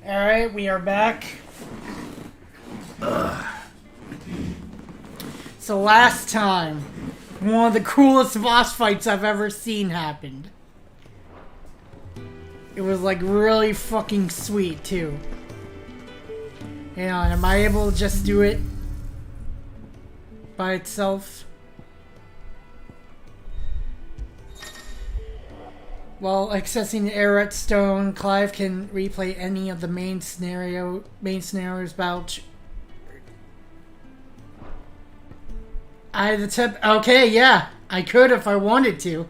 Alright, we are back. So last time, one of the coolest boss fights I've ever seen happened. It was like really fucking sweet too. Hang on, am I able to just do it by itself? While accessing the Arret Stone, Clive can replay any of the main scenarios about. The tip. Okay, yeah, I could if I wanted to.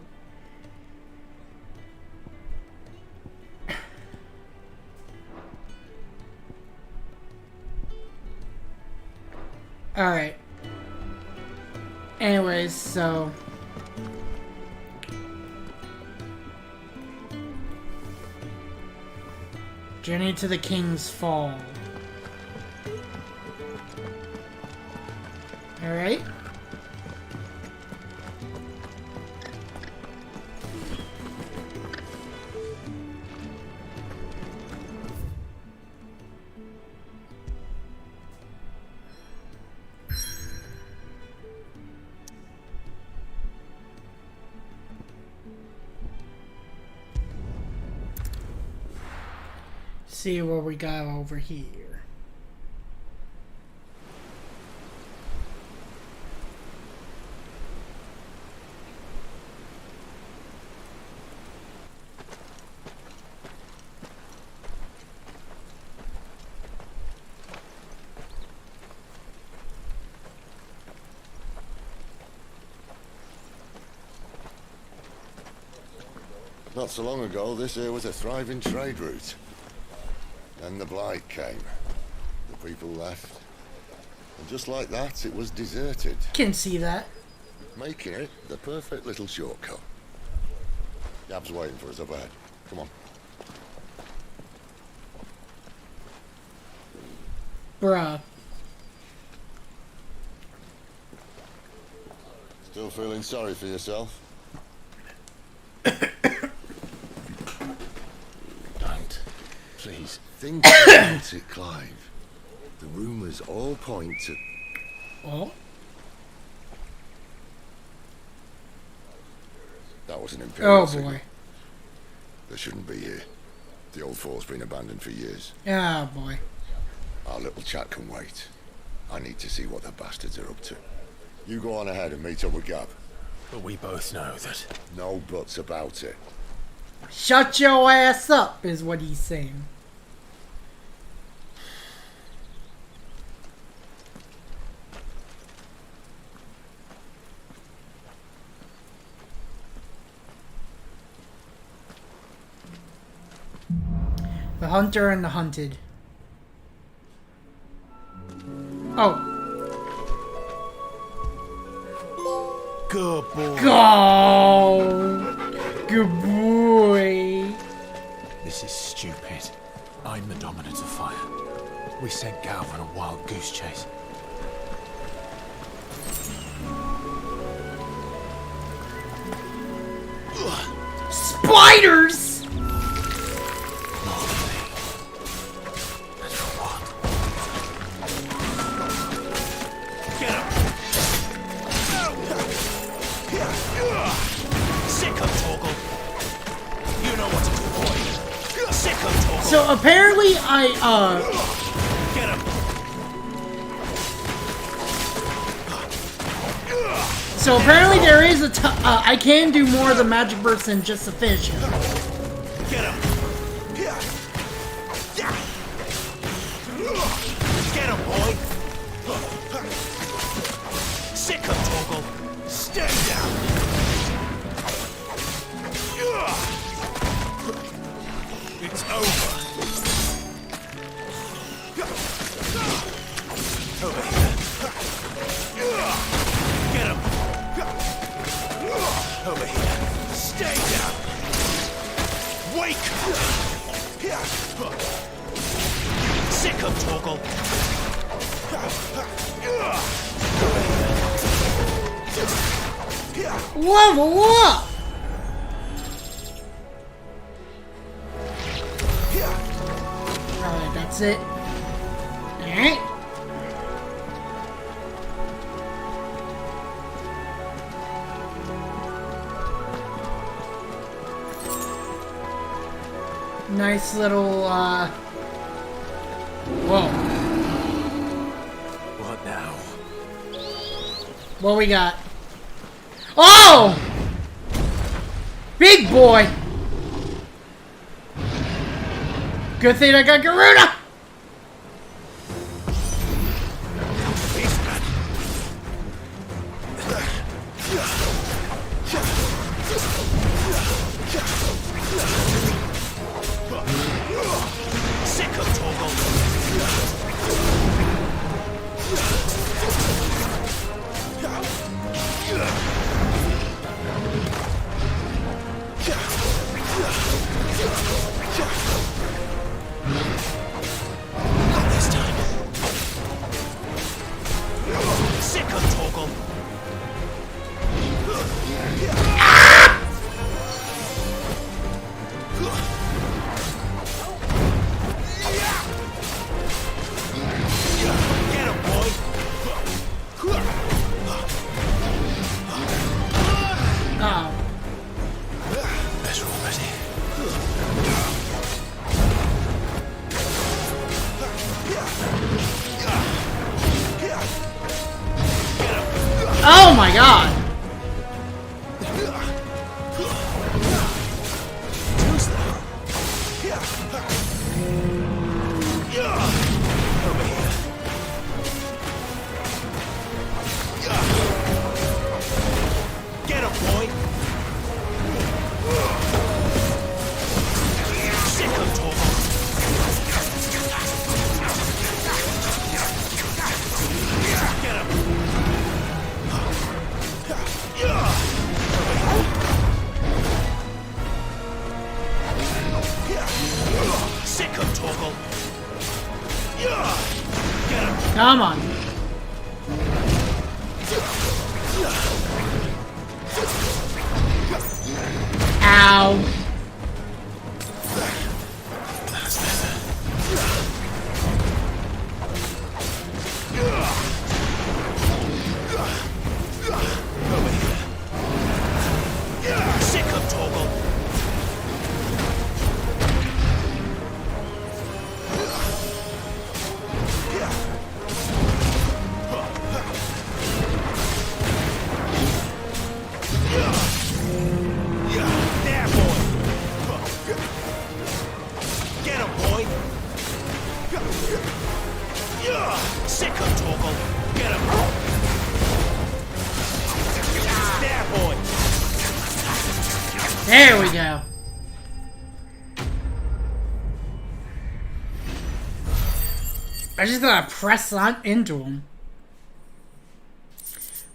All right. Anyways, so. Journey to the King's Fall. Alright. See what we got over here. Not so long ago, this here was a thriving trade route. Then the blight came. The people left. And just like that, it was deserted. Can see that. Making it the perfect little shortcut. Yab's waiting for us up ahead. Come on. Bruh. Still feeling sorry for yourself? Don't. Please. Think about it, Clive. The rumours all point to... Oh? That was an Imperial signal. Boy. They shouldn't be here. The old fort's been abandoned for years. Oh boy. Our little chat can wait. I need to see what the bastards are up to. You go on ahead and meet up with Gab. But we both know that... No buts about it. Shut your ass up, is what he's saying. The Hunter and the Hunted. Oh. Good boy. Go! Good boy. This is stupid. I'm the dominant of fire. We sent Gal on a wild goose chase. Spiders! So apparently Get him. So apparently there is I can do more of the magic burst than just the fish. Get him. Get him, boy. Sick him, Torgal. Stay down. It's over. Over here. Get him. Over here. Stay down. Wake up. Sick him, Torgal. Level up! Alright, That's it. Alright. Nice little, whoa. What now? What we got? Oh! Big boy! Good thing I got Garuda! Oh my god! Get him, boy! Sick of Torgal! Get him! Sick of Torgal! Get him! Come on. Ow. Sick of Torgal! There, boy! Get him, boy! Sick of Torgal! Get him! There, boy! There we go. I just gotta press on into him.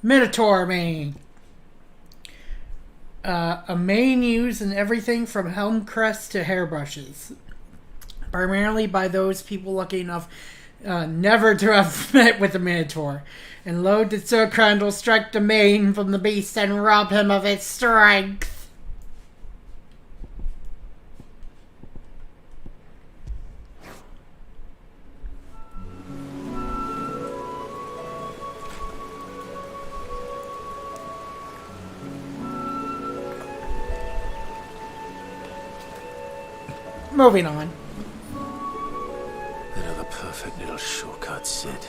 Minotaur main. A main used in everything from helm crests to hairbrushes. Primarily by those people lucky enough never to have met with a Minotaur. And lo did Sir Crandall strike the mane from the beast and rob him of its strength. Moving on. Another perfect little shortcut, Sid.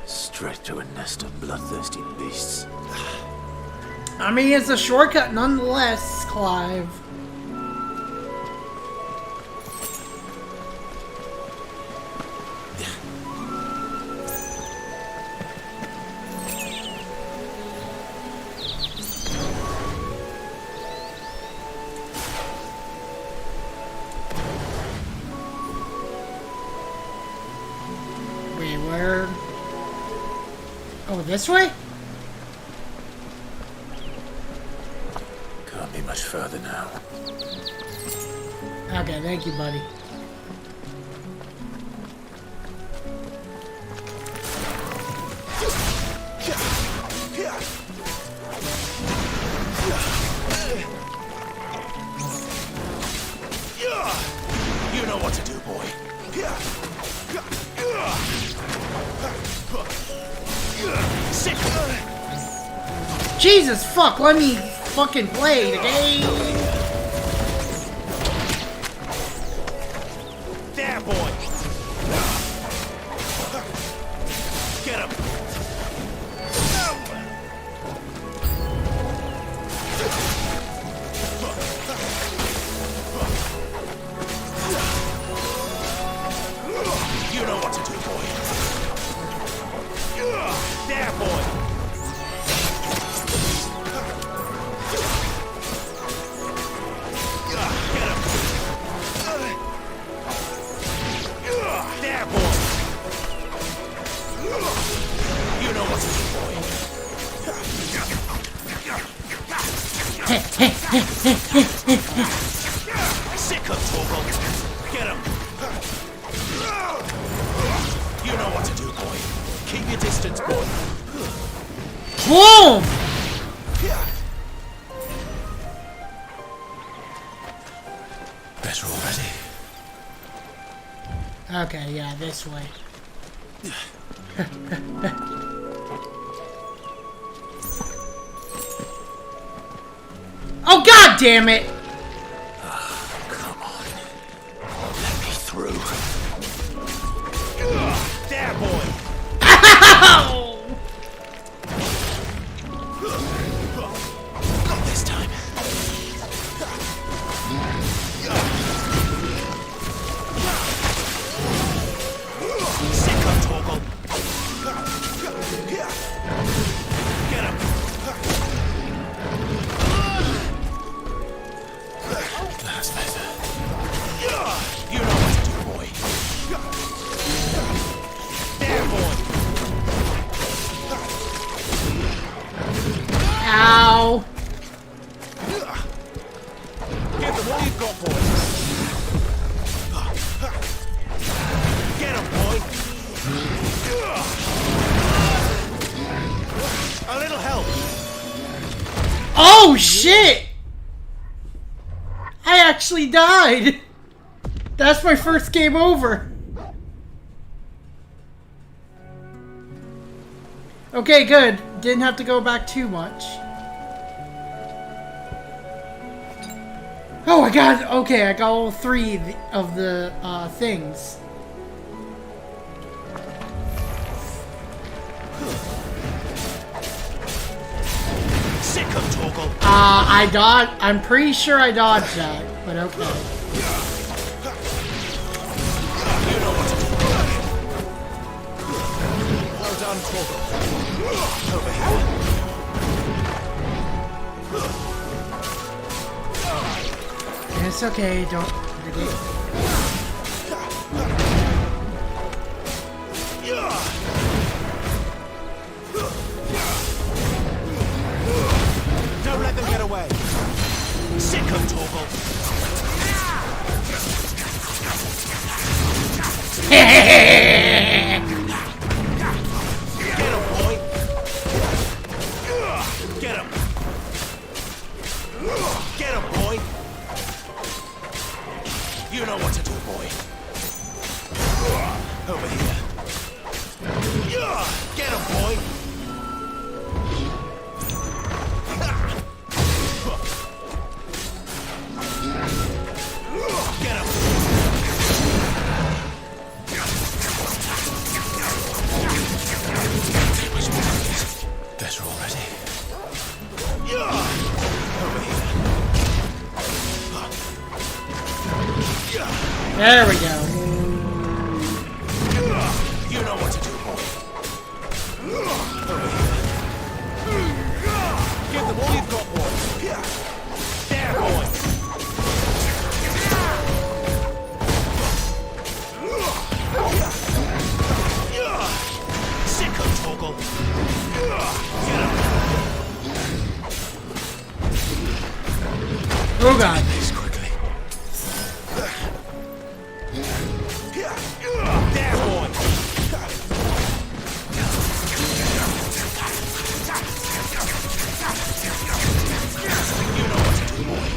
Straight to a nest of bloodthirsty beasts. I mean, it's a shortcut nonetheless, Clive. Wait, where? Oh, this way? Can't be much further now. Okay, thank you, buddy. You know what to do, boy. Jesus fuck, let me fucking play the game. There, boy. Get him. You know what to do, boy. There, boy. Get him. There, boy. You know what to do, boy. Sick of Torgal. Get him. You know what to do, boy. Keep your distance, boy. Boom! Better already. Okay, yeah, this way. Oh, god damn it! Come on. Let me through. There, boy. Ow! Not this time. Sick of Torgal. Get him. That's better. You know what to do, boy. There, boy. Ow! Give them all you've got, boy. Get him, boy. A little help. Oh shit! I actually died! That's my first game over. Okay, good. Didn't have to go back too much. Oh, I got... Okay, I got all three of the things. Sick of Torgal. I dodged... I'm pretty sure I dodged that, but okay. You know what to do. Well done, Torgal. Over here. It's okay, don't... Don't let them get away. Sick of Torgal. Get him, boy. Get him. Get him, boy. You know what to do, boy. Over here. Get him, boy. Get him. Better already. Over here. There we go. You know what to do, boy. Over here. Give them all you've got, boy. There, boy. Sick of Torgal. Get him. Oh god. This quickly. There, boy. You know what to do, boy.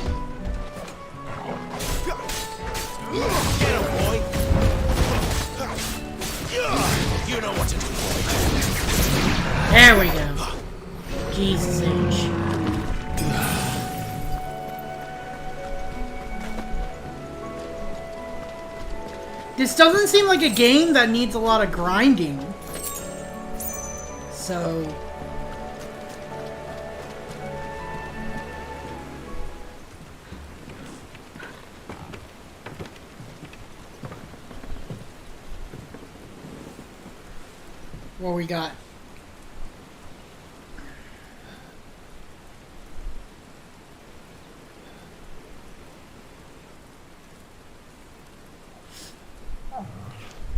Get him, boy. You know what to do, boy. There we go. Jesus H. This doesn't seem like a game that needs a lot of grinding. So... what we got?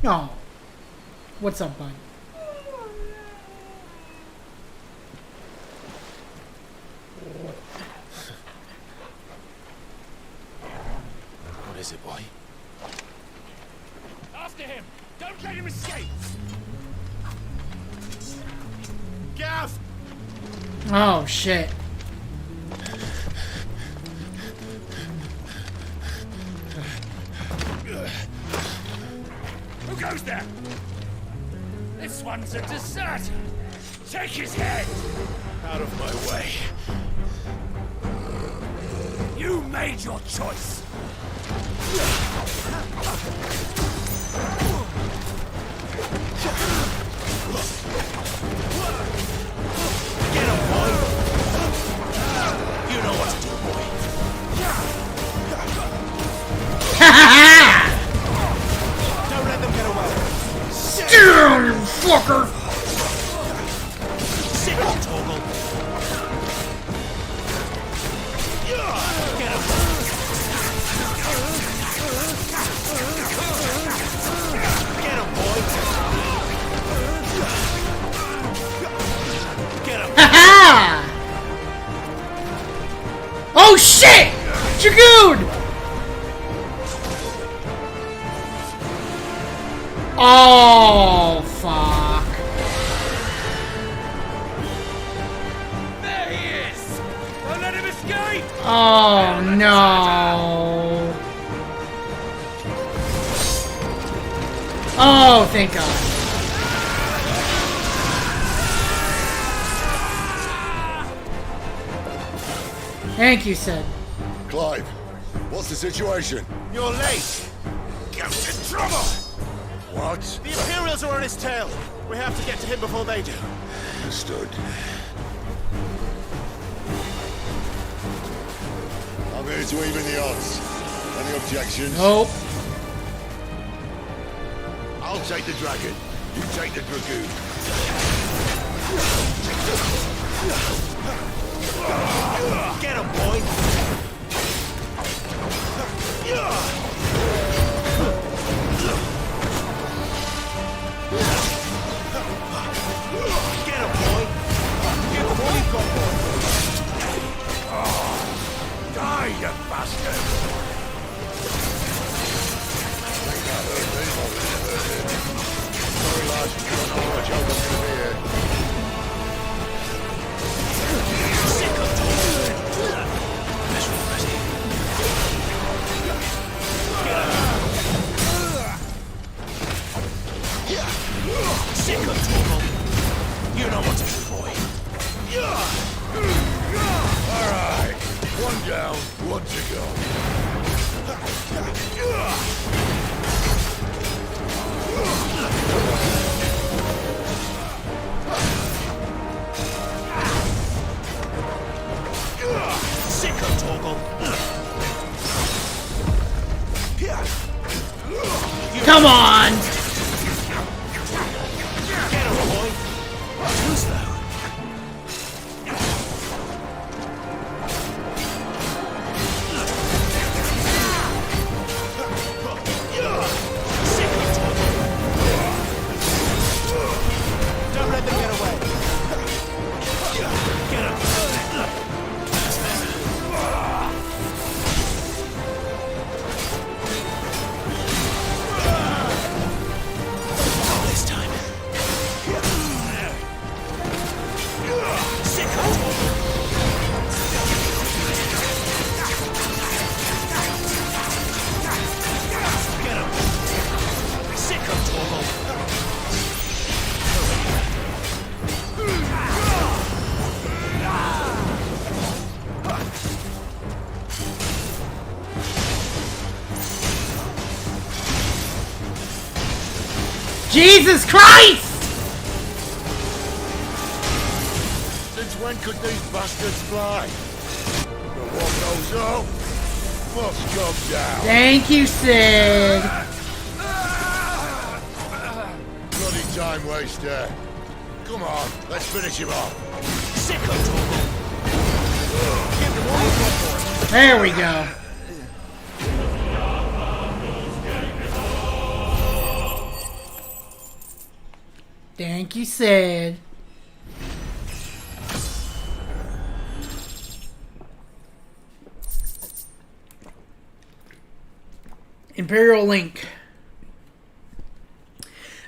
Oh. What's up, bud? What is it, boy? After him! Don't let him escape! Gav! Oh, shit. Who goes there? This one's a deserter! Take his head! Out of my way. You made your choice! Get him, boy! You know what to do, boy. Don't let them get away. Damn, you fucker! Sit on Toggle. Get him. Get him, boy. Get him. Ha! Oh shit! Dragoon! Oh fuck! There he is! Don't let him escape! Oh no! Oh, thank God! Thank you, Sid. Clive, what's the situation? You're late. Get in trouble. What? The Imperials are on his tail. We have to get to him before they do. Understood. I'm here to even the odds. Any objections? Nope. I'll take the dragon. You take the dragoon. Get him, boy. Get him, boy. Give him all you've got, boy. Die, you bastard! Sorry, lads. I don't know what joke I'm going to be here. Sick of talking. Visual ready. Sick of talking. You know what to do, boy. All right. One down, one to go. Sick of Toggle. Come on! Get him, boy. Too slow. Sick of Toggle. Jesus Christ! Since when could these bastards fly? But what goes up must come down. Thank you, Sid. Bloody time waster. Come on, let's finish him off. There we go. Thank you, Sid. Imperial Link.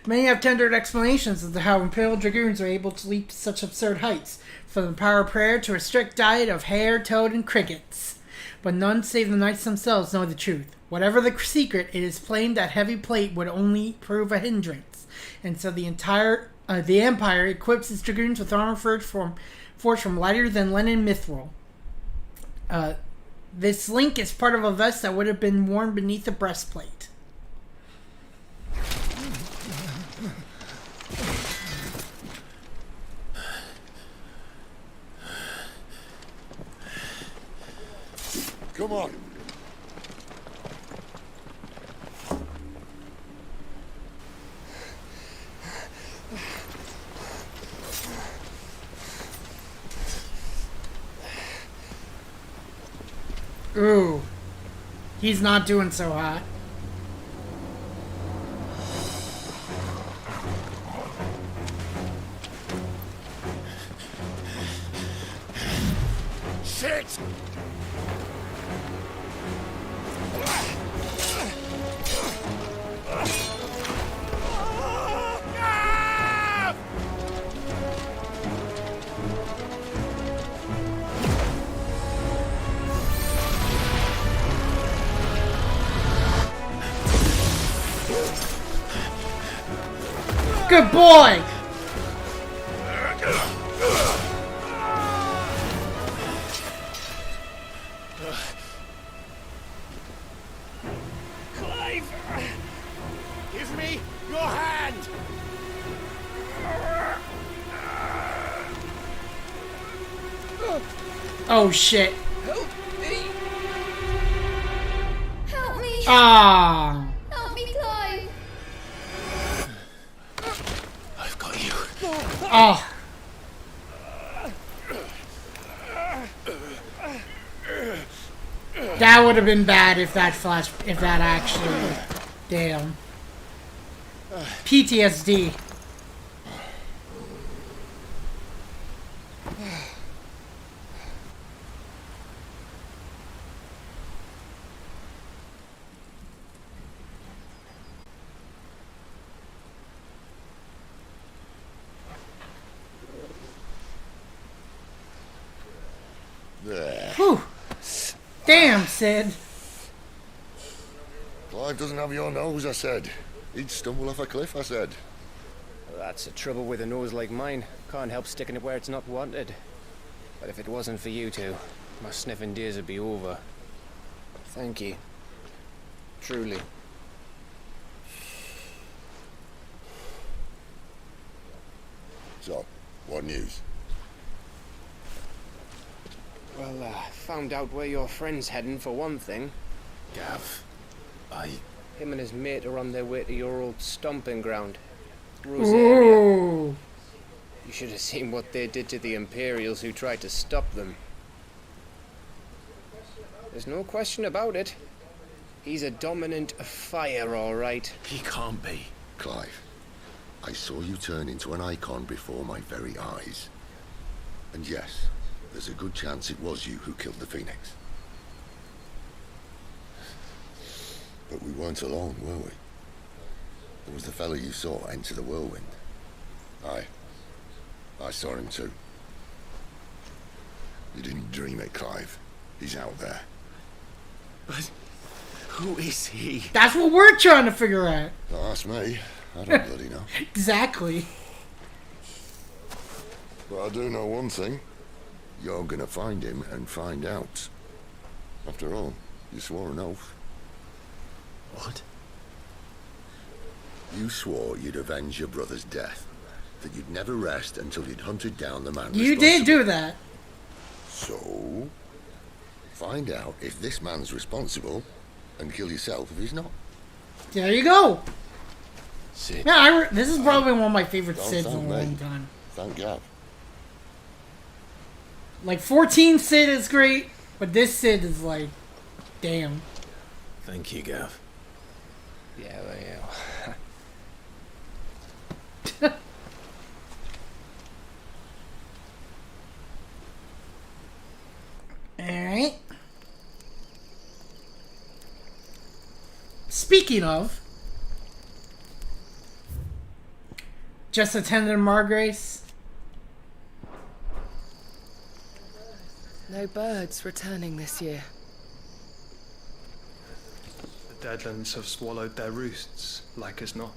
Many have tendered explanations as to how Imperial Dragoons are able to leap to such absurd heights, from the power of prayer to a strict diet of hare, toad, and crickets. But none save the knights themselves know the truth. Whatever the secret, it is plain that heavy plate would only prove a hindrance, and so the Empire equips its dragoons with armor forged from lighter than linen mithril. This link is part of a vest that would have been worn beneath the breastplate. Come on. Ooh. He's not doing so hot. Shit! Good boy! Clive! Give me your hand! Oh shit. Help me! Help me! Ah. Help me, Clive! I've got you. Oh. That would have been bad if that actually. Damn. PTSD. There. Whew. Damn, Sid. Clive doesn't have your nose, I said. He'd stumble off a cliff, I said. That's the trouble with a nose like mine. Can't help sticking it where it's not wanted. But if it wasn't for you two, my sniffing days would be over. Thank you. Truly. So, what news? Well, found out where your friend's heading for one thing. Gav, Him and his mate are on their way to your old stomping ground. Rosaria. Ooh. You should have seen what they did to the Imperials who tried to stop them. There's no question about it. He's a dominant fire, all right. he can't be. Clive, I saw you turn into an icon before my very eyes. And yes, there's a good chance it was you who killed the Phoenix. But we weren't alone, were we? There was the fellow you saw enter the whirlwind. I saw him too. You didn't dream it, Clive. He's out there. But who is he? That's what we're trying to figure out. Don't ask me. I don't bloody know. Exactly. But I do know one thing. You're gonna find him and find out. After all, you swore an oath. What? You swore you'd avenge your brother's death. That you'd never rest until you'd hunted down the man You did do that. So, find out if this man's responsible and kill yourself if he's not. There you go. Sid. Yeah, this is probably one of my favorite Don't Sids in thank a long me. time. Thank God. Like 14 Sid is great, but this Sid is like, damn. Thank you, Gav. Yeah, well, yeah. Alright. Speaking of, just attended Margrace. No birds returning this year. The Deadlands have swallowed their roosts, like as not.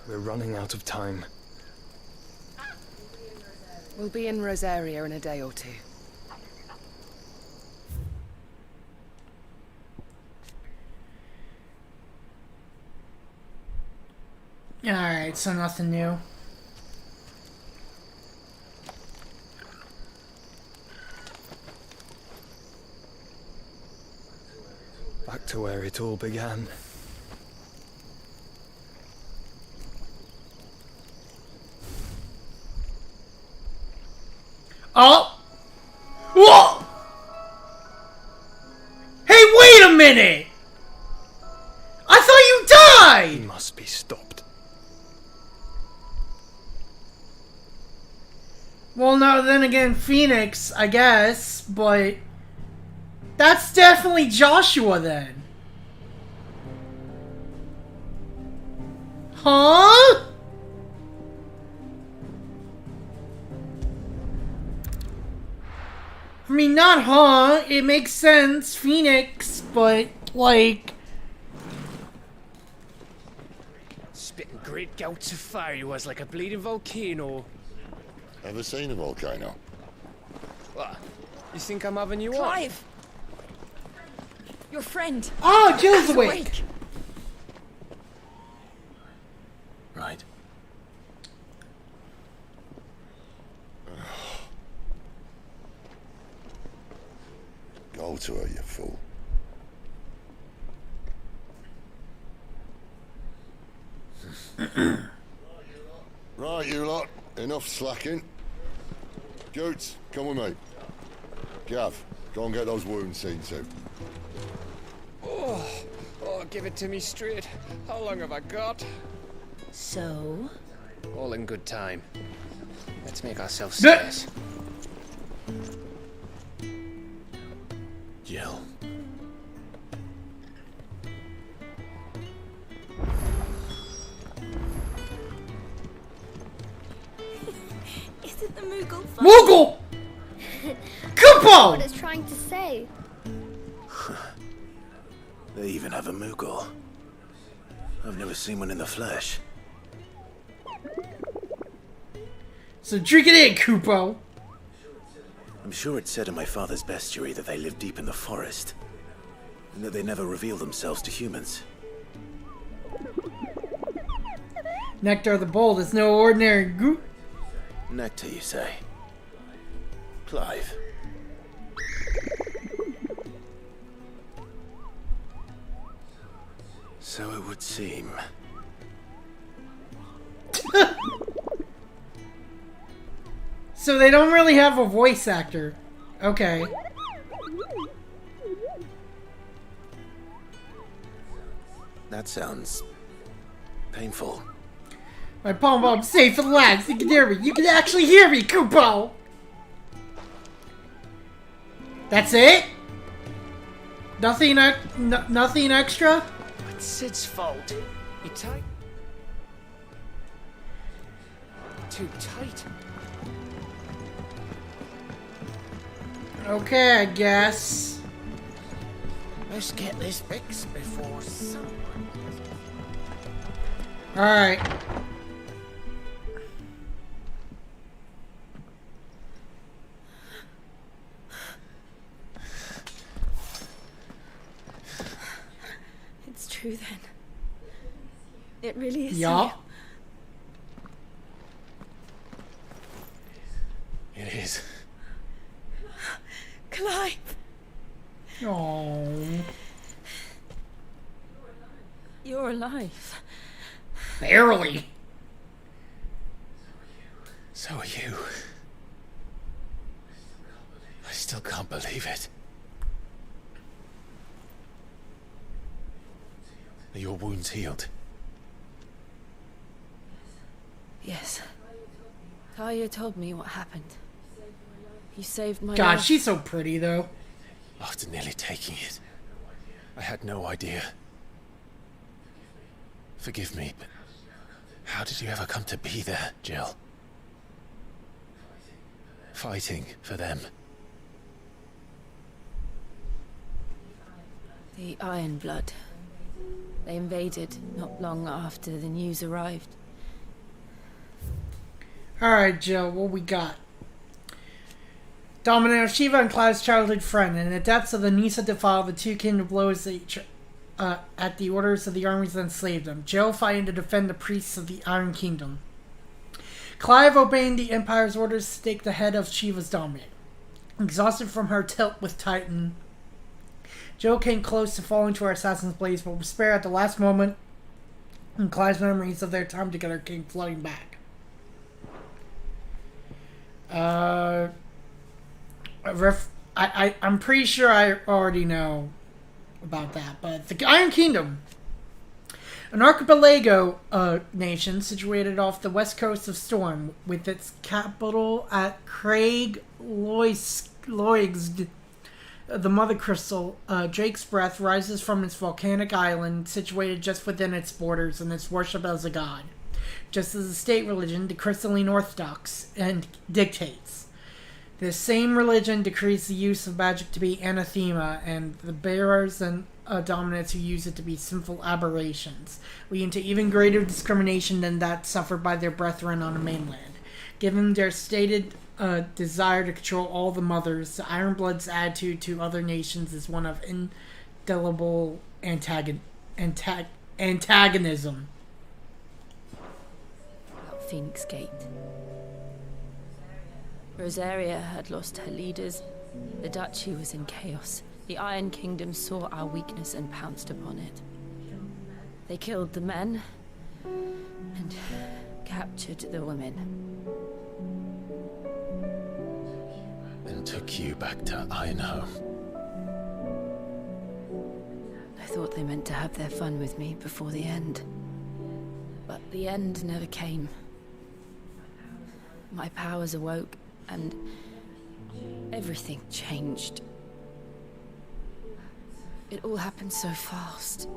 We're running out of time. We'll be in Rosaria in a day or two. Alright, so nothing new. Back to where it all began. Oh! Whoa! Hey, wait a minute! I thought you He died! must be stopped. Well, no, then again, Phoenix, I guess, but that's definitely Joshua then. Huh? I mean, not huh, it makes sense, Phoenix, but, like... Spitting great gouts of fire he was like a bleeding volcano. Ever seen a volcano? What? You think I'm having you on? Clive! Your friend. Oh, Jill's He's awake! Right. Go to her, you fool. Right, you lot. Enough slacking. Goots, come with me. Gav, go and get those wounds seen to. Oh, give it to me straight. How long have I got? So? All in good time. Let's make ourselves Bleh. scarce. Jill. Is it the Moogle fun? Moogle! What Kupo! it's trying to say. They even have a Moogle. I've never seen one in the flesh. So drink it in, Kupo. I'm sure it said in my father's bestiary that they live deep in the forest, and that they never reveal themselves to humans. Nectar the Bold is no ordinary goop. Nectar, you say? Clive. So it would seem. So they don't really have a voice actor. Okay. That sounds painful. My pom pom's safe and lax. You can hear me. You can actually hear me, Kupo. That's it? Nothing, nothing extra? It's Sid's fault. He tight. Too tight. Okay, I guess. Let's get this fixed before someone. Alright. It really is. Yeah. It is. Clive, Oh, you're alive. barely. So are you. I still can't believe it. Are your wounds healed? Yes. Talia told me what happened. You saved my God, life. she's so pretty though. After nearly taking it, I had no idea. Forgive me, but how did you ever come to be there, Jill? Fighting for them. The Iron Blood. They invaded not long after the news arrived. Alright, Jill, what we got? Domino, Shiva, and Clive's childhood friend. In the depths of the Nisa Defile, the two kingdoms blows at the orders of the armies that enslaved them. Jill fighting to defend the priests of the Iron Kingdom. Clive obeying the Empire's orders to take the head of Shiva's dominant. Exhausted from her tilt with Titan, Jill came close to falling to her assassin's blades, but was spared at the last moment, and Clive's memories of their time together came flooding back. I'm pretty sure I already know about that, but the Iron Kingdom, an archipelago nation situated off the west coast of Storm, with its capital at Craig Loigsd, the Mother Crystal. Drake's Breath rises from its volcanic island situated just within its borders and is worshipped as a god, just as the state religion, the Crystalline Orthodox, and dictates. This same religion decrees the use of magic to be anathema, and the bearers and dominants who use it to be sinful aberrations, leading to even greater discrimination than that suffered by their brethren on the mainland. Given their stated desire to control all the mothers, the Ironblood's attitude to other nations is one of indelible antagonism. Phoenix Gate. Rosaria had lost her leaders. The duchy was in chaos. The Iron Kingdom saw our weakness and pounced upon it. They killed the men and captured the women. And took you back to Ironhome. I thought they meant to have their fun with me before the end. But the end never came. My powers awoke, and everything changed. It all happened so fast.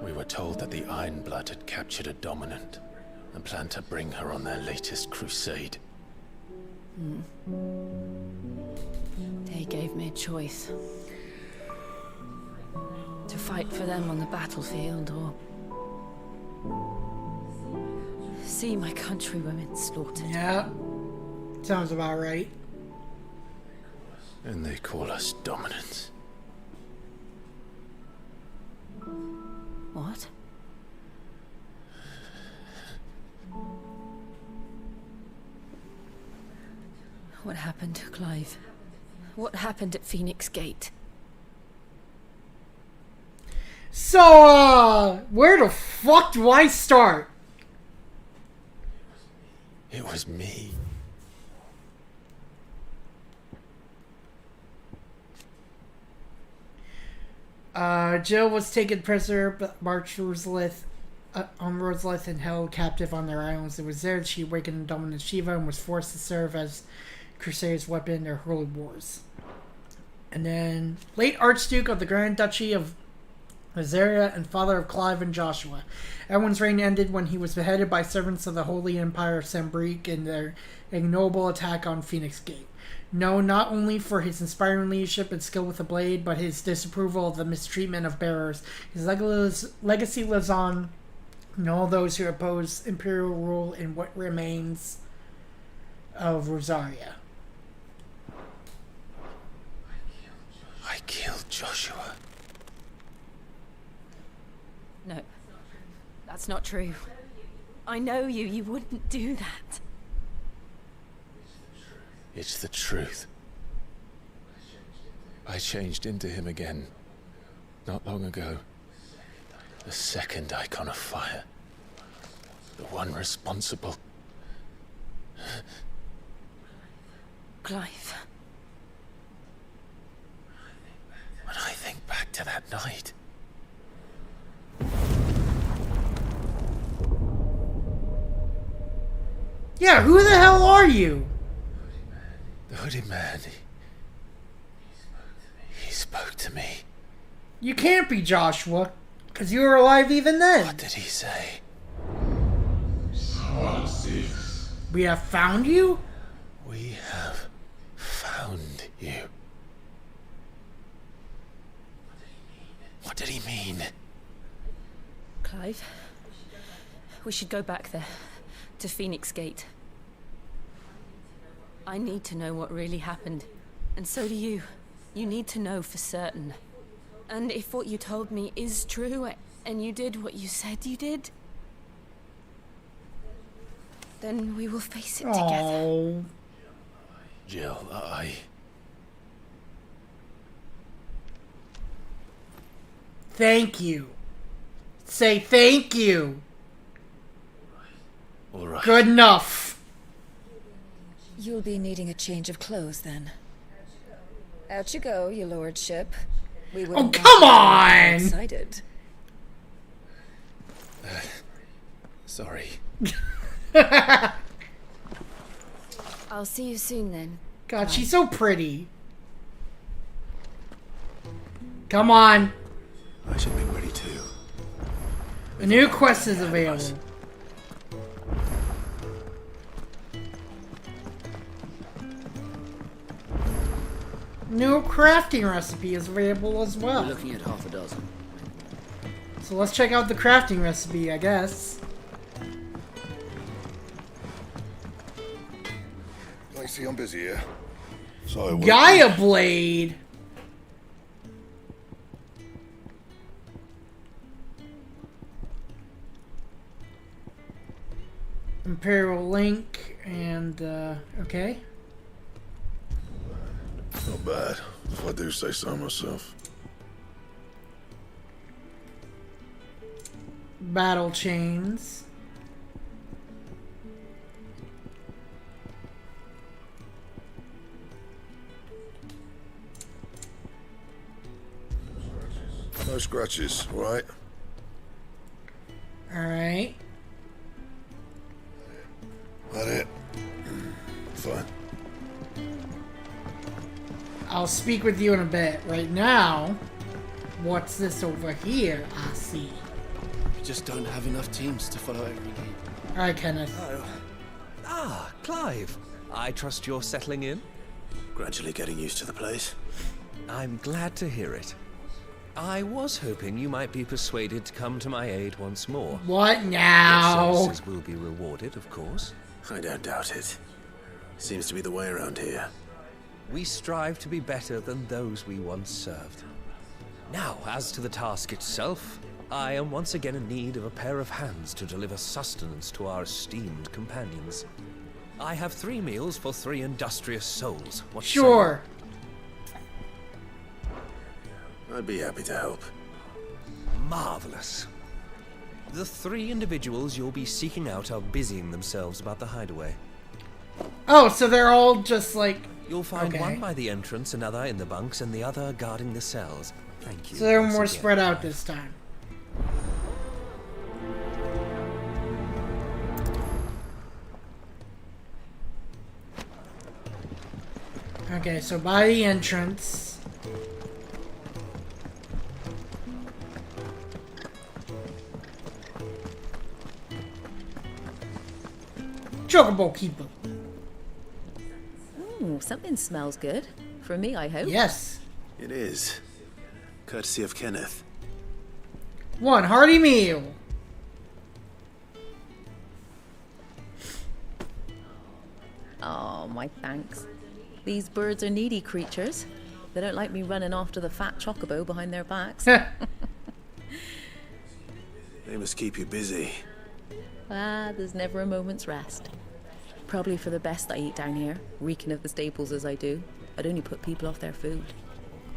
We were told that the Ironblood had captured a dominant and planned to bring her on their latest crusade. They gave me a choice. To fight for them on the battlefield, or see my countrywomen slaughtered. Yeah, sounds about right. And they call us dominants. What? What happened to Clive? What happened at Phoenix Gate? So, where the fuck do I start? It was me. Jill was taken prisoner, but marched to Rosalith, on Rosalith and held captive on their islands. It was there she awakened the dominant Shiva and was forced to serve as Crusader's weapon in their holy wars. And then, late Archduke of the Grand Duchy of Azaria and father of Clive and Joshua. Edwin's reign ended when he was beheaded by servants of the Holy Empire of Sambrique in their ignoble attack on Phoenix Gate. Known not only for his inspiring leadership and skill with the blade, but his disapproval of the mistreatment of bearers. His legacy lives on in all those who oppose imperial rule in what remains of Rosaria. I killed Joshua. No, that's not true. I know you. You wouldn't do that. It's the truth. I changed into him again, not long ago. The second icon of fire. The one responsible. Clive. When I think back to that night... Yeah, who the hell are you? The hooded man, he spoke to me. You can't be Joshua, because you were alive even then. What did he say? We have found you? We have found you. What did he mean? Clive, we should go back there, to Phoenix Gate. I need to know what really happened, and so do you. You need to know for certain. And if what you told me is true, and you did what you said you did, then we will face it together. Jill, Thank you. Say thank you. All right. Good enough. You'll be needing a change of clothes then. Out you go, your lordship. We Oh, come on! Excited. Sorry. I'll see you soon then. God, she's so pretty. Come on. I should be ready too. A new quest is available. New crafting recipe is available as well. We're looking at half a dozen. So let's check out the crafting recipe, I guess. I see I'm busy here. So Gaia Blade! Imperial Link and, okay. Not bad, if I do say so myself. Battle Chains. No scratches, right? Alright. That it? Fine. I'll speak with you in a bit. Right now, what's this over here I see? We just don't have enough teams to follow every lead. Alright, Kenneth. Oh. Ah, Clive. I trust you're settling in? Gradually getting used to the place. I'm glad to hear it. I was hoping you might be persuaded to come to my aid once more. What now? Your services will be rewarded, of course. I don't doubt it. Seems to be the way around here. We strive to be better than those we once served. Now, as to the task itself, I am once again in need of a pair of hands to deliver sustenance to our esteemed companions. I have 3 meals for 3 industrious souls. What Sure. I'd be happy to help. Marvelous. The 3 individuals you'll be seeking out are busying themselves about the hideaway. Oh, so they're all just like... You'll find okay. one by the entrance, another in the bunks, and the other guarding the cells. Thank you. So they're once more again, spread out Clive. this time. Okay, so by the entrance... Chocobo Keeper. Ooh, something smells good. For me, I hope. Yes. It is. Courtesy of Kenneth. 1 hearty meal. Oh, my thanks. These birds are needy creatures. They don't like me running after the fat chocobo behind their backs. They must keep you busy. Ah, there's never a moment's rest. Probably for the best I eat down here, reeking of the staples as I do. I'd only put people off their food.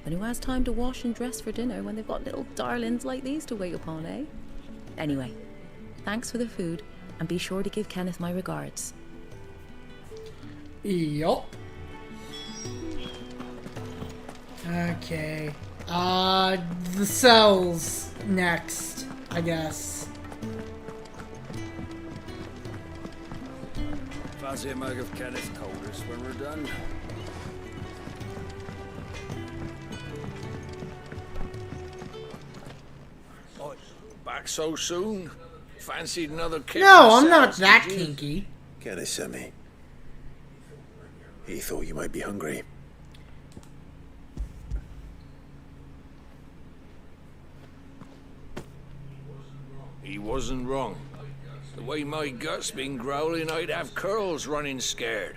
And who has time to wash and dress for dinner when they've got little darlings like these to wait upon, eh? Anyway, thanks for the food, and be sure to give Kenneth my regards. Yup. Okay. The cells next, I guess. Fancy a mug of Kenneth Colders when we're done. Oh, back so soon? Fancied another kick? No, I'm not that kinky. Kenneth sent me. He thought you might be hungry. He wasn't wrong. The way my gut's been growling, I'd have curls running scared.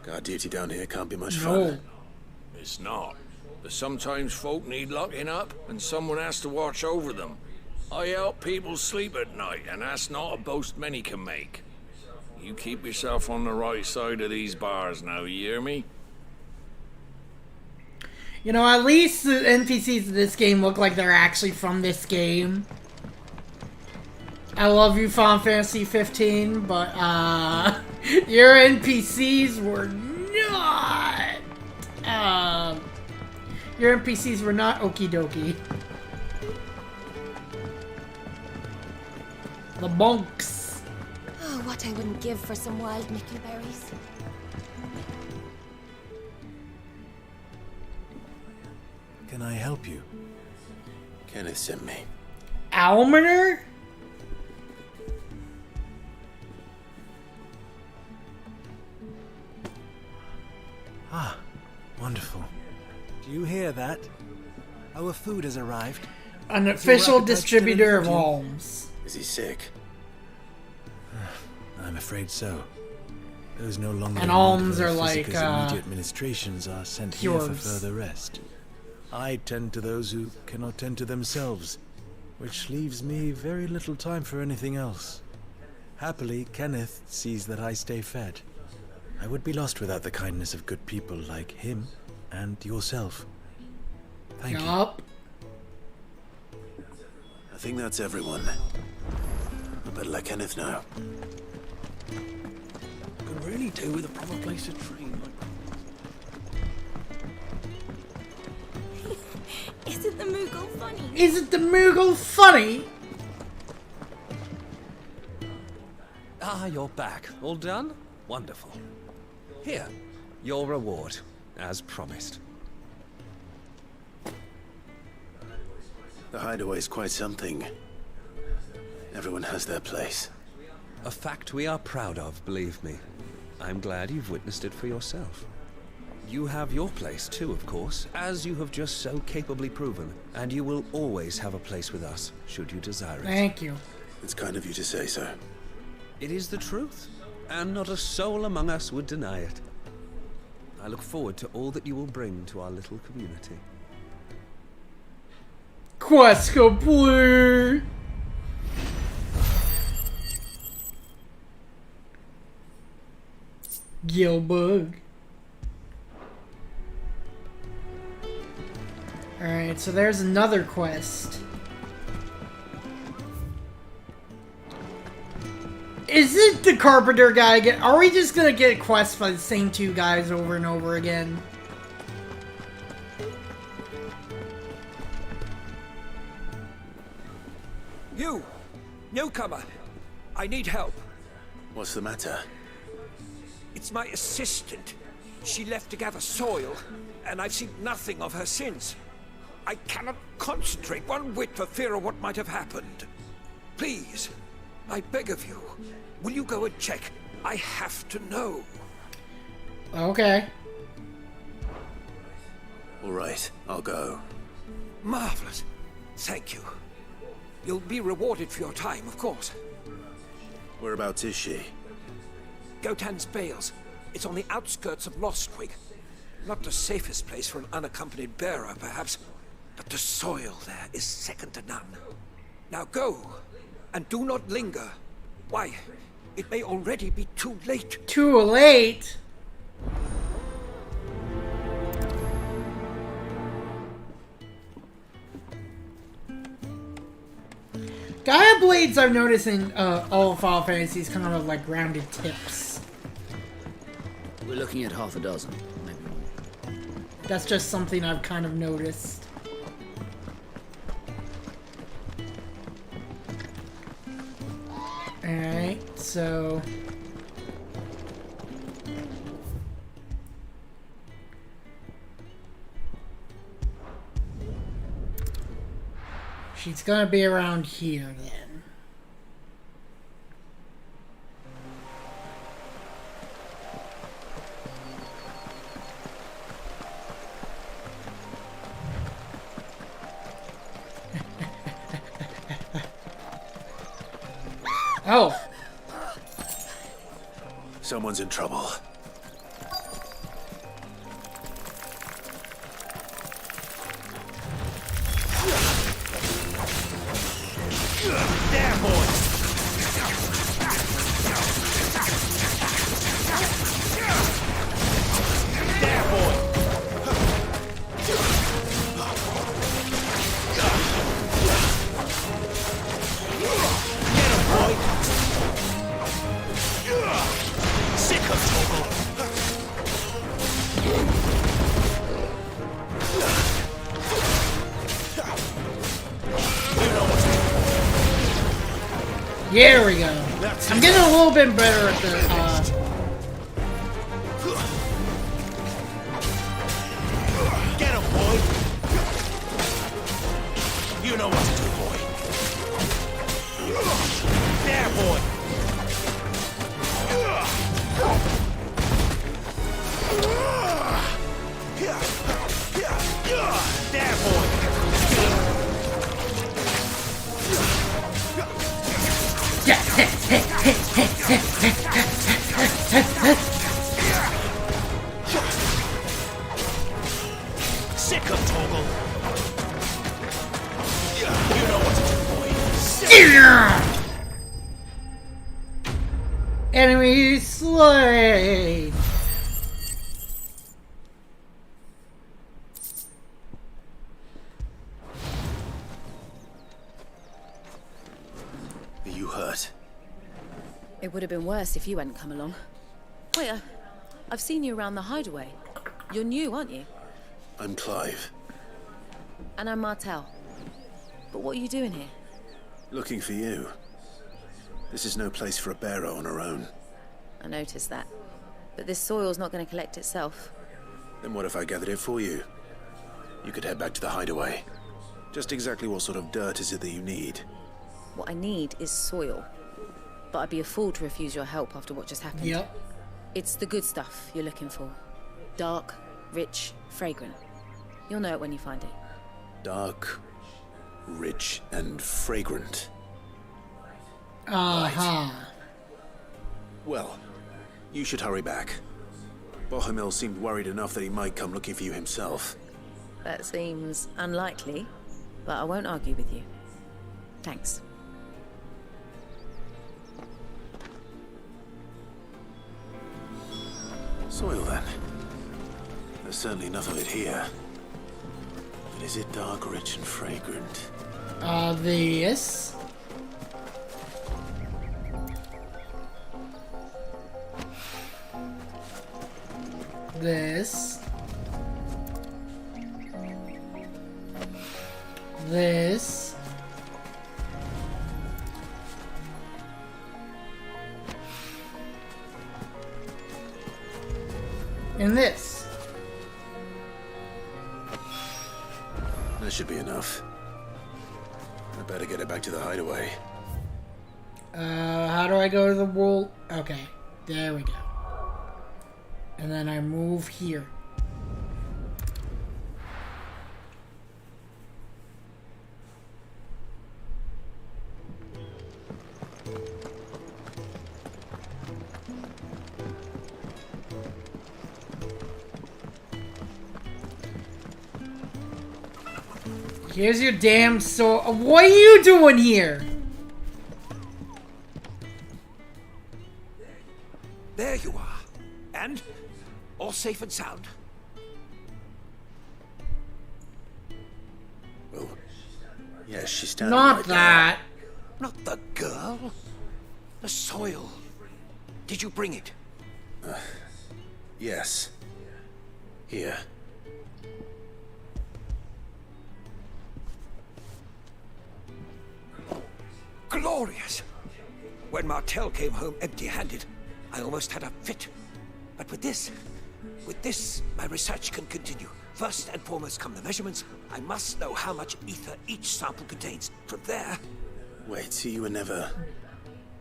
Guard duty down here can't be much fun. It's not. But sometimes folk need locking up, and someone has to watch over them. I help people sleep at night, and that's not a boast many can make. You keep yourself on the right side of these bars now, you hear me? You know, at least the NPCs in this game look like they're actually from this game. I love you, Final Fantasy 15, but, your NPCs were not, your NPCs were not okie dokie. The monks. Oh, what I wouldn't give for some wild mickleberries. Can I help you? Kenneth sent me. Almoner? Ah, wonderful. Do you hear that? Our food has arrived. An official distributor of alms. Is he sick? I'm afraid so. Those no longer and alms are like immediate administrations are sent here for further rest. I tend to those who cannot tend to themselves, which leaves me very little time for anything else. Happily, Kenneth sees that I stay fed. I would be lost without the kindness of good people like him and yourself. Thank you. I think that's everyone. I better let Kenneth know. Could really do with a proper place to train. Isn't the Moogle funny? Isn't the Moogle funny? Ah, you're back. All done? Wonderful. Here, your reward, as promised. The hideaway's quite something. Everyone has their place. A fact we are proud of, believe me. I'm glad you've witnessed it for yourself. You have your place too, of course, as you have just so capably proven, and you will always have a place with us, should you desire it. Thank you. It's kind of you to say so. It is the truth, and not a soul among us would deny it. I look forward to all that you will bring to our little community. Quest complete! Gilbug. Alright, so there's another quest. Isn't the carpenter guy get? Are we just gonna get quests by the same two guys over and over again? You! Newcomer! I need help. What's the matter? It's my assistant. She left to gather soil, and I've seen nothing of her since. I cannot concentrate one whit for fear of what might have happened. Please, I beg of you, will you go and check? I have to know. Okay. All right, I'll go. Marvelous. Thank you. You'll be rewarded for your time, of course. Whereabouts is she? Gotan's Bales. It's on the outskirts of Lostwig. Not the safest place for an unaccompanied bearer, perhaps. but the soil there is second to none. Now go, and do not linger. Why, it may already be too late. Too late? Gaia blades I've noticed in all of Final Fantasy's kind of like rounded tips. We're looking at half a dozen, maybe more. That's just something I've kind of noticed. Alright, so... she's gonna be around here then. Oh! Someone's in trouble. There, boy! There, boy! Get him, boy! Sick of trouble! There we go. I'm getting a little bit better at the, Get him, boy! You know what to do, boy. There, boy! There, boy! Sick of Toggle. You know what to do, boy. enemy slain! Are you hurt? It would have been worse if you hadn't come along. Wait, I've seen you around the hideaway. You're new, aren't you? I'm Clive. And I'm Martel. But what are you doing here? Looking for you. This is no place for a bearer on her own. I noticed that. But this soil's not going to collect itself. Then what if I gathered it for you? You could head back to the hideaway. Just exactly what sort of dirt is it that you need? What I need is soil. But I'd be a fool to refuse your help after what just happened. Yep. It's the good stuff you're looking for. Dark, rich, fragrant. You'll know it when you find it. Dark, rich, and fragrant. Uh-huh. Well, you should hurry back. Bohemil seemed worried enough that he might come looking for you himself. That seems unlikely, but I won't argue with you. Thanks. Soil, then. There's certainly enough of it here. But is it dark, rich, and fragrant? This. This. This. And this. That should be enough. I better get it back to the hideaway. How do I go to the wall? Okay, there we go. And then I move here. Here's your damn sword. What are you doing here? There you are. And? All safe and sound? Oh. Yes, she's standing Not right that. Not the girl. The soil. Did you bring it? Yes. Here. Glorious! When Martel came home empty-handed, I almost had a fit. But with this, my research can continue. First and foremost come the measurements. I must know how much ether each sample contains. From there... Wait, so you were never...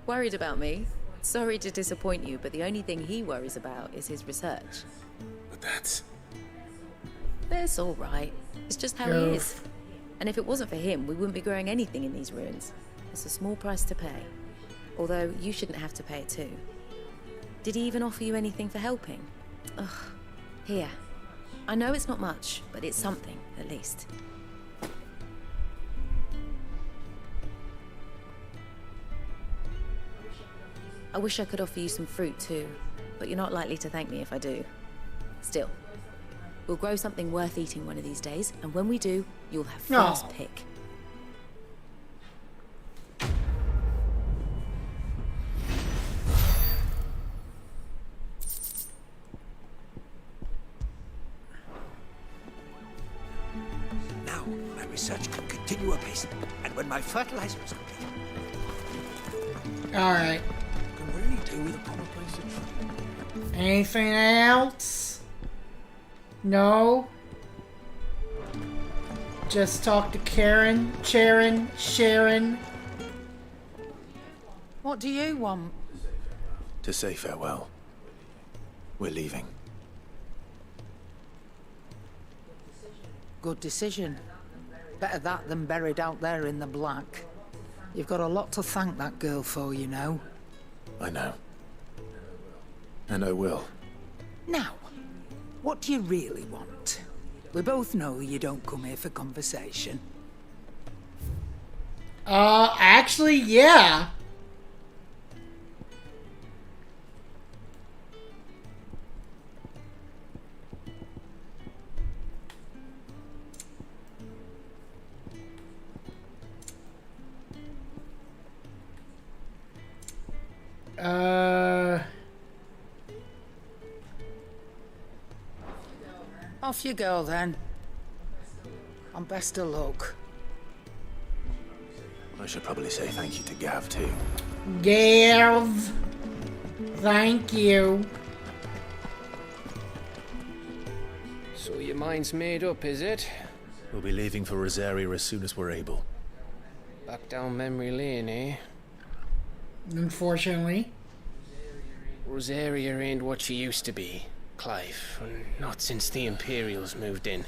Worried about me? Sorry to disappoint you, but the only thing he worries about is his research. But that's... That's all right. It's just how he is. And if it wasn't for him, we wouldn't be growing anything in these ruins. It's a small price to pay. Although, you shouldn't have to pay it too. Did he even offer you anything for helping? Ugh. Here. I know it's not much, but it's something, at least. I wish I could offer you some fruit too, but you're not likely to thank me if I do. Still, we'll grow something worth eating one of these days, and when we do, you'll have first pick. Now, my research can continue apace, and when my fertilizer is complete... Alright. Can really do with a proper place to train. Anything else? No? Just talk to Karen, Sharon. What do you want? To say farewell. We're leaving. Good decision. Better that than buried out there in the black. You've got a lot to thank that girl for, you know. I know. And I will. Now, what do you really want? We both know you don't come here for conversation. Actually, yeah. Off you go, then. And best of luck. I should probably say thank you to Gav, too. Gav. Thank you. So your mind's made up, is it? We'll be leaving for Rosaria as soon as we're able. Back down memory lane, eh? Unfortunately. Rosaria ain't what she used to be, Clive. Not since the Imperials moved in.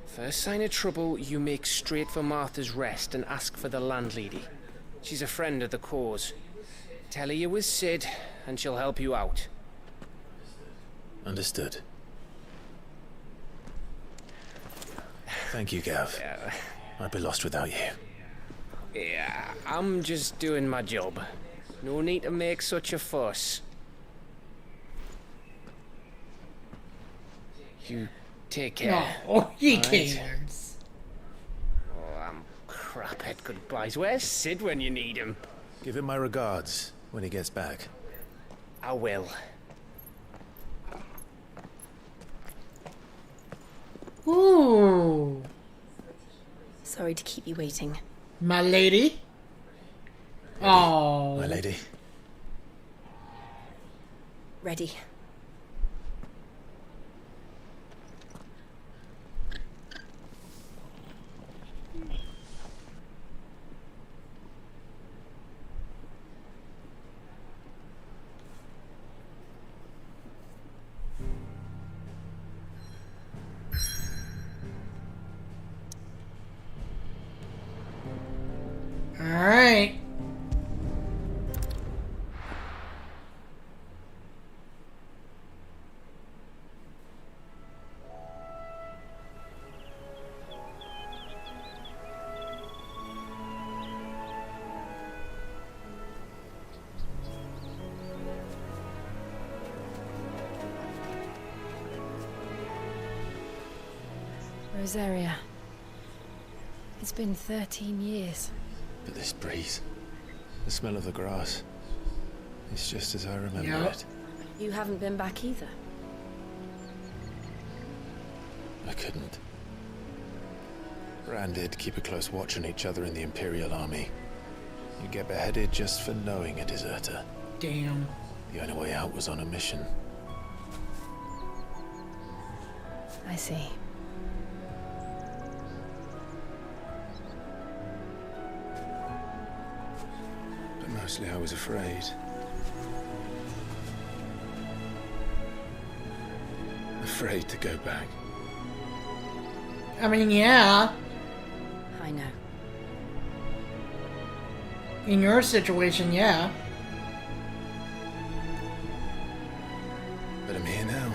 First sign of trouble, you make straight for Martha's Rest and ask for the landlady. She's a friend of the cause. Tell her you was Sid, and she'll help you out. Understood. Thank you, Gav. I'd be lost without you. Yeah, I'm just doing my job. No need to make such a fuss. You take care. Oh, he cares. Oh, I'm crap at goodbyes. Where's Sid when you need him? Give him my regards when he gets back. I will. Ooh. Sorry to keep you waiting. My lady. Oh. My lady. Ready. All right. Rosaria. It's been 13 years. But this breeze, the smell of the grass, it's just as I remember it. You haven't been back either. I couldn't. Branded, keep a close watch on each other in the Imperial Army. You get beheaded just for knowing a deserter. Damn. The only way out was on a mission. I see. But mostly I was afraid. Afraid to go back. I mean, yeah. I know. In your situation, yeah. But I'm here now.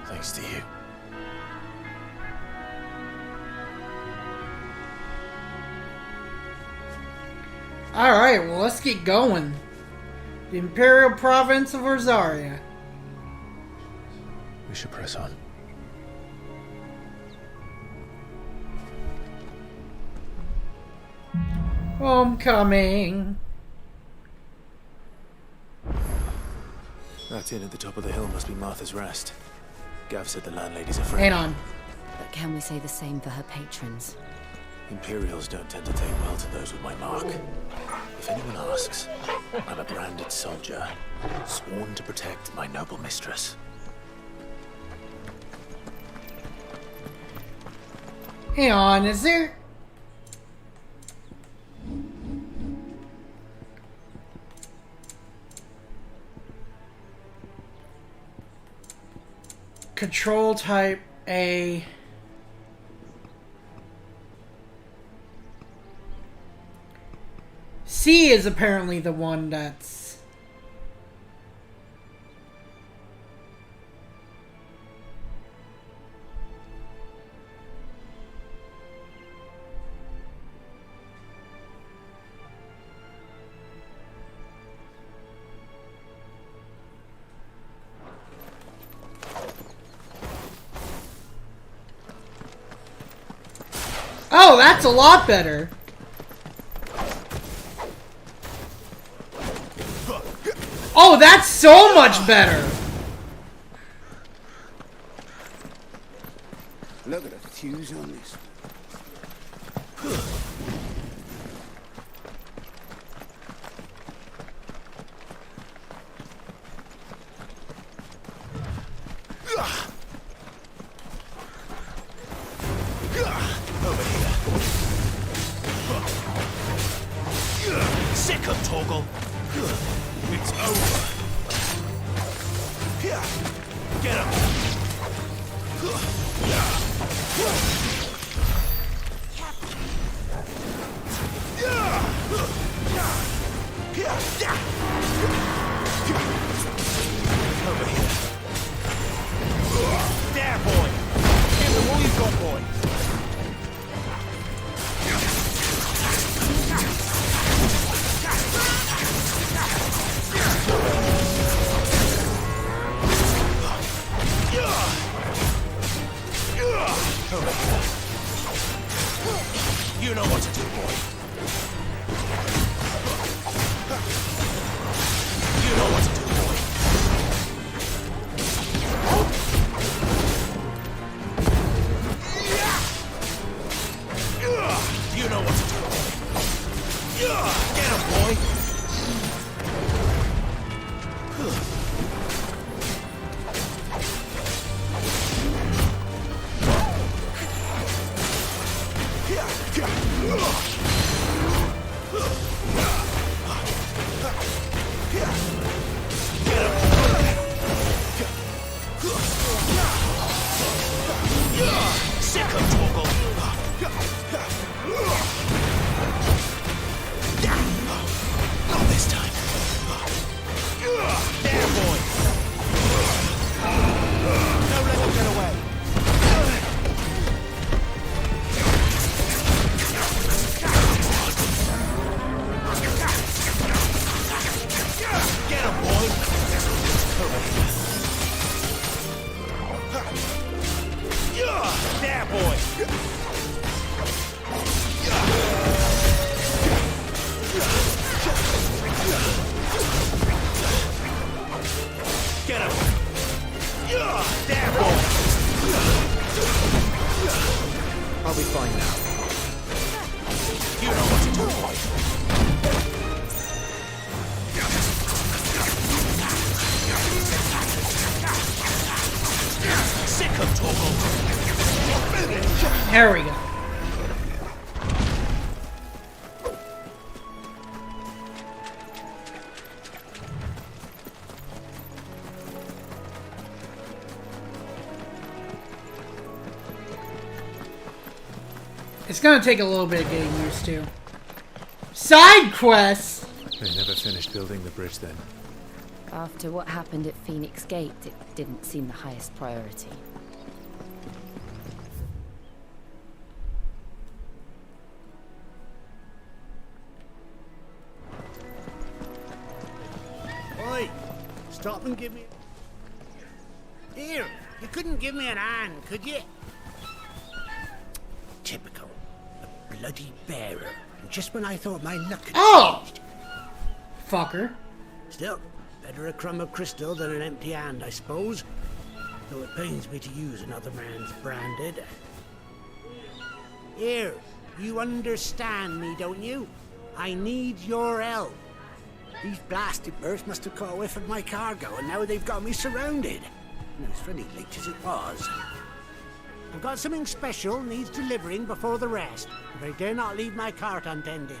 Thanks to you. Alright, well, let's get going. The Imperial Province of Rosaria. We should press on. Homecoming. That inn at the top of the hill must be Martha's Rest. Gav said the landlady's afraid. Hang on. But can we say the same for her patrons? Imperials don't tend to take well to those with my mark. If anyone asks, I'm a branded soldier, sworn to protect my noble mistress. Hang on, is there... Control type A... C is apparently the one that's... Oh, that's a lot better. Oh, that's so much better! Look at the fuse on this. Over here. Sick of Torgal. It's over. Get him. Over here. There, boy. Give them all you've got, boy. You know what to do, boy. There we go. It's gonna take a little bit of getting used to. Side quests! They never finished building the bridge then. After what happened at Phoenix Gate, it didn't seem the highest priority. Oi! Stop and give me... Here! You couldn't give me an hand, could you? Typical. A bloody bearer. And just when I thought my luck had changed. Fucker. Still, better a crumb of crystal than an empty hand, I suppose. Though it pains me to use another man's branded. Here, you understand me, don't you? I need your help. These blasted birds must have caught a whiff of my cargo, and now they've got me surrounded. And as fairly late as it was. I've got something special needs delivering before the rest, but I dare not leave my cart untended.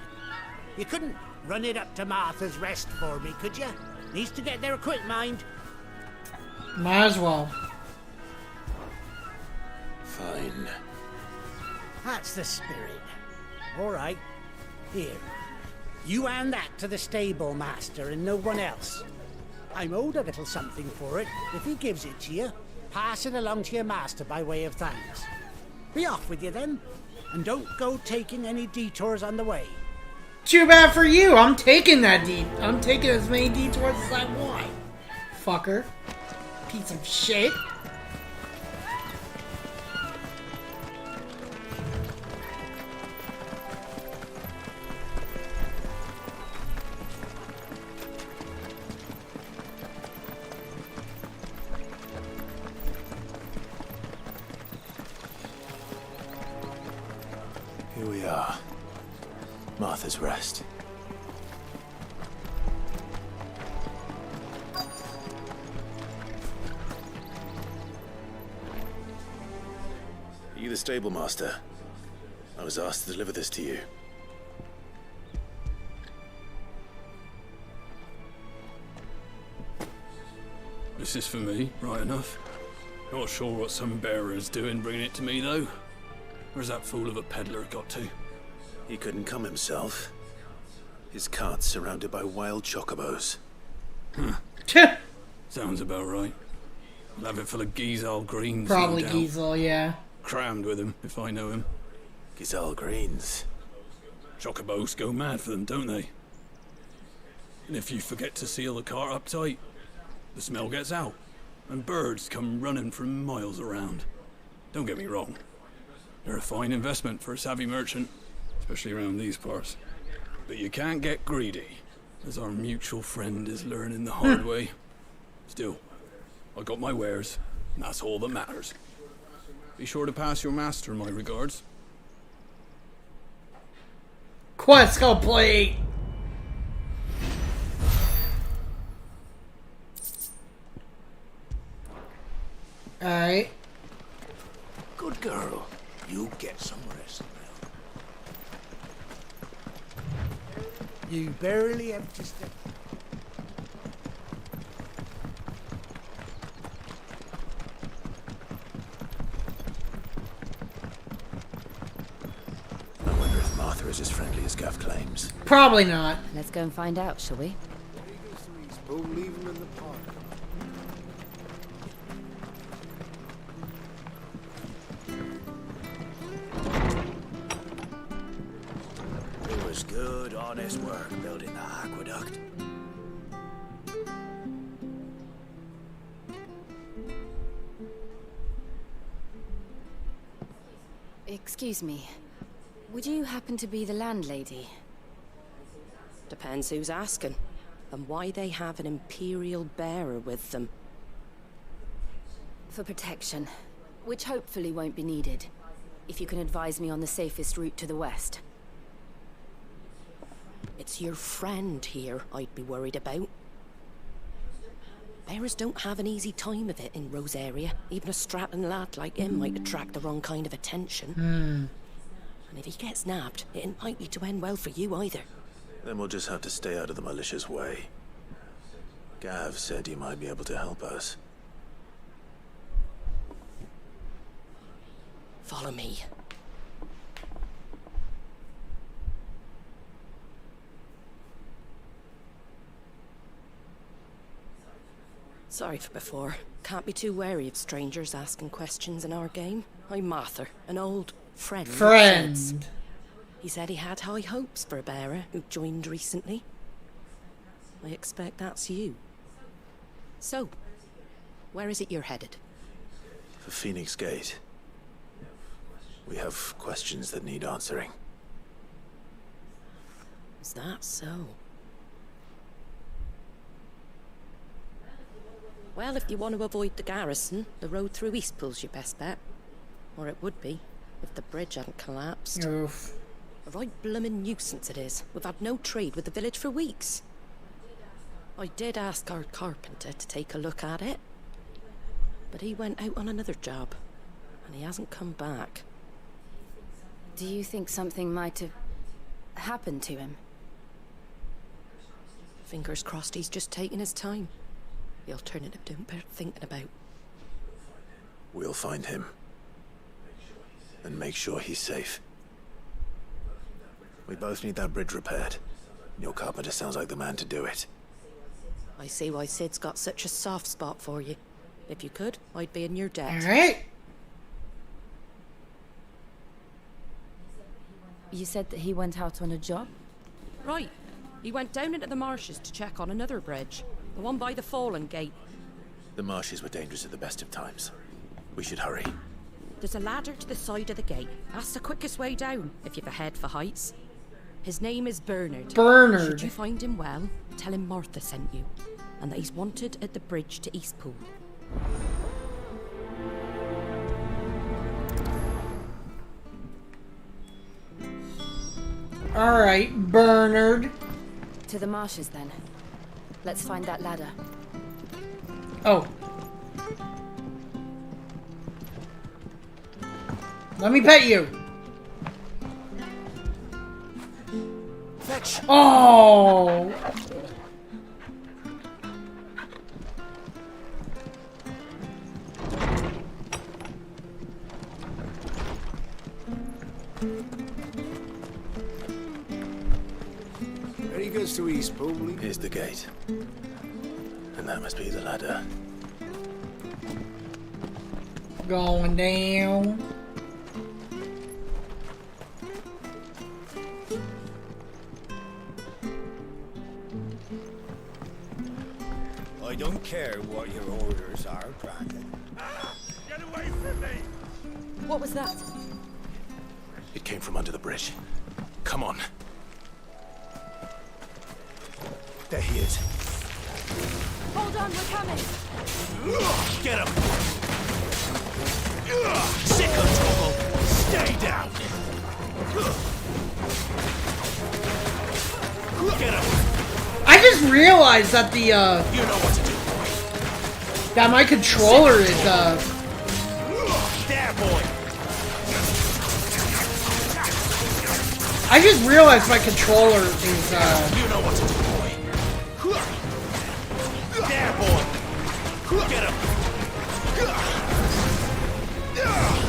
You couldn't run it up to Martha's Rest for me, could you? Needs to get there quick, mind. Might as well. Fine. That's the spirit. All right. Here. You hand that to the stable master and no one else. I'm owed a little something for it. If he gives it to you, pass it along to your master by way of thanks. Be off with you then, and don't go taking any detours on the way. Too bad for you. I'm taking that I'm taking as many detours as I want. Fucker. Piece of shit. Here we are. Martha's Rest. Are you the stable master? I was asked to deliver this to you. This is for me, right enough. Not sure what some bearer's doing bringing it to me, though. Where's that fool of a peddler got to? He couldn't come himself. His cart's surrounded by wild chocobos. Huh. Sounds about right. I'll have it full of Gizal greens. Probably no doubt. Gizal, yeah. Crammed with him, if I know him. Gizal greens. Chocobos go mad for them, don't they? And if you forget to seal the cart up tight, the smell gets out, and birds come running from miles around. Don't get me wrong. They're a fine investment for a savvy merchant, especially around these parts. But you can't get greedy, as our mutual friend is learning the hard way. Still, I got my wares, and that's all that matters. Be sure to pass your master my regards. Quest complete! Alright. Good girl. You get some rest now. You barely have to step. I wonder if Martha is as friendly as Gav claims. Probably not. Let's go and find out, shall we? Leave him in the park. It was good, honest work building that aqueduct. Excuse me. Would you happen to be the landlady? Depends who's asking, and why they have an Imperial bearer with them. For protection, which hopefully won't be needed. If you can advise me on the safest route to the west. It's your friend here I'd be worried about. Bearers don't have an easy time of it in Rosaria. Even a Stratton lad like him might attract the wrong kind of attention. And if he gets nabbed, it ain't likely to end well for you either. Then we'll just have to stay out of the militia's way. Gav said he might be able to help us. Follow me. Sorry for before. Can't be too wary of strangers asking questions in our game. I'm Martha, an old friend. He said he had high hopes for a bearer who joined recently. I expect that's you. So, where is it you're headed? For Phoenix Gate. We have questions that need answering. Is that so? Well, if you want to avoid the garrison, the road through Eastpool's your best bet. Or it would be, if the bridge hadn't collapsed. Oof. A right bloomin' nuisance it is. We've had no trade with the village for weeks. I did ask our carpenter to take a look at it. But he went out on another job. And he hasn't come back. Do you think something might have happened to him? Fingers crossed he's just taking his time. The alternative don't bear thinking about. We'll find him. And make sure he's safe. We both need that bridge repaired. Your carpenter sounds like the man to do it. I see why Sid's got such a soft spot for you. If you could, I'd be in your debt. Alright. You said that he went out on a job? Right. He went down into the marshes to check on another bridge. The one by the Fallen Gate. The marshes were dangerous at the best of times. We should hurry. There's a ladder to the side of the gate. That's the quickest way down, if you've a head for heights. His name is Bernard. Bernard. Should you find him well, tell him Martha sent you. And that he's wanted at the bridge to Eastpool. Alright, Bernard. To the marshes, then. Let's find that ladder. Oh. Let me pet you. Fetch. Oh. There he goes to Eastpool. Here's the gate. And that must be the ladder. Going down. I don't care what your orders are, Brandon. Get away from me! What was that? It came from under the bridge. Come on. There he is. Hold on, we're coming! Get him! Sick of trouble! Stay down! Get him! I just realized that the You know what to do, boy. that my controller is There, boy! I just realized my controller is You know what to do, boy. There, boy! Get him!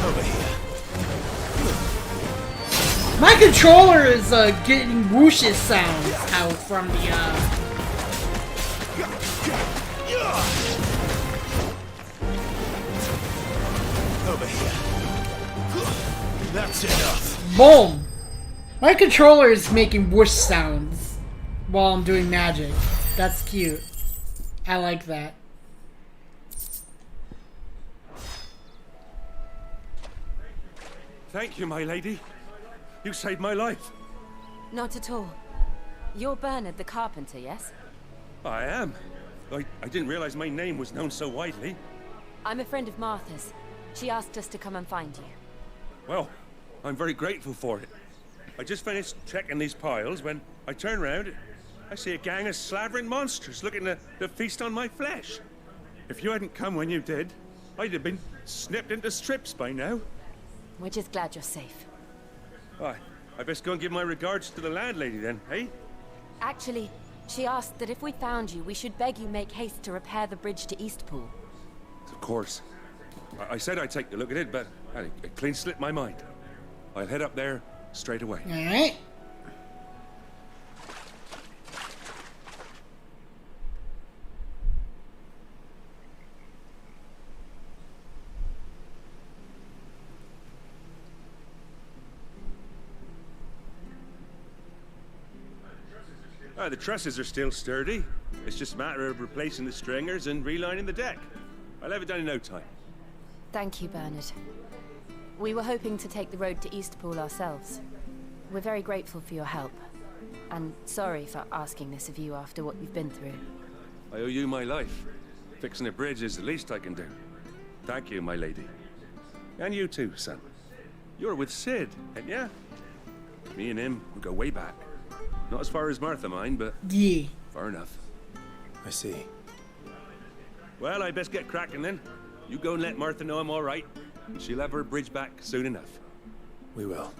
Over here. my controller is getting whooshes sounds out from the Over here. That's enough. boom. My controller is making whoosh sounds while I'm doing magic. That's cute. I like that. Thank you, my lady. You saved my life. Not at all. You're Bernard the carpenter, yes? I am. I didn't realize my name was known so widely. I'm a friend of Martha's. She asked us to come and find you. Well, I'm very grateful for it. I just finished checking these piles when I turn round. I see a gang of slavering monsters looking to feast on my flesh. If you hadn't come when you did, I'd have been snipped into strips by now. We're just glad you're safe. Why, I best go and give my regards to the landlady then, eh? Actually, she asked that if we found you, we should beg you make haste to repair the bridge to Eastpool. Of course. I said I'd take a look at it, but it clean slipped my mind. I'll head up there straight away. Alright. The trusses are still sturdy. It's just a matter of replacing the stringers and relining the deck. I'll have it done in no time. Thank you, Bernard. We were hoping to take the road to Eastpool ourselves. We're very grateful for your help. And sorry for asking this of you after what you've been through. I owe you my life. Fixing a bridge is the least I can do. Thank you, my lady. And you too, son. You're with Sid, ain't ya? Me and him, we go way back. Not as far as Martha, mind, but yeah, far enough. I see. Well, I best get cracking then. You go and let Martha know I'm all right. She'll have her bridge back soon enough. We will.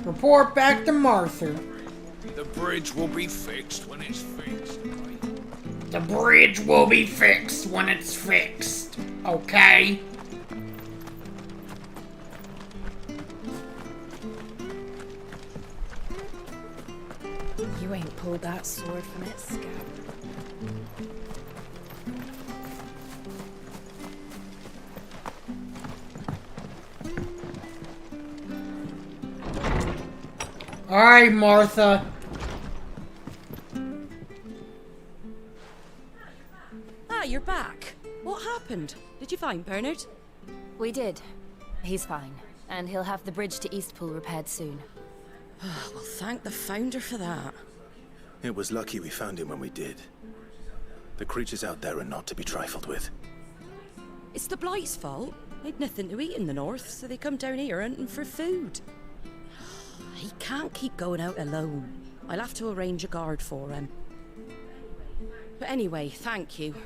Report back to Martha. The bridge will be fixed when it's fixed, right? The bridge will be fixed when it's fixed. Okay? You ain't pulled that sword from its scabbard. Alright, Martha. Ah, you're back. What happened? Did you find Bernard? We did. He's fine. And he'll have the bridge to Eastpool repaired soon. Well, thank the Founder for that. It was lucky we found him when we did. The creatures out there are not to be trifled with. It's the Blight's fault. They'd nothing to eat in the north, so they come down here hunting for food. He can't keep going out alone. I'll have to arrange a guard for him. But anyway, thank you.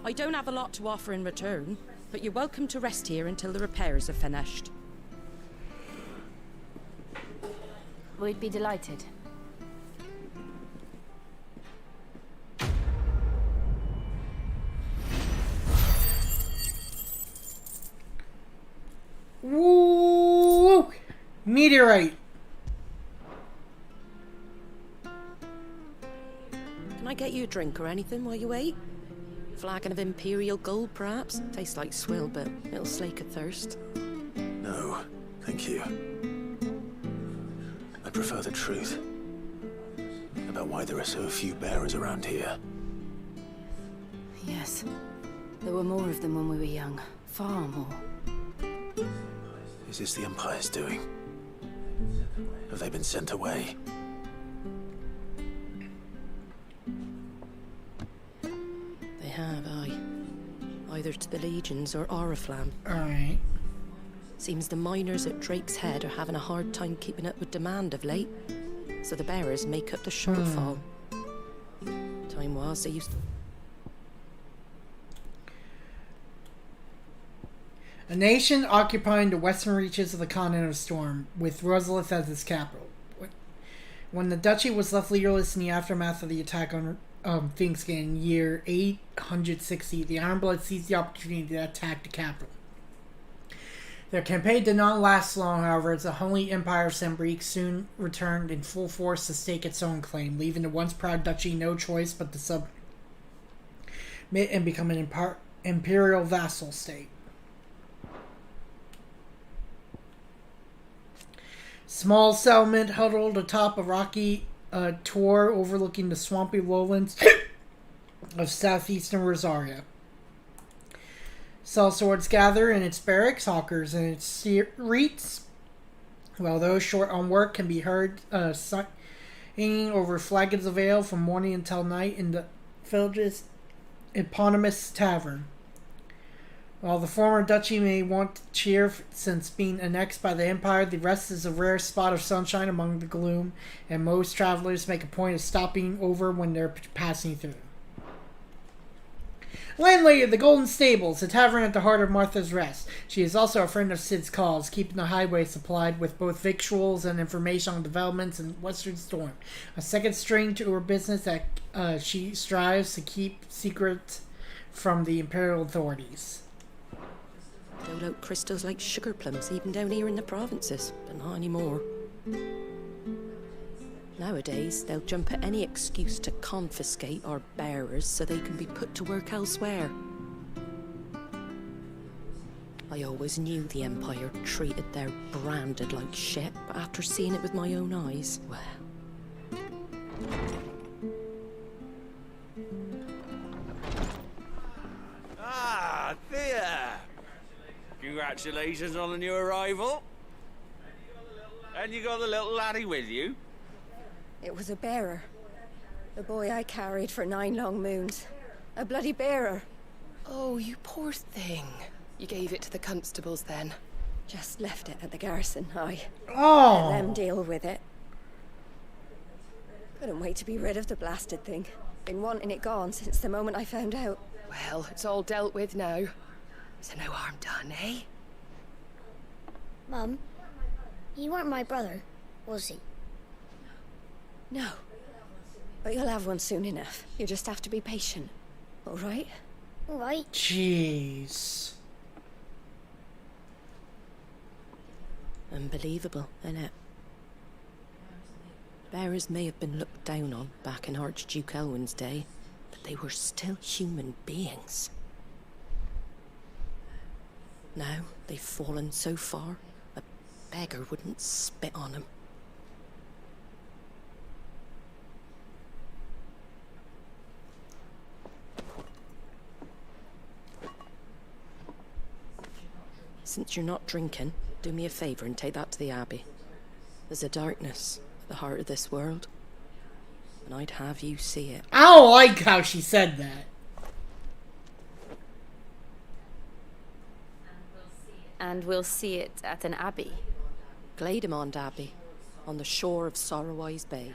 I don't have a lot to offer in return, but you're welcome to rest here until the repairs are finished. We'd be delighted. Woo! Meteorite. Can I get you a drink or anything while you wait? Flagon of Imperial Gold, perhaps? Tastes like swill, but it'll slake a thirst. No, thank you. I prefer the truth about why there are so few bearers around here. Yes. There were more of them when we were young. Far more. Is this the Empire's doing? Have they been sent away? They have, aye. Either to the Legions or Oriflamme. Alright. Seems the miners at Drake's Head are having a hard time keeping up with demand of late. So the bearers make up the shortfall. Time was they used to... A nation occupying the western reaches of the continent of Storm, with Rosalith as its capital. When the duchy was left leaderless in the aftermath of the attack on Finkskin in year 860, the Ironblood seized the opportunity to attack the capital. Their campaign did not last long, however, as the Holy Empire of Sembrique soon returned in full force to stake its own claim, leaving the once proud duchy no choice but to submit and become an imperial vassal state. Small settlement huddled atop a rocky tor overlooking the swampy lowlands of southeastern Rosaria. Sellswords gather in its barracks, hawkers in its streets, while those short on work can be heard singing over flagons of ale from morning until night in the village's eponymous tavern. While the former duchy may want to cheer since being annexed by the Empire, the rest is a rare spot of sunshine among the gloom, and most travelers make a point of stopping over when they're passing through. Landlady of the Golden Stables, a tavern at the heart of Martha's Rest. She is also a friend of Sid's cause, keeping the highway supplied with both victuals and information on developments in Western Storm. A second string to her business that she strives to keep secret from the Imperial authorities. Dole out crystals like sugar plums, even down here in the provinces, but not anymore. Nowadays, they'll jump at any excuse to confiscate our bearers so they can be put to work elsewhere. I always knew the Empire treated their branded like shit, but after seeing it with my own eyes, well... Ah, Thea! Congratulations on the new arrival. And you got the little laddie with you? It was a bearer. The boy I carried for 9 long moons. A bloody bearer. Oh, you poor thing. You gave it to the constables then? Just left it at the garrison, Let them deal with it. Couldn't wait to be rid of the blasted thing. Been wanting it gone since the moment I found out. Well, it's all dealt with now. So no harm done, eh? Mum, he weren't my brother, was he? No. But you'll have one soon enough. You just have to be patient. All right? All right. Jeez. Unbelievable, innit? Bearers may have been looked down on back in Archduke Elwin's day, but they were still human beings. Now they've fallen so far, a beggar wouldn't spit on them. Since you're not drinking, do me a favour and take that to the Abbey. There's a darkness at the heart of this world, and I'd have you see it. I don't like how she said that. And we'll see it at an abbey. Glademond Abbey, on the shore of Sorrowise Bay.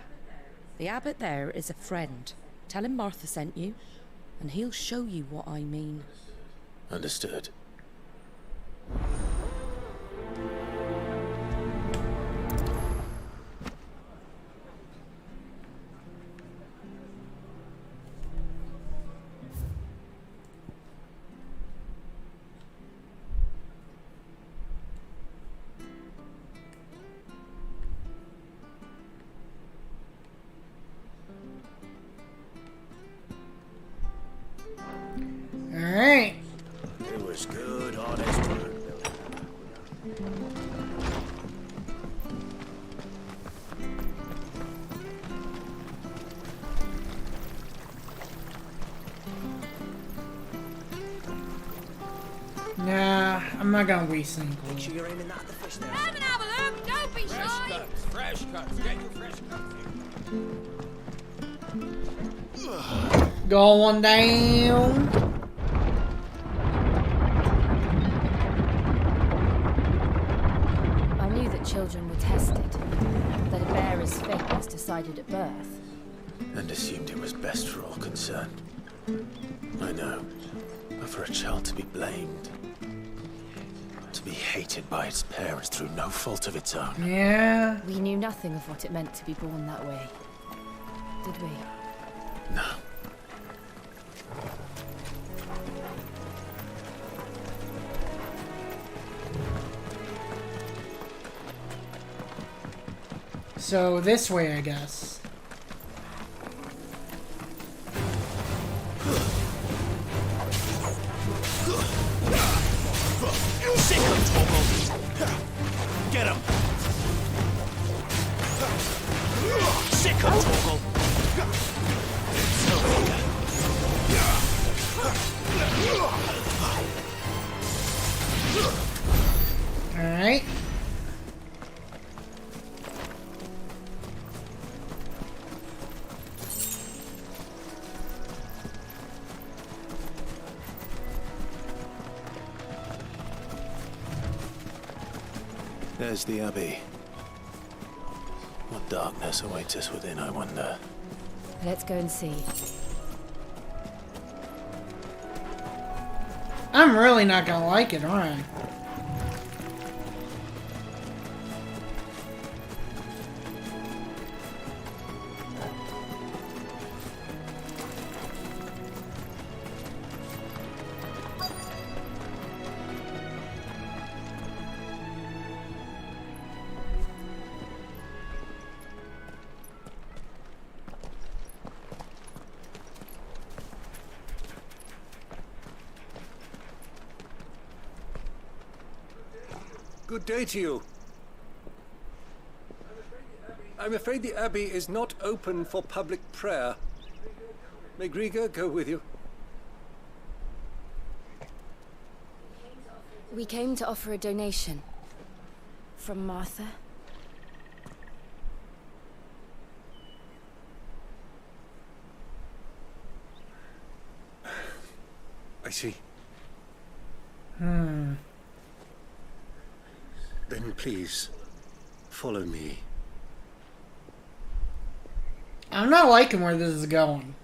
The abbot there is a friend. Tell him Martha sent you, and he'll show you what I mean. Understood. Alright. It was good, honest work. Nah, I'm not gonna waste any gold. Make sure you're aiming that at the fish there. Come and have a look! Don't be shy! Fresh cuts. Get your fresh cuts here. Going down. I knew that children were tested, that a bearer's fate was decided at birth. And assumed it was best for all concerned. I know. But for a child to be blamed, to be hated by its parents through no fault of its own. Yeah. We knew nothing of what it meant to be born that way, did we? No. So this way, I guess. Sick him, Toggle! Get him! Sick him, Toggle! Alright. There's the Abbey. What darkness awaits us within, I wonder? Let's go and see. I'm really not gonna like it, alright. Good day to you. I'm afraid the Abbey is not open for public prayer. May Griga go with you? We came to offer a donation. From Martha. I see. Hmm. Then please, follow me. I'm not liking where this is going.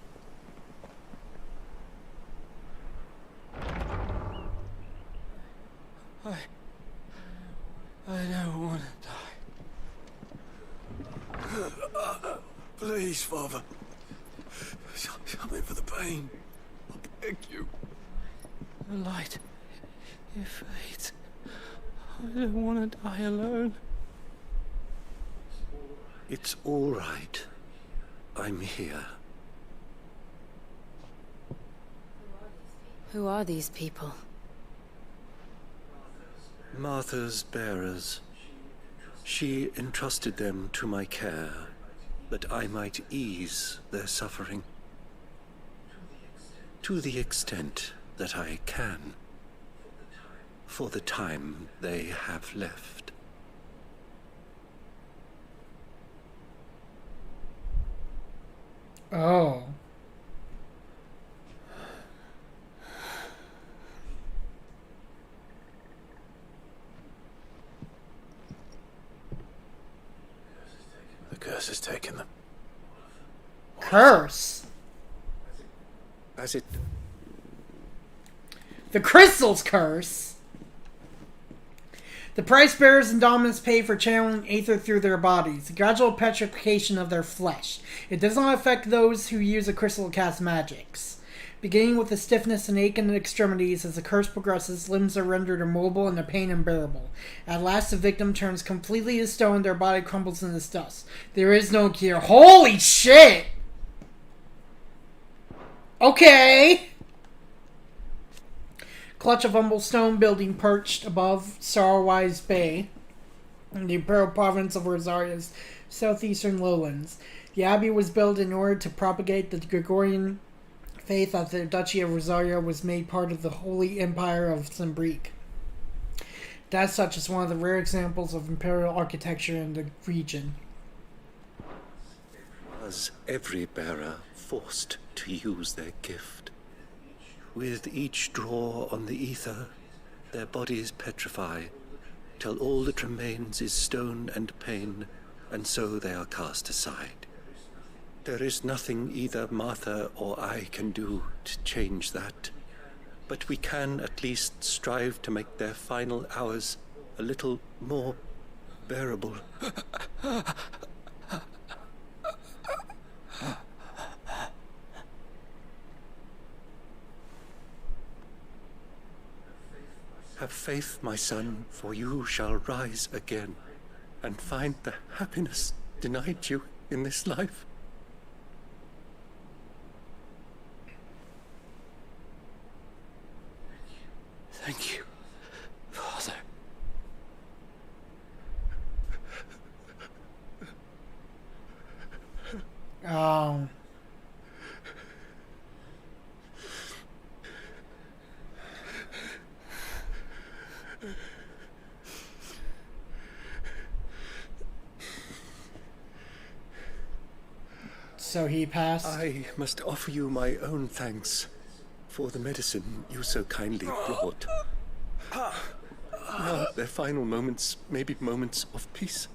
I don't want to die. Please, Father. Shut me for the pain. I beg you. The light. It fades. I don't want to die alone. It's all right. I'm here. Who are these people? Martha's bearers. She entrusted them to my care, that I might ease their suffering. To the extent that I can. For the time they have left. Oh. The curse has taken them. Curse? As it... The crystal's curse. The price bearers and dominants pay for channeling aether through their bodies, the gradual petrification of their flesh. It does not affect those who use a crystal to cast magics. Beginning with the stiffness and ache in the extremities, as the curse progresses, limbs are rendered immobile and the pain unbearable. At last, the victim turns completely to stone, their body crumbles into dust. There is no cure. Holy shit! Okay! Clutch of humble stone building perched above Sorrowwise Bay in the imperial province of Rosaria's southeastern lowlands. The abbey was built in order to propagate the Gregorian faith that the Duchy of Rosaria was made part of the Holy Empire of Sembrique. As such, is one of the rare examples of imperial architecture in the region. Was every bearer forced to use their gift? With each draw on the ether, their bodies petrify, till all that remains is stone and pain, and so they are cast aside. There is nothing either Martha or I can do to change that, but we can at least strive to make their final hours a little more bearable. Have faith, my son, for you shall rise again, and find the happiness denied you in this life. Thank you, Father. Oh. So he passed? I must offer you my own thanks for the medicine you so kindly brought. Now, their final moments may be moments of peace.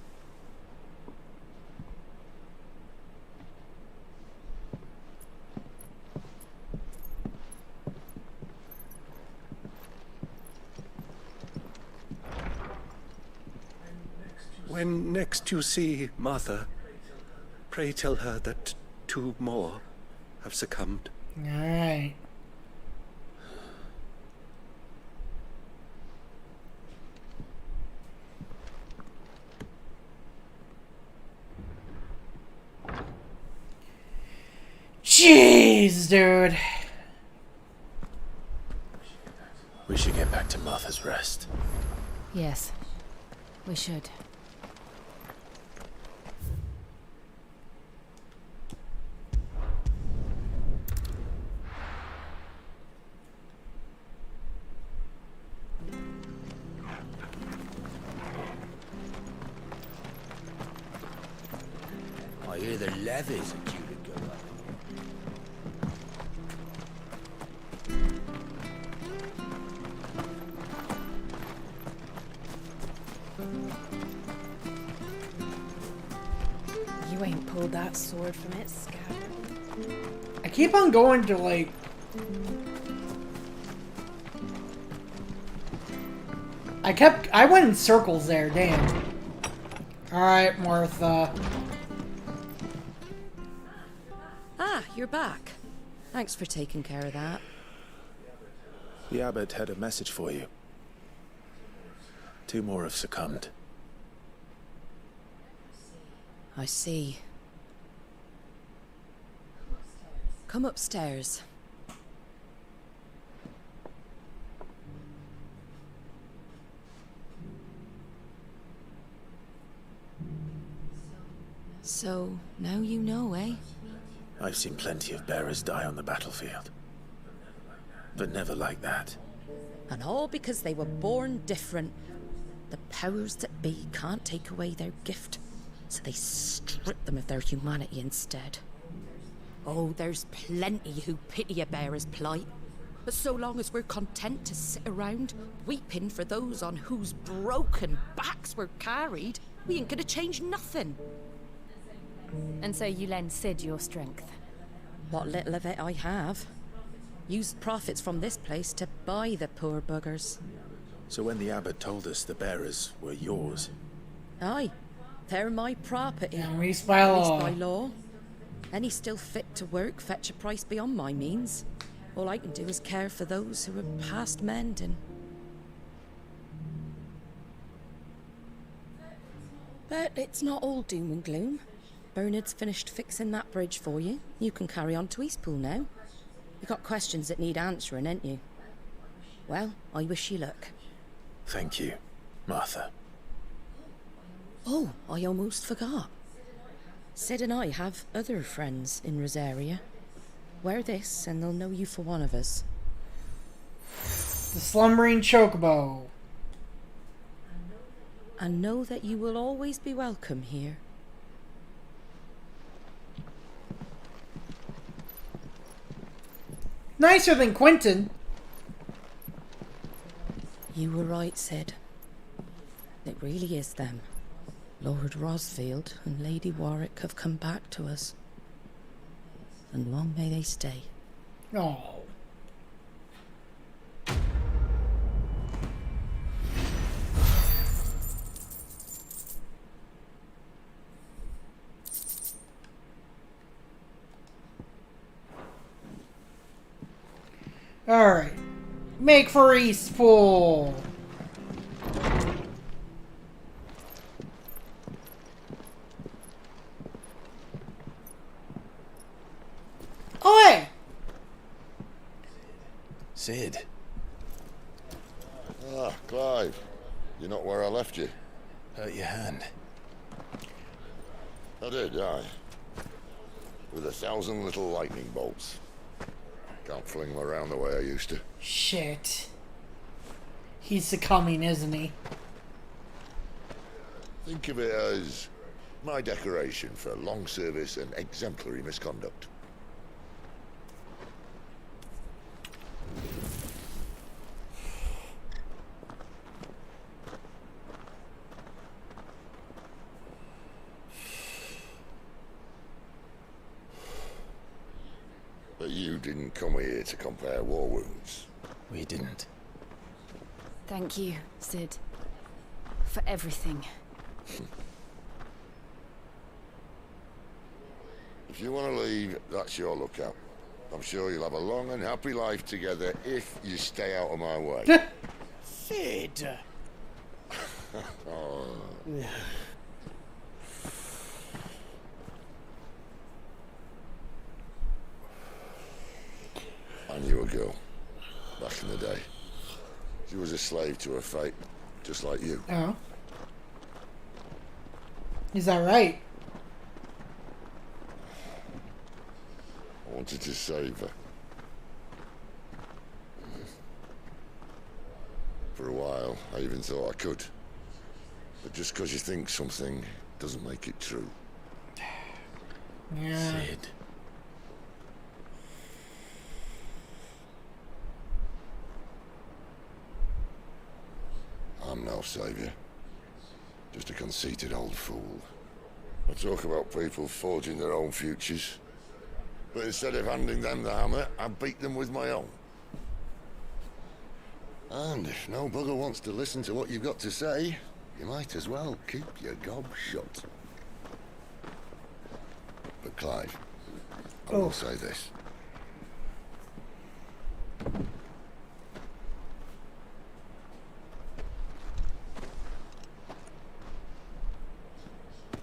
When next you see Martha, pray tell her that 2 more have succumbed. All right. Jeez, dude. We should get back to Martha's Rest. Yes, we should. I hear the levies are due to go up. You ain't pulled that sword from its scabbard. I keep on going to like. I went in circles there, damn. Alright, Martha. Ah, you're back. Thanks for taking care of that. The abbot had a message for you. 2 more have succumbed. I see. Come upstairs. So, now you know, eh? I've seen plenty of bearers die on the battlefield. But never like that. And all because they were born different. The powers that be can't take away their gift, so they strip them of their humanity instead. Oh, there's plenty who pity a bearer's plight. But so long as we're content to sit around, weeping for those on whose broken backs we're carried, we ain't gonna change nothing. And so you lend Sid your strength? What little of it I have. Used profits from this place to buy the poor buggers. So when the abbot told us the bearers were yours... Aye, they're my property. At least by law. At least by law. Any still fit to work fetch a price beyond my means. All I can do is care for those who are past mending. But it's not all doom and gloom. Bernard's finished fixing that bridge for you. You can carry on to Eastpool now. You got questions that need answering, ain't you? Well, I wish you luck. Thank you, Martha. Oh, I almost forgot. Sid and I have other friends in Rosaria. Wear this and they'll know you for one of us. The slumbering chocobo. And know that you will always be welcome here. Nicer than Quentin. You were right, Sid. It really is them. Lord Rosfield and Lady Warwick have come back to us. And long may they stay. Oh. Alright. Make for Eastpool. Oi! Sid. Ah, Clive. You're not where I left you. Hurt your hand. I did, aye. With 1,000 little lightning bolts. Can't fling them around the way I used to. Shit. He's succumbing, isn't he? Think of it as my decoration for long service and exemplary misconduct. two didn't come here to compare war wounds. We didn't. Thank you, Sid. For everything. If you want to leave, that's your lookout. I'm sure you'll have a long and happy life together if you stay out of my way. Sid! Oh. I knew a girl back in the day. She was a slave to her fate, just like you. Oh. Is that right? I wanted to save her. For a while, I even thought I could. But just because you think something doesn't make it true. Yeah. Sid. I'm no savior. Just a conceited old fool. I talk about people forging their own futures. But instead of handing them the hammer, I beat them with my own. And if no bugger wants to listen to what you've got to say, you might as well keep your gob shut. But Clive, I will say this.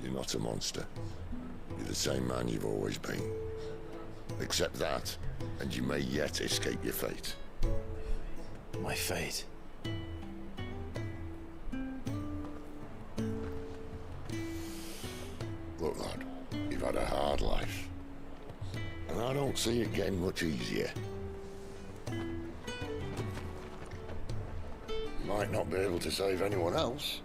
You're not a monster. You're the same man you've always been. Accept that, and you may yet escape your fate. My fate? Look, lad, you've had a hard life. And I don't see it getting much easier. You might not be able to save anyone else,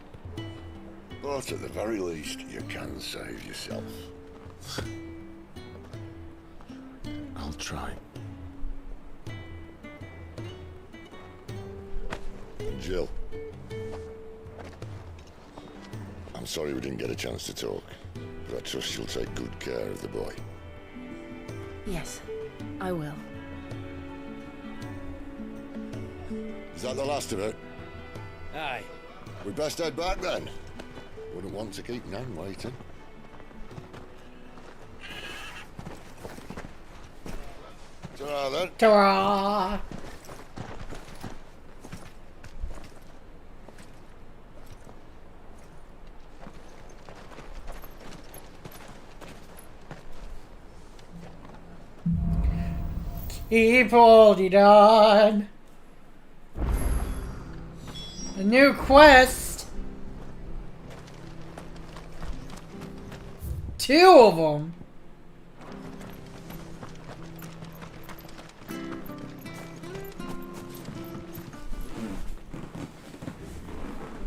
but at the very least, you can save yourself. I'll try. And Jill, I'm sorry we didn't get a chance to talk, but I trust you'll take good care of the boy. Yes, I will. Is that the last of it? Aye. We'd best head back then. Wouldn't want to keep Nan waiting. Ta-ra then. Ta-ra! Keep holding on. A new quest. 2 of them.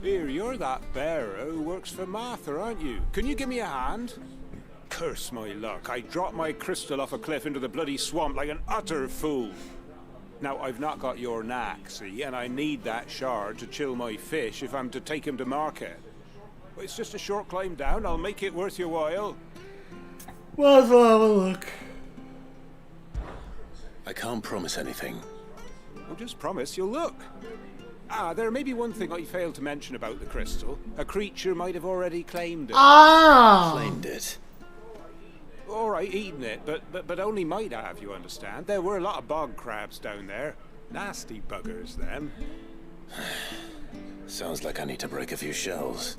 Here, you're that bearer who works for Martha, aren't you? Can you give me a hand? Curse my luck. I dropped my crystal off a cliff into the bloody swamp like an utter fool. Now, I've not got your knack, see, and I need that shard to chill my fish if I'm to take him to market. But it's just a short climb down. I'll make it worth your while. Well, let's have a look. I can't promise anything. Well, just promise you'll look. Ah, there may be one thing I failed to mention about the crystal. A creature might have already claimed it. Ah! Claimed it. All right, eaten it, but only might have, you understand. There were a lot of bog crabs down there. Nasty buggers, them. Sounds like I need to break a few shells.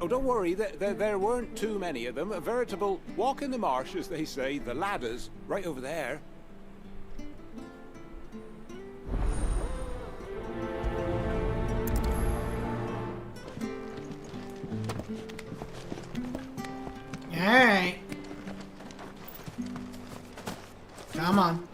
Oh, don't worry, there weren't too many of them. A veritable walk in the marsh, as they say. The ladders, right over there. Alright. Come on.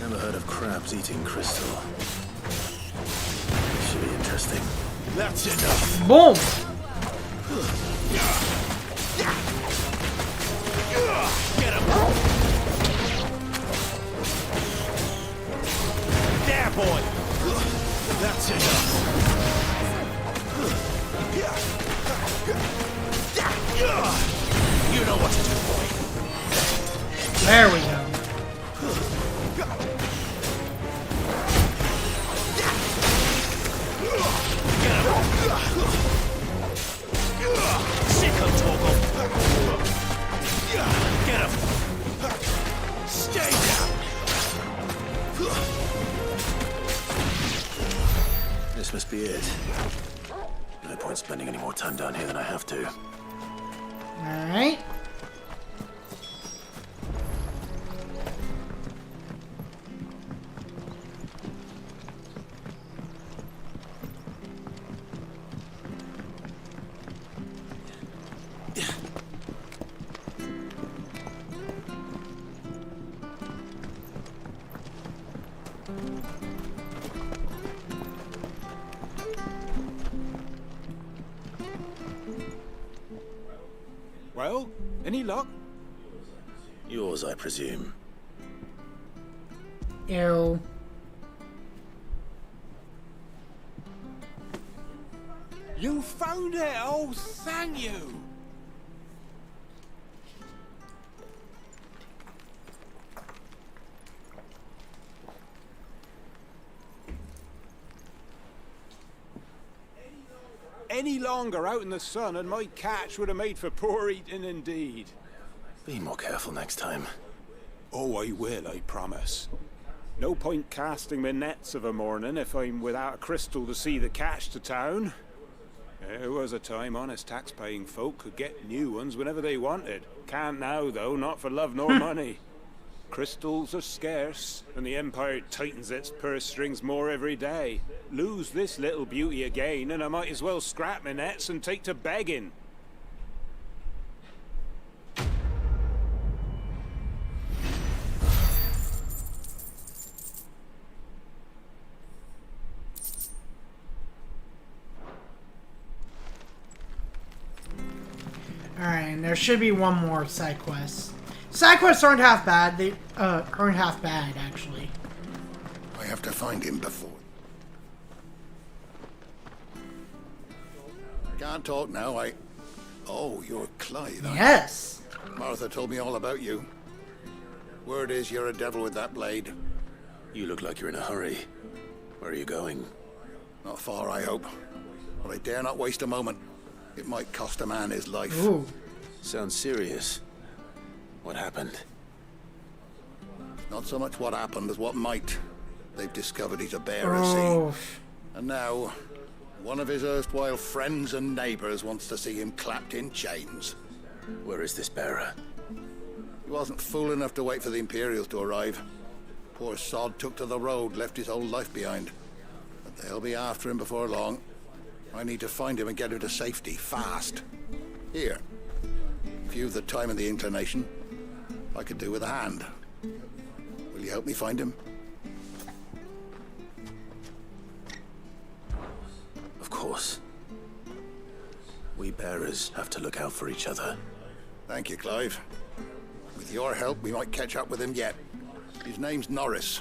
Never heard of crabs eating crystal. Should be interesting. That's enough. Boom! Get him! boy. That's enough. You know what to do, boy. There we go. Sick of Torgal. Get him. Stay down. This must be it. No point spending any more time down here than I have to. Alright. Well, any luck? Yours, I presume. Ew. You found it! Oh, thank you! Any longer out in the sun and my catch would have made for poor eating indeed. Be more careful next time. Oh, I will, I promise. No point casting my nets of a morning if I'm without a crystal to see the catch to town. There was a time honest tax-paying folk could get new ones whenever they wanted. Can't now, though, not for love nor money. Crystals are scarce, and the Empire tightens its purse strings more every day. Lose this little beauty again, and I might as well scrap my nets and take to begging. Alright, and there should be one more side quest. Side quests aren't half bad. They aren't half bad, actually. I have to find him before. Can't talk now, Oh, you're Clive. Yes. Martha told me all about you. Word is you're a devil with that blade. You look like you're in a hurry. Where are you going? Not far, I hope. But I dare not waste a moment. It might cost a man his life. Ooh. Sounds serious. What happened? Not so much what happened as what might. They've discovered he's a bearer, see? And now, one of his erstwhile friends and neighbors wants to see him clapped in chains. Where is this bearer? He wasn't fool enough to wait for the Imperials to arrive. Poor sod took to the road, left his whole life behind. But they'll be after him before long. I need to find him and get him to safety, fast. Here. If you've the time and the inclination, I could do with a hand. Will you help me find him? Of course. We bearers have to look out for each other. Thank you, Clive. With your help, we might catch up with him yet. His name's Norris.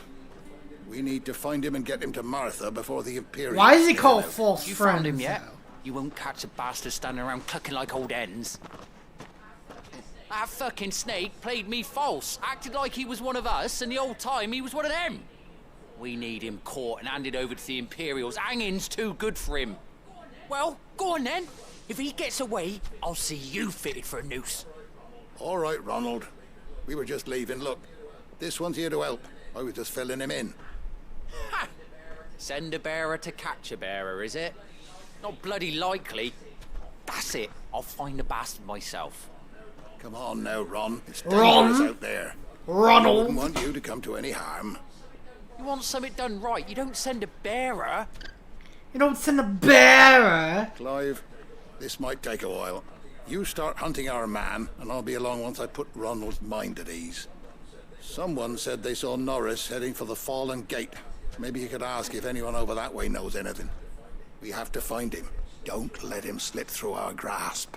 We need to find him and get him to Martha before the Imperials... Why is he called false You friend? found him yet? You won't catch a bastard standing around clucking like old hens. That fucking snake played me false, acted like he was one of us, and the old time he was one of them. We need him caught and handed over to the Imperials. Hanging's too good for him. Well, go on then. If he gets away, I'll see you fitted for a noose. All right, Ronald. We were just leaving. Look, this one's here to help. I was just filling him in. Ha! Send a bearer to catch a bearer, is it? Not bloody likely. That's it. I'll find the bastard myself. Come on now, Ron. It's Ron? dangerous out there. Ronald. I wouldn't want you to come to any harm. You want something done right, you don't send a bearer. You don't send a bearer. Clive, this might take a while. You start hunting our man, and I'll be along once I put Ronald's mind at ease. Someone said they saw Norris heading for the Fallen Gate. Maybe you could ask if anyone over that way knows anything. We have to find him. Don't let him slip through our grasp.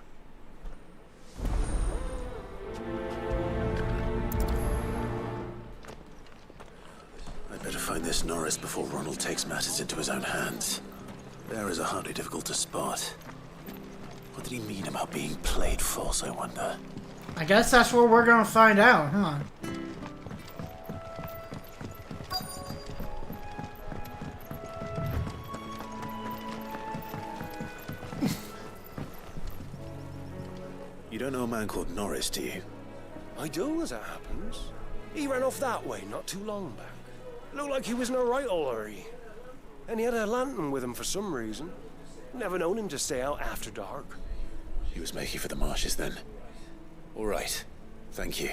I'd better find this Norris before Ronald takes matters into his own hands. Bearers are hardly difficult to spot. What did he mean about being played false, I wonder? I guess that's what we're gonna find out, huh? You don't know a man called Norris, do you? I do, as it happens. He ran off that way not too long back. Looked like he was in a right old hurry. And he had a lantern with him for some reason. Never known him to stay out after dark. He was making for the marshes then. All right. Thank you.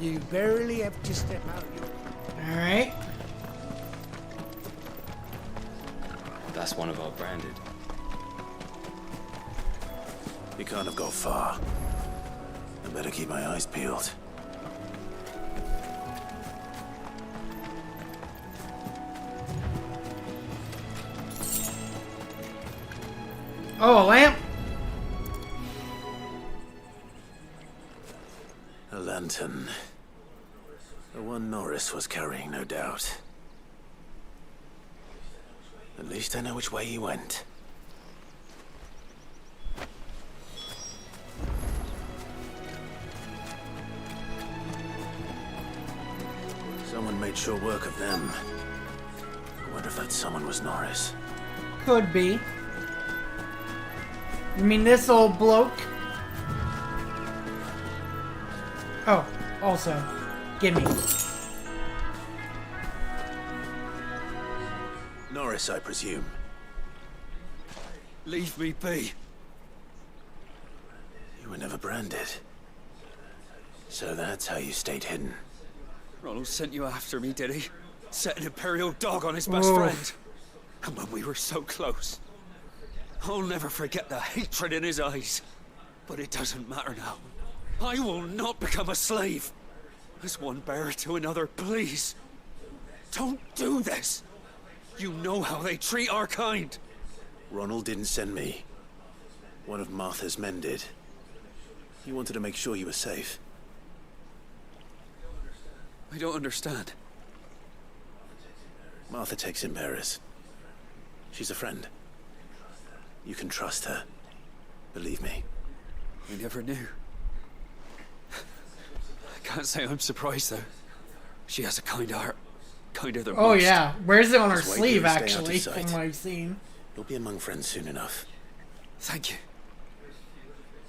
You barely have to step out. All right. That's one of our branded. He can't have got far. I better keep my eyes peeled. Oh, a lamp? A lantern. The one Norris was carrying, no doubt. At least I know which way he went. Someone made sure work of them. I wonder if that someone was Norris. Could be. You mean this old bloke? Oh, also, gimme. Norris, I presume. Leave me be. You were never branded. So that's how you stayed hidden. Ronald sent you after me, did he? Set an Imperial dog on his best friend. And when we were so close. I'll never forget the hatred in his eyes. But it doesn't matter now. I will not become a slave. As one bearer to another, please. Don't do this. You know how they treat our kind. Ronald didn't send me. One of Martha's men did. He wanted to make sure you were safe. I don't understand. Martha takes in bearers. She's a friend. You can trust her. Believe me. I never knew. I can't say I'm surprised, though. She has a kind heart. Kinder than Oh most. yeah, wears it on her Just wait sleeve till you stay out of actually, sight. from what I've seen. You'll be among friends soon enough. Thank you.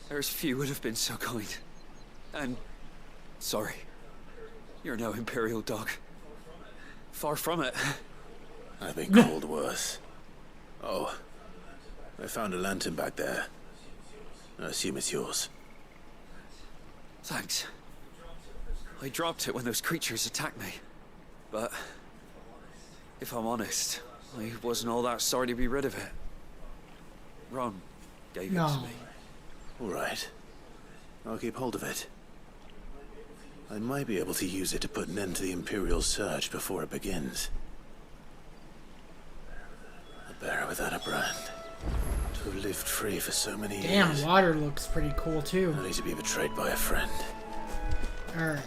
There's few would have been so kind. And sorry. You're no Imperial dog. Far from it. I've been called worse. Oh, I found a lantern back there. I assume it's yours. Thanks. I dropped it when those creatures attacked me. But if I'm honest, I wasn't all that sorry to be rid of it. Ron gave it to me. All right. I'll keep hold of it. I might be able to use it to put an end to the Imperial search before it begins. A bearer without a brand. To have lived free for so many years. Damn, water looks pretty cool too. Only to be betrayed by a friend. Alright.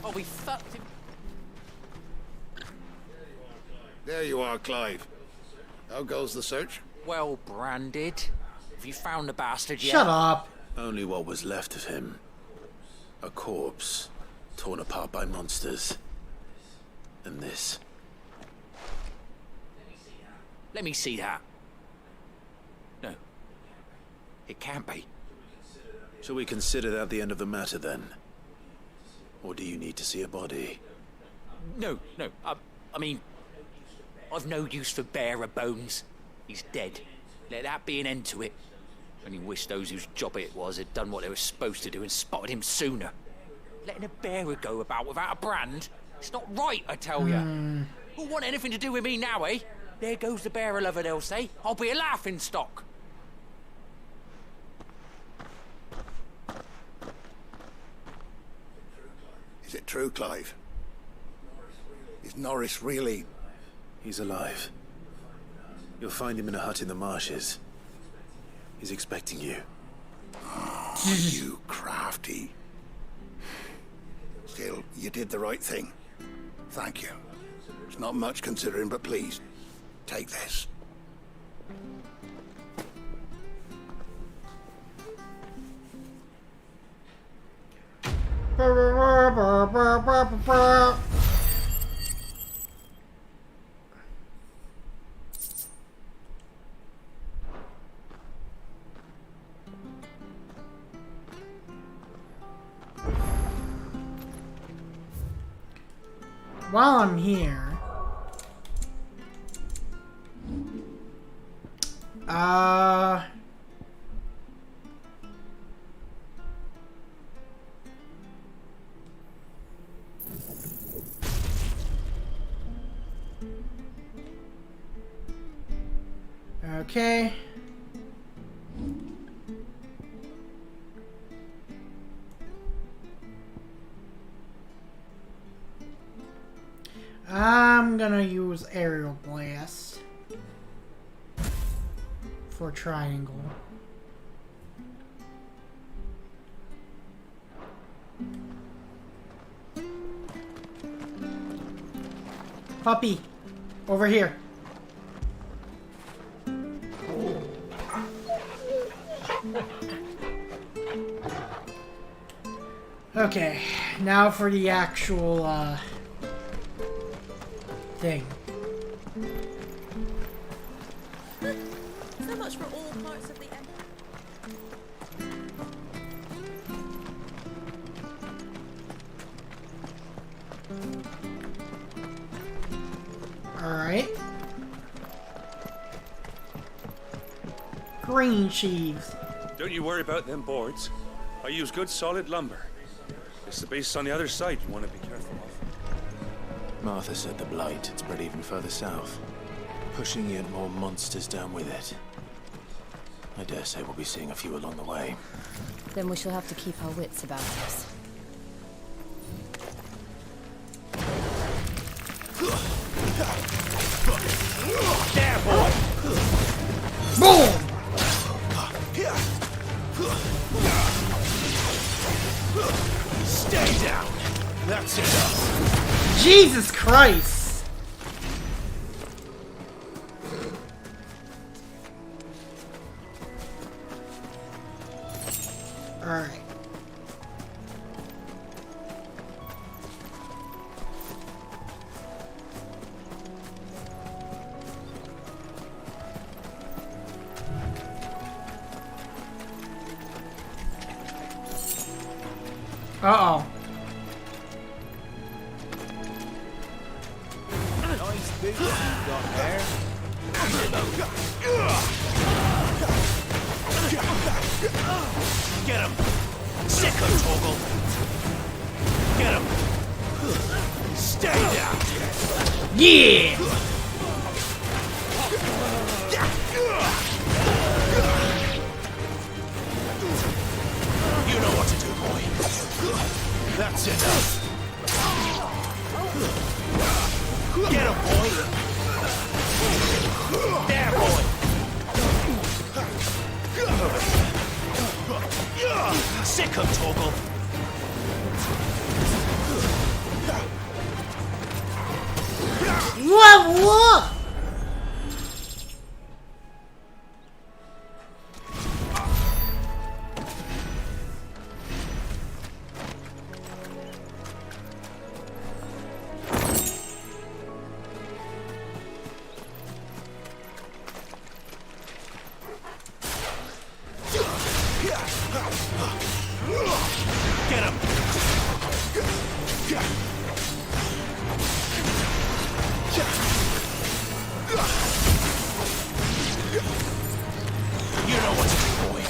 Oh, we fucked him. There you are, Clive. How goes the search? Well branded. Have you found the bastard yet? Shut up. Only what was left of him. A corpse, torn apart by monsters. And this. Let me see that. No. It can't be. Shall we consider that the end of the matter then? Or do you need to see a body? No. I mean, I've no use for bearer bones. He's dead. Let that be an end to it. Only wish those whose job it was had done what they were supposed to do and spotted him sooner. Letting a bearer go about without a brand? It's not right, I tell ya. Who'll want anything to do with me now, eh? There goes the bearer lover, they'll say. I'll be a laughing stock. Is it true, Clive? Is Norris really... He's alive. You'll find him in a hut in the marshes. He's expecting you. Oh, you crafty. Still, you did the right thing. Thank you. It's not much considering, but please, take this. While I'm here, okay. I'm gonna use aerial blast for triangle. Puppy, over here. Okay, now for the actual thing. So much for all parts of the end. Alright. Green sheaves. Don't you worry about them boards. I use good solid lumber. It's the base on the other side you want to be careful of. Martha said the blight had spread even further south, pushing yet more monsters down with it. I dare say we'll be seeing a few along the way. Then we shall have to keep our wits about us. There, boy! Boom! Stay down. That's enough. Jesus Christ! Alright. Uh-oh. Nice boots you've got there. Get him! Sick of Toggle! Get him! Stay down! Yeah! You know what to do, boy. That's enough. Get him, boy. There, boy. Sick of Toggle. What? Get him! You know what to do, boy.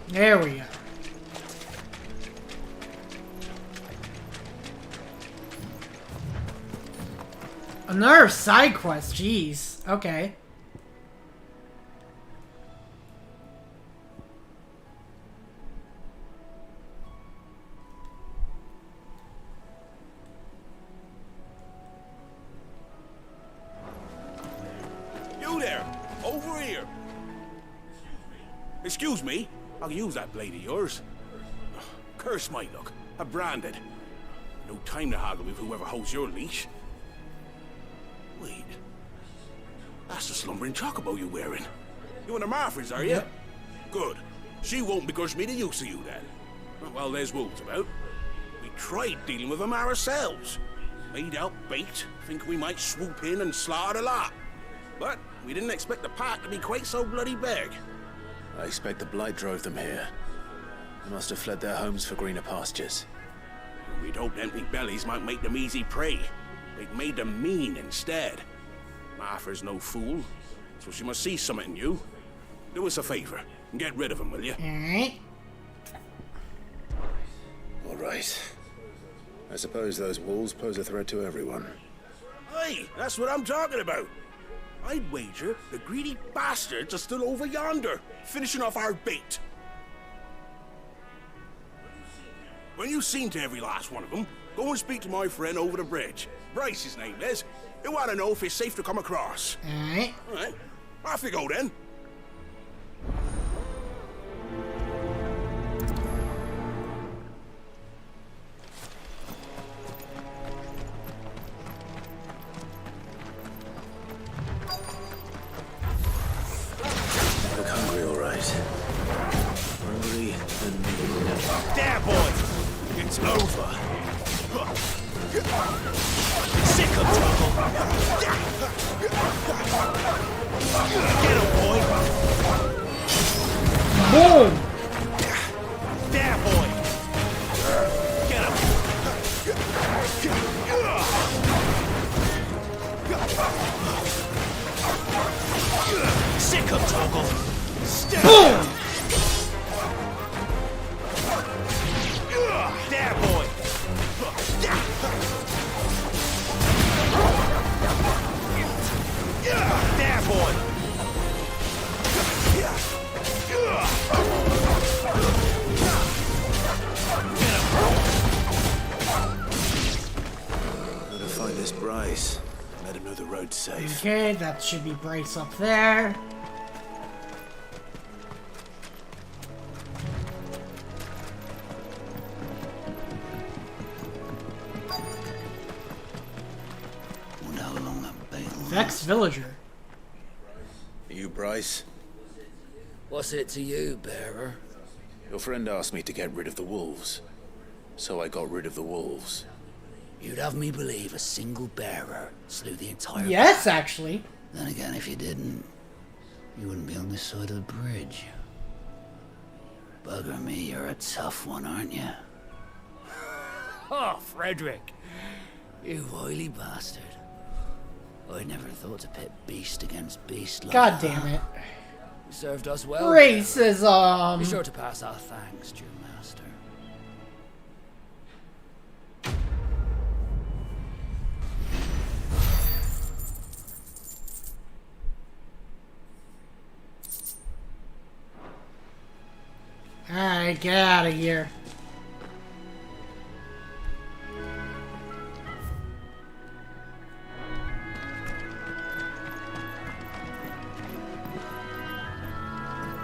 There we go. Another side quest, jeez. Okay. Excuse me, I'll use that blade of yours. Curse my luck. I'm branded. No time to haggle with whoever holds your leash. Wait. That's the slumbering chocobo you're wearing. You and the Marfords, are you? Yep. Good. She won't begrudge me the use of you, then. Well, there's wolves about. We tried dealing with them ourselves. Made out bait, thinking we might swoop in and slaughter the lot. But we didn't expect the pack to be quite so bloody big. I expect the blight drove them here. They must have fled their homes for greener pastures. We'd hoped empty bellies might make them easy prey. They'd made them mean instead. Martha's no fool, so she must see something in you. Do us a favor and get rid of them, will you? Alright. All right. I suppose those wolves pose a threat to everyone. Hey, that's what I'm talking about. I'd wager the greedy bastards are still over yonder, finishing off our bait. When you've seen to every last one of them, go and speak to my friend over the bridge. Bryce, his name is. He want to know if it's safe to come across. Alright. Alright. Off you go, then. Look hungry, all right. Hungry and... There, boy! It's over. Sick of trouble. Get him, boy. Boom! There, boy. Get him. Sick of trouble. Stay. Boom! There, boy. There, boy. Gotta find this Bryce. Let him know the road's safe. Okay, that should be Bryce up there. Vex Villager. You, Bryce? What's it to you, bearer? Your friend asked me to get rid of the wolves. So I got rid of the wolves. You'd have me believe a single bearer slew the entire Yes, pack. actually. Then again, if you didn't, you wouldn't be on this side of the bridge. Bugger me, you're a tough one, aren't you? Oh, Frederick! You wily bastard. I never thought to pit beast against beast like God that. damn it. You served us well. Racism! Be sure to pass our thanks to your master. Alright, get out of here.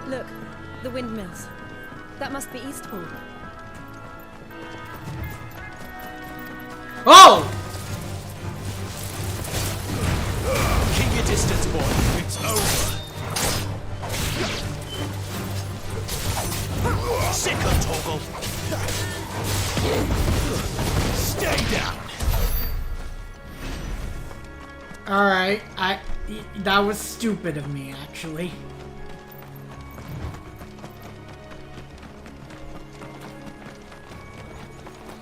Look, the windmills. That must be Eastbourne. Oh! Keep your distance, boy. It's over. Sick of Toggle. Stay down. Alright, that was stupid of me, actually.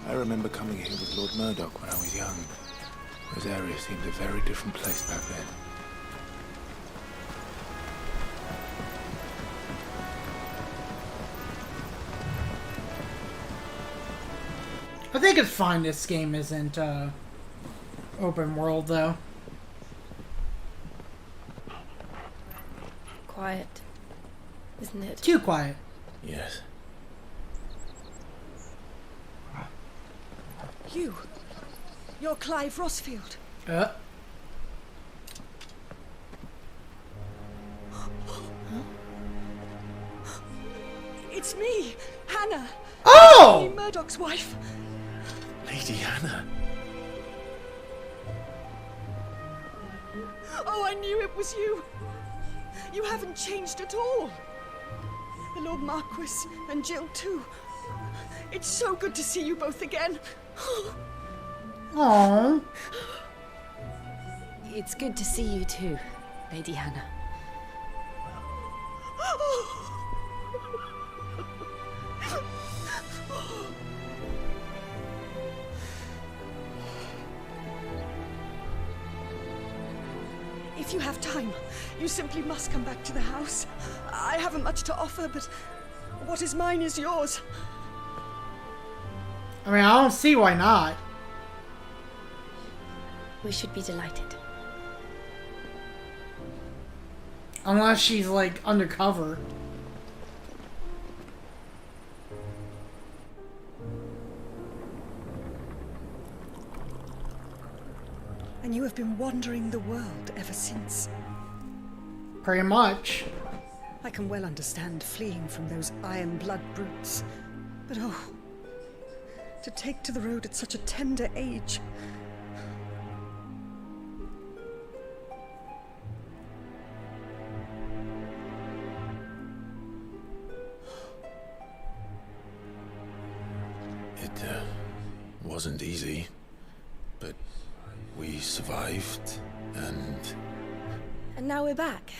I remember coming here with Lord Murdoch when I was young. This area seemed a very different place back then. I think it's fine this game isn't open world, though. Quiet, isn't it? Too quiet. Yes. You're Clive Rossfield. It's me, Hannah. Oh! Lady Murdoch's wife. Lady Hannah. Oh, I knew it was you. You haven't changed at all. The Lord Marquis and Jill too. It's so good to see you both again. Aww. It's good to see you too, Lady Hannah. If you have time, you simply must come back to the house. I haven't much to offer, but what is mine is yours. I mean, I don't see why not. We should be delighted. Unless she's, like, undercover. And you have been wandering the world ever since. Pretty much. I can well understand fleeing from those iron blood brutes. But oh, to take to the road at such a tender age. It wasn't easy, but we survived, and now we're back.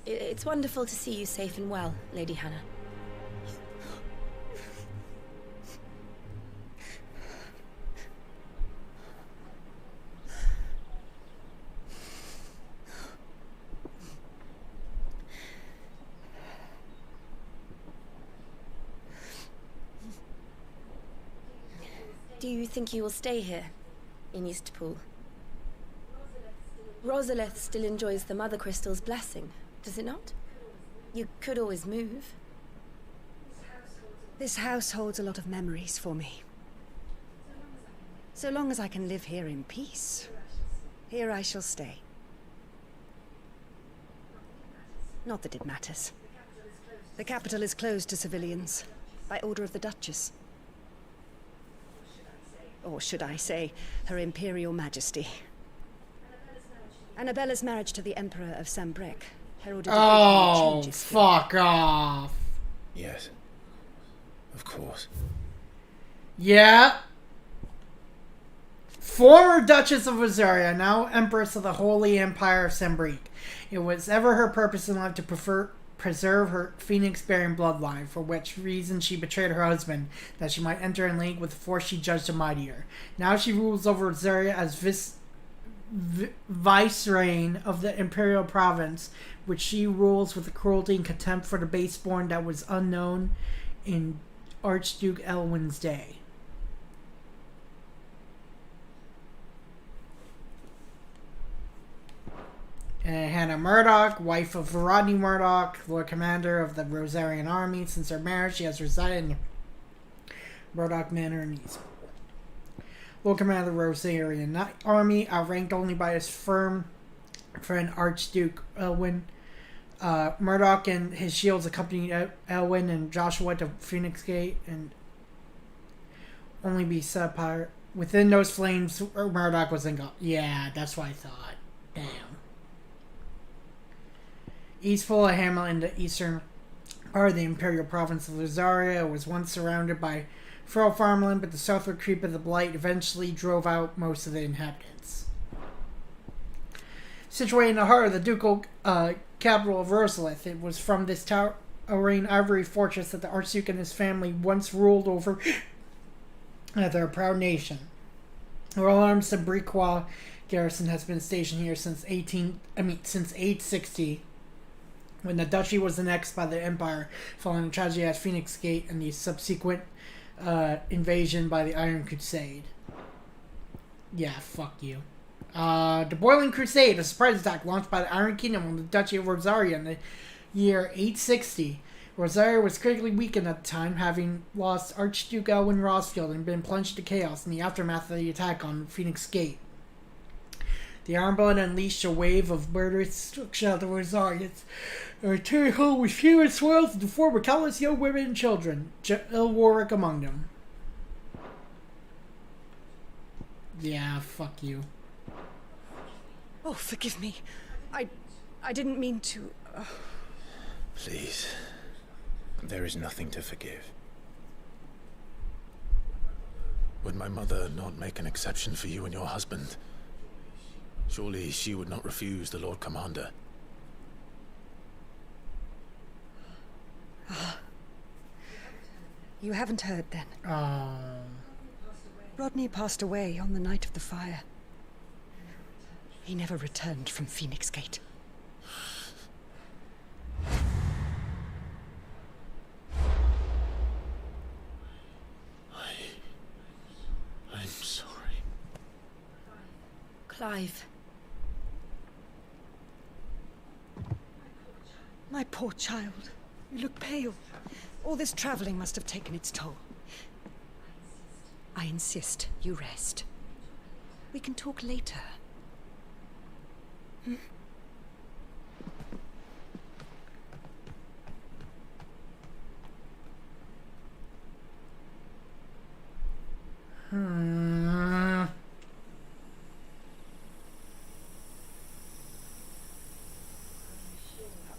It's wonderful to see you safe and well, Lady Hannah. Do you think you will stay here, in Eastpool? Rosalith still enjoys the Mother Crystal's blessing, does it not? You could always move. This house holds a lot of memories for me. So long as I can live here in peace, here I shall stay. Not that it matters. The capital is closed to civilians, by order of the Duchess. Or should I say, Her Imperial Majesty. Annabella's marriage to the Emperor of Sambrec heralded Oh, fuck off. yes, of course. Yeah. Former Duchess of Rosaria, now Empress of the Holy Empire of Sambrec. It was ever her purpose in life to preserve her Phoenix-bearing bloodline, for which reason she betrayed her husband, that she might enter in league with the force she judged the mightier. Now she rules over Rosaria as vicereign of the imperial province, which she rules with a cruelty and contempt for the baseborn that was unknown in Archduke Elwin's day. And Hannah Murdoch, wife of Rodney Murdoch, Lord Commander of the Rosarian Army. Since their marriage, she has resided in Murdoch Manor in Eastpool. Lord Commander of the Rosarian Army, outranked only by his firm friend Archduke Elwin. Murdoch and his shields accompanied Elwin and Joshua to Phoenix Gate and only be set apart. Within those flames, Murdoch was engulfed. Yeah, that's what I thought. Damn. Eastpool, a hamlet in the eastern part of the imperial province of Rosaria, was once surrounded by feral farmland, but the southward creep of the Blight eventually drove out most of the inhabitants. Situated in the heart of the ducal capital of Rosalith, it was from this towering ivory fortress that the Archduke and his family once ruled over their proud nation. A well-armed Sambricois garrison has been stationed here since 860. When the duchy was annexed by the Empire following the tragedy at Phoenix Gate and the subsequent invasion by the Iron Crusade. Yeah, fuck you. The Boiling Crusade, a surprise attack launched by the Iron Kingdom on the Duchy of Rosaria in the year 860. Rosaria was critically weakened at the time, having lost Archduke Elwin Rosfield and been plunged to chaos in the aftermath of the attack on Phoenix Gate. The armband unleashed a wave of murderous destruction on the targets. A return home with fewer swirls to form countless young women and children, Warwick among them. Yeah, fuck you. Oh, forgive me. I didn't mean to... Please. There is nothing to forgive. Would my mother not make an exception for you and your husband? Surely she would not refuse the Lord Commander. You haven't heard then. Oh. Rodney passed away on the night of the fire. He never returned from Phoenix Gate. I'm sorry. Clive. My poor child. You look pale. All this traveling must have taken its toll. I insist you rest. We can talk later. Hmm?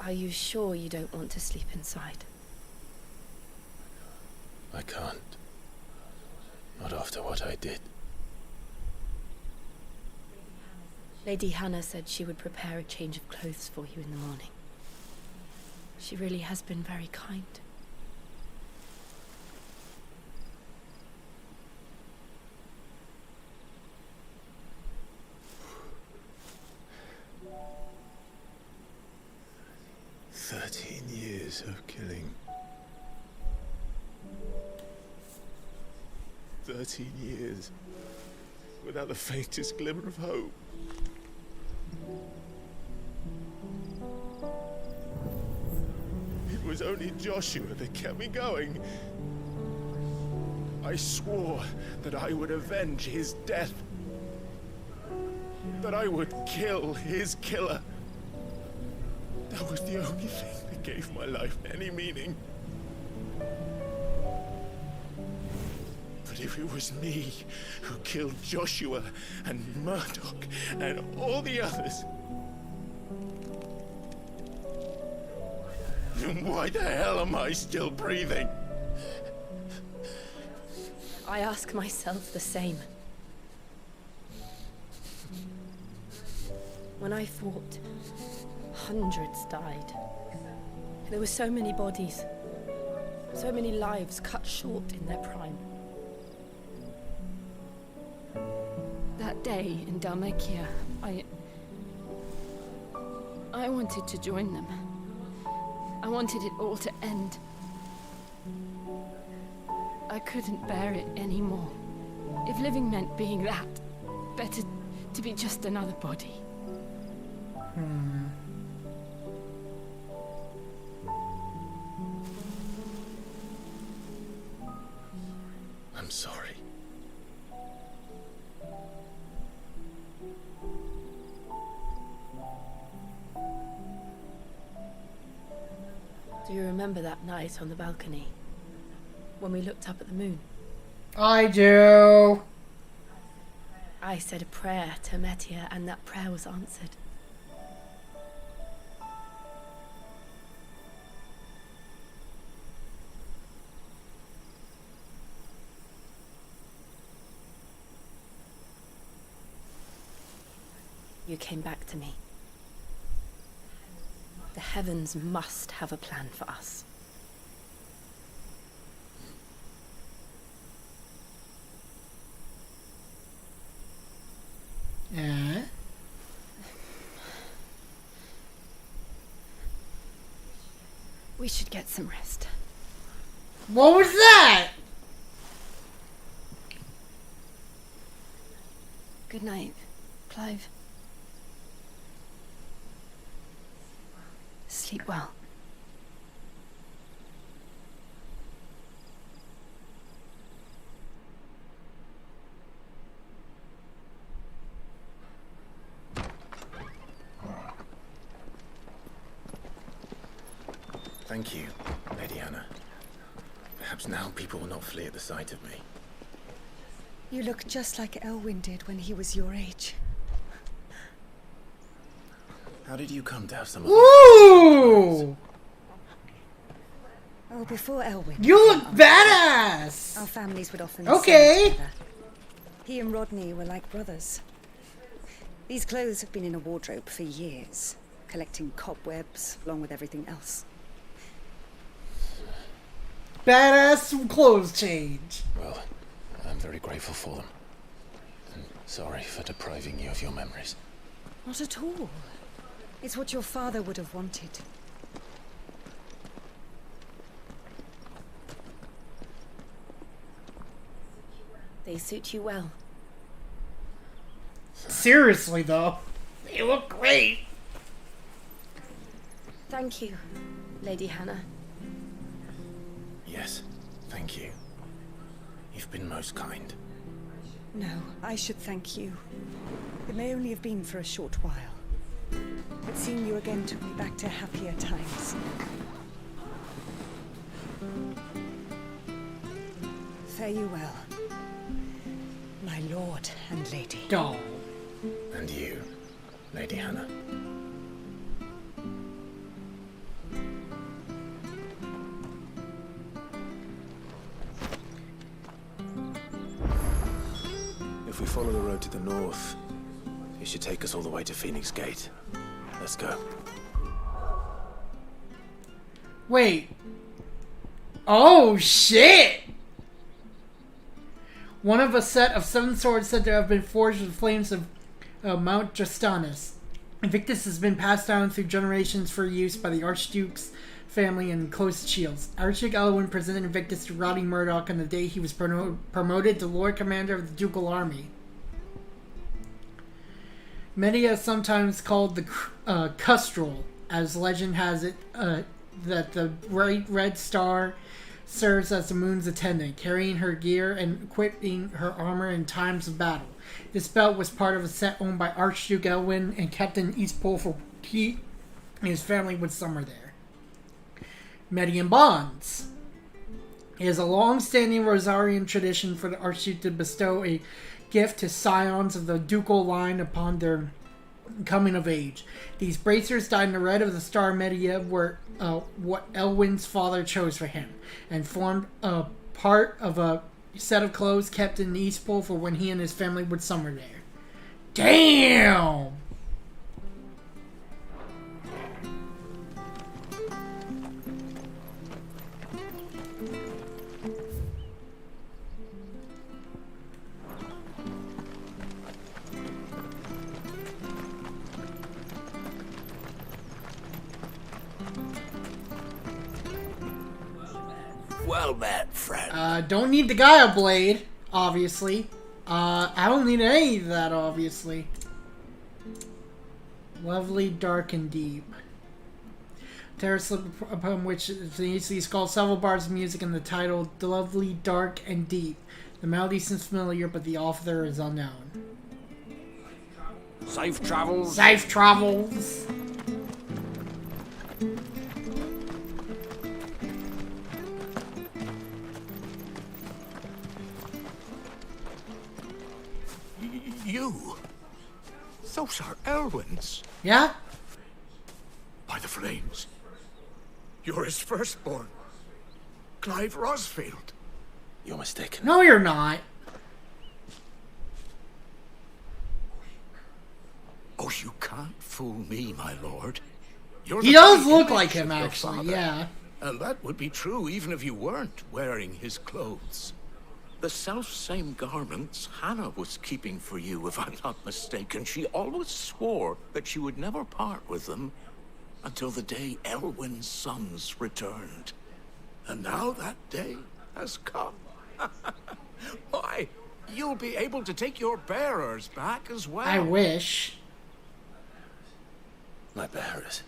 Are you sure you don't want to sleep inside? I can't. Not after what I did. Lady Hannah said she would prepare a change of clothes for you in the morning. She really has been very kind. Years of killing. 13 years without the faintest glimmer of hope. It was only Joshua that kept me going. I swore that I would avenge his death. That I would kill his killer. That was the only thing that gave my life any meaning. But if it was me who killed Joshua and Murdoch and all the others, then why the hell am I still breathing? I ask myself the same. When I fought, hundreds died. There were so many bodies, so many lives cut short in their prime. That day in Dalmekia, I wanted to join them. I wanted it all to end. I couldn't bear it anymore. If living meant being that, better to be just another body. I'm sorry. Do you remember that night on the balcony? When we looked up at the moon? I do. I said a prayer to Metia, and that prayer was answered. You came back to me. The heavens must have a plan for us. We should get some rest. What was that? Good night, Clive. Sleep well. Thank you, Lady Hannah. Perhaps now people will not flee at the sight of me. You look just like Elwyn did when he was your age. How did you come to have some of Ooh! Oh, before Elwyn. You look badass! Our families would often Okay. sing together. He and Rodney were like brothers. These clothes have been in a wardrobe for years, collecting cobwebs along with everything else. Badass clothes change. Well, I'm very grateful for them. And sorry for depriving you of your memories. Not at all. It's what your father would have wanted. They suit you well. Seriously, though. They look great. Thank you, Lady Hannah. Yes, thank you. You've been most kind. No, I should thank you. It may only have been for a short while. But seeing you again took me back to happier times. Fare you well, my lord and lady. Doll. And you, Lady Hannah. If we follow the road to the north, it should take us all the way to Phoenix Gate. Let's go. Wait. Oh, shit! One of a set of 7 swords said to have been forged with flames of Mount Justanus. Invictus has been passed down through generations for use by the Archduke's family and closest shields. Archduke Elwyn presented Invictus to Rodney Murdoch on the day he was promoted to Lord Commander of the Ducal Army. Media is sometimes called the Custrel, as legend has it that the bright red star serves as the moon's attendant, carrying her gear and equipping her armor in times of battle. This belt was part of a set owned by Archduke Elwyn and kept in East Pole for he and his family would summer there. Median bonds. It is a long-standing Rosarian tradition for the Archduke to bestow a gift to scions of the ducal line upon their coming of age. These bracers dyed in the red of the star media were what Elwyn's father chose for him, and formed a part of a set of clothes kept in the East Pole for when he and his family would summer there. Damn! Well met, friend. Don't need the Gaia Blade, obviously. I don't need any of that, obviously. Lovely, dark, and deep. Terrace upon which is called several bars of music in the title Lovely, Dark, and Deep. The melody seems familiar, but the author is unknown. Safe travels. Safe travels. You? Those are Elwyn's. Yeah? By the flames. You're his firstborn. Clive Rosfield. You're mistaken. No, you're not. Oh, you can't fool me, my lord. You're He the does very look image like him, of your actually, father. yeah. And that would be true even if you weren't wearing his clothes. The self-same garments Hannah was keeping for you, if I'm not mistaken. She always swore that she would never part with them until the day Elwyn's sons returned. And now that day has come. Why, you'll be able to take your bearers back as well. I wish. My bearers.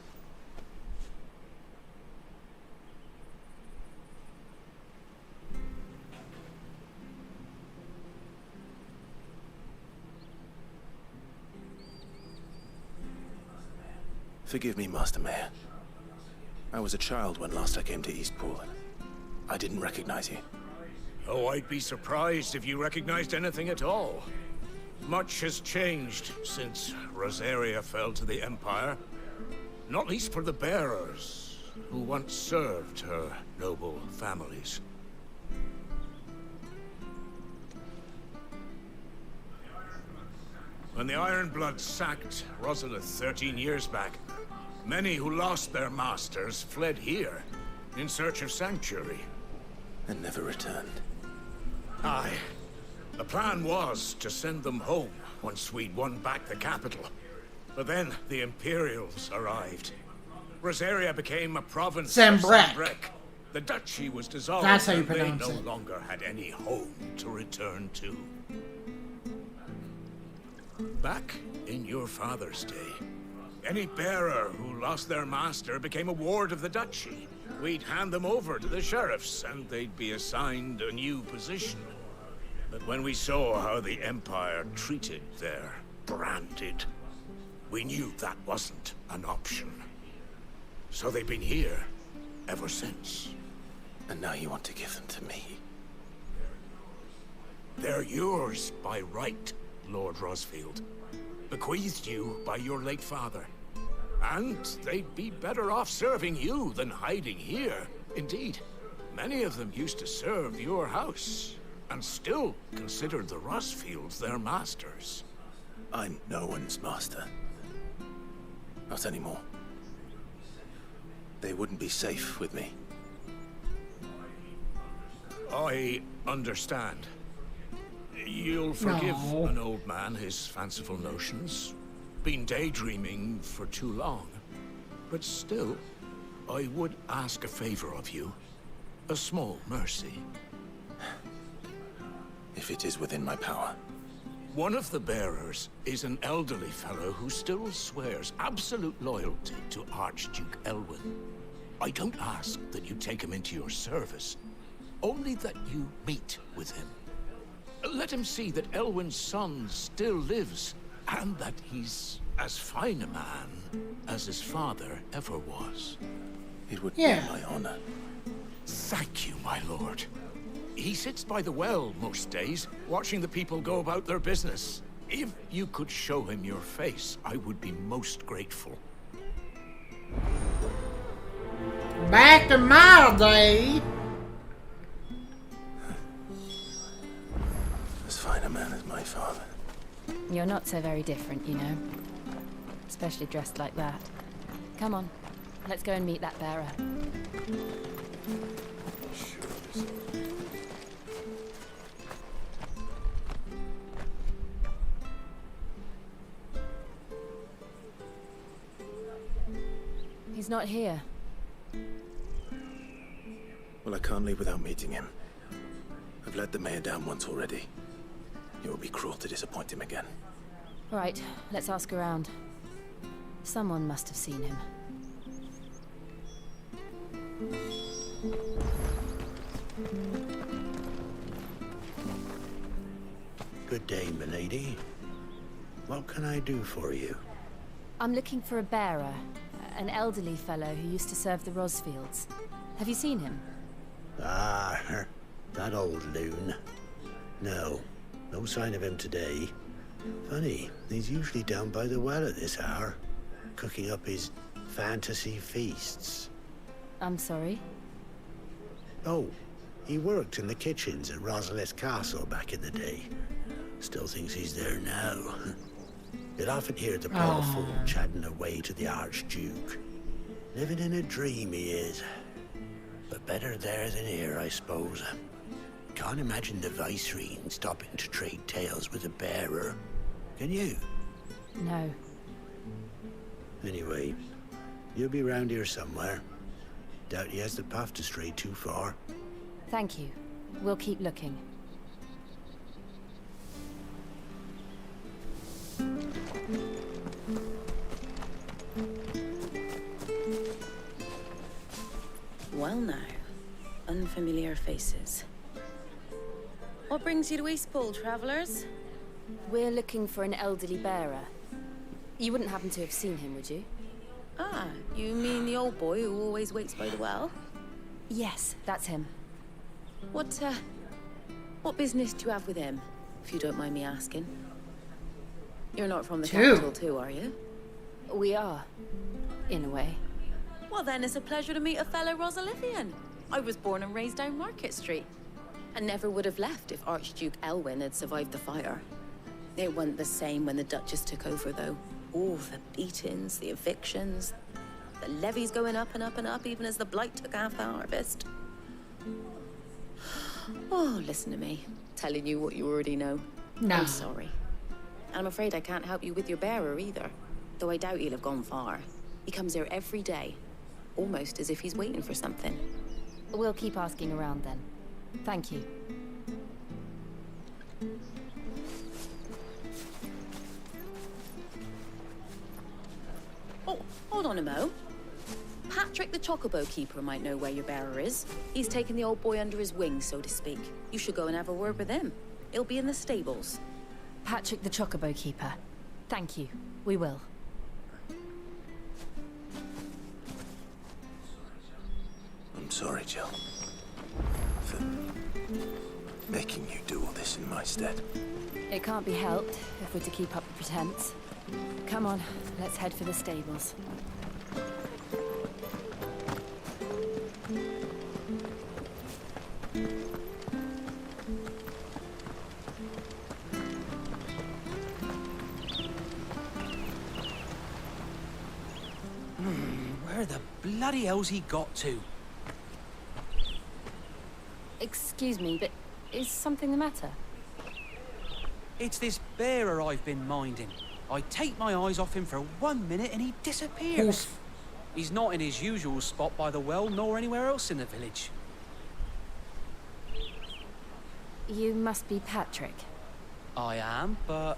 Forgive me, Master Mayor. I was a child when last I came to Eastpool. I didn't recognize you. Oh, I'd be surprised if you recognized anything at all. Much has changed since Rosaria fell to the Empire. Not least for the bearers, who once served her noble families. When the Ironbloods sacked Rosalith 13 years back, many who lost their masters fled here in search of sanctuary. And never returned. Aye. The plan was to send them home once we'd won back the capital. But then the Imperials arrived. Rosaria became a province of Sambrek. The duchy was dissolved. That's how you and pronounce they no it. longer had any home to return to. Back in your father's day, any bearer who lost their master became a ward of the duchy. We'd hand them over to the sheriffs, and they'd be assigned a new position. But when we saw how the Empire treated their branded, we knew that wasn't an option. So they've been here ever since. And now you want to give them to me? They're yours by right, Lord Rosfield. Bequeathed you by your late father. And they'd be better off serving you than hiding here. Indeed, many of them used to serve your house, and still considered the Rosfields their masters. I'm no one's master. Not anymore. They wouldn't be safe with me. I understand. You'll forgive an old man his fanciful notions. Been daydreaming for too long. But still, I would ask a favor of you. A small mercy. If it is within my power. One of the bearers is an elderly fellow who still swears absolute loyalty to Archduke Elwyn. I don't ask that you take him into your service, only that you meet with him. Let him see that Elwyn's son still lives, and that he's as fine a man as his father ever was. It would be my honor. Thank you, my lord. He sits by the well most days, watching the people go about their business. If you could show him your face, I would be most grateful. Back to my day. As fine a man as my father. You're not so very different, you know. Especially dressed like that. Come on, let's go and meet that bearer. He's not here. Well, I can't leave without meeting him. I've let the mayor down once already. It would be cruel to disappoint him again. Right, let's ask around. Someone must have seen him. Good day, milady. What can I do for you? I'm looking for a bearer. An elderly fellow who used to serve the Rosfields. Have you seen him? Ah, that old loon. No sign of him today. Funny, he's usually down by the well at this hour, cooking up his fantasy feasts. I'm sorry? Oh, he worked in the kitchens at Rosalith Castle back in the day. Still thinks he's there now. You'll often hear the poor fool chatting away to the Archduke. Living in a dream he is. But better there than here, I suppose. Can't imagine the Viceroy stopping to trade tales with a bearer. Can you? No. Anyway, you'll be round here somewhere. Doubt he has the path to stray too far. Thank you. We'll keep looking. Well now, unfamiliar faces. What brings you to Eastpool, travelers? We're looking for an elderly bearer. You wouldn't happen to have seen him, would you? Ah, you mean the old boy who always waits by the well? Yes, that's him. What business do you have with him, if you don't mind me asking? You're not from the Two. capital too, are you? We are, in a way. Well then, it's a pleasure to meet a fellow Rosalithian. I was born and raised down Market Street. And never would have left if Archduke Elwyn had survived the fire. It wasn't the same when the Duchess took over, though. Oh, the beatings, the evictions, the levies going up and up and up, even as the blight took half the harvest. Oh, listen to me, telling you what you already know. Nah. I'm sorry. And I'm afraid I can't help you with your bearer either, though I doubt he'll have gone far. He comes here every day, almost as if he's waiting for something. We'll keep asking around then. Thank you. Oh, hold on a mo. Patrick the Chocobo Keeper might know where your bearer is. He's taken the old boy under his wing, so to speak. You should go and have a word with him. He'll be in the stables. Patrick the Chocobo Keeper. Thank you. We will. I'm sorry, Jill. For making you do all this in my stead. It can't be helped if we're to keep up the pretense. Come on, let's head for the stables. Where the bloody hell's he got to? Excuse me, but is something the matter? It's this bearer I've been minding. I take my eyes off him for 1 minute and he disappears. Oof. He's not in his usual spot by the well, nor anywhere else in the village. You must be Patrick. I am, but...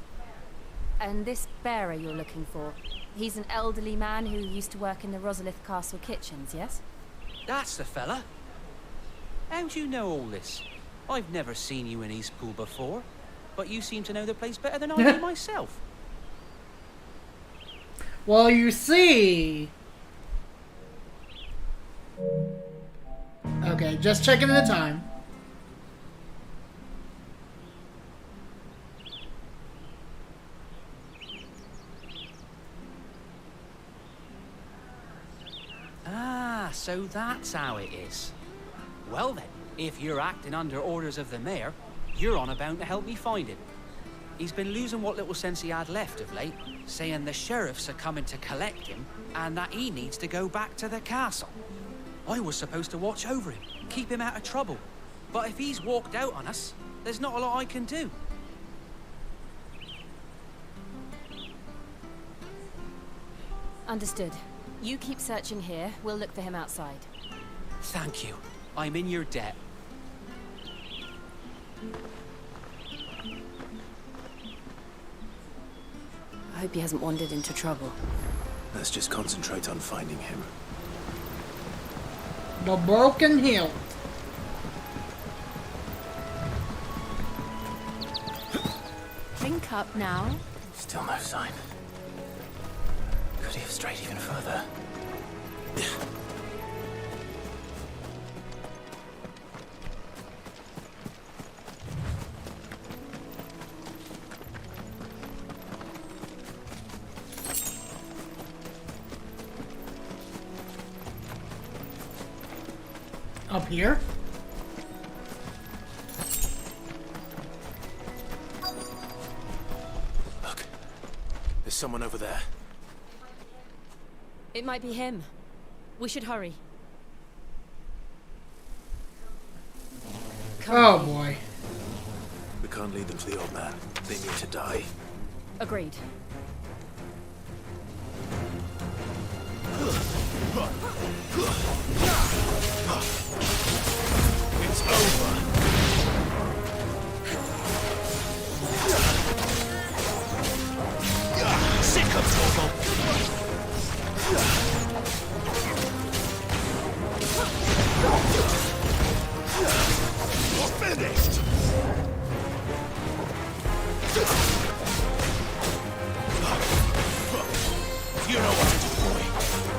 And this bearer you're looking for, he's an elderly man who used to work in the Rosalith Castle kitchens, yes? That's the fella. How do you know all this? I've never seen you in Eastpool before, but you seem to know the place better than I do myself. Well, you see. Okay, just checking the time. Ah, so that's how it is. Well then, if you're acting under orders of the mayor, you're on about to help me find him. He's been losing what little sense he had left of late, saying the sheriffs are coming to collect him and that he needs to go back to the castle. I was supposed to watch over him, keep him out of trouble. But if he's walked out on us, there's not a lot I can do. Understood. You keep searching here, we'll look for him outside. Thank you. I'm in your debt. I hope he hasn't wandered into trouble. Let's just concentrate on finding him. The Broken Hill. Think up now. Still no sign. Could he have strayed even further? Up here? Look. There's someone over there. It might be him. We should hurry. Oh boy. We can't lead them to the old man. They need to die. Agreed. It's over. Sick of trouble. You're finished. You know what to do, boy.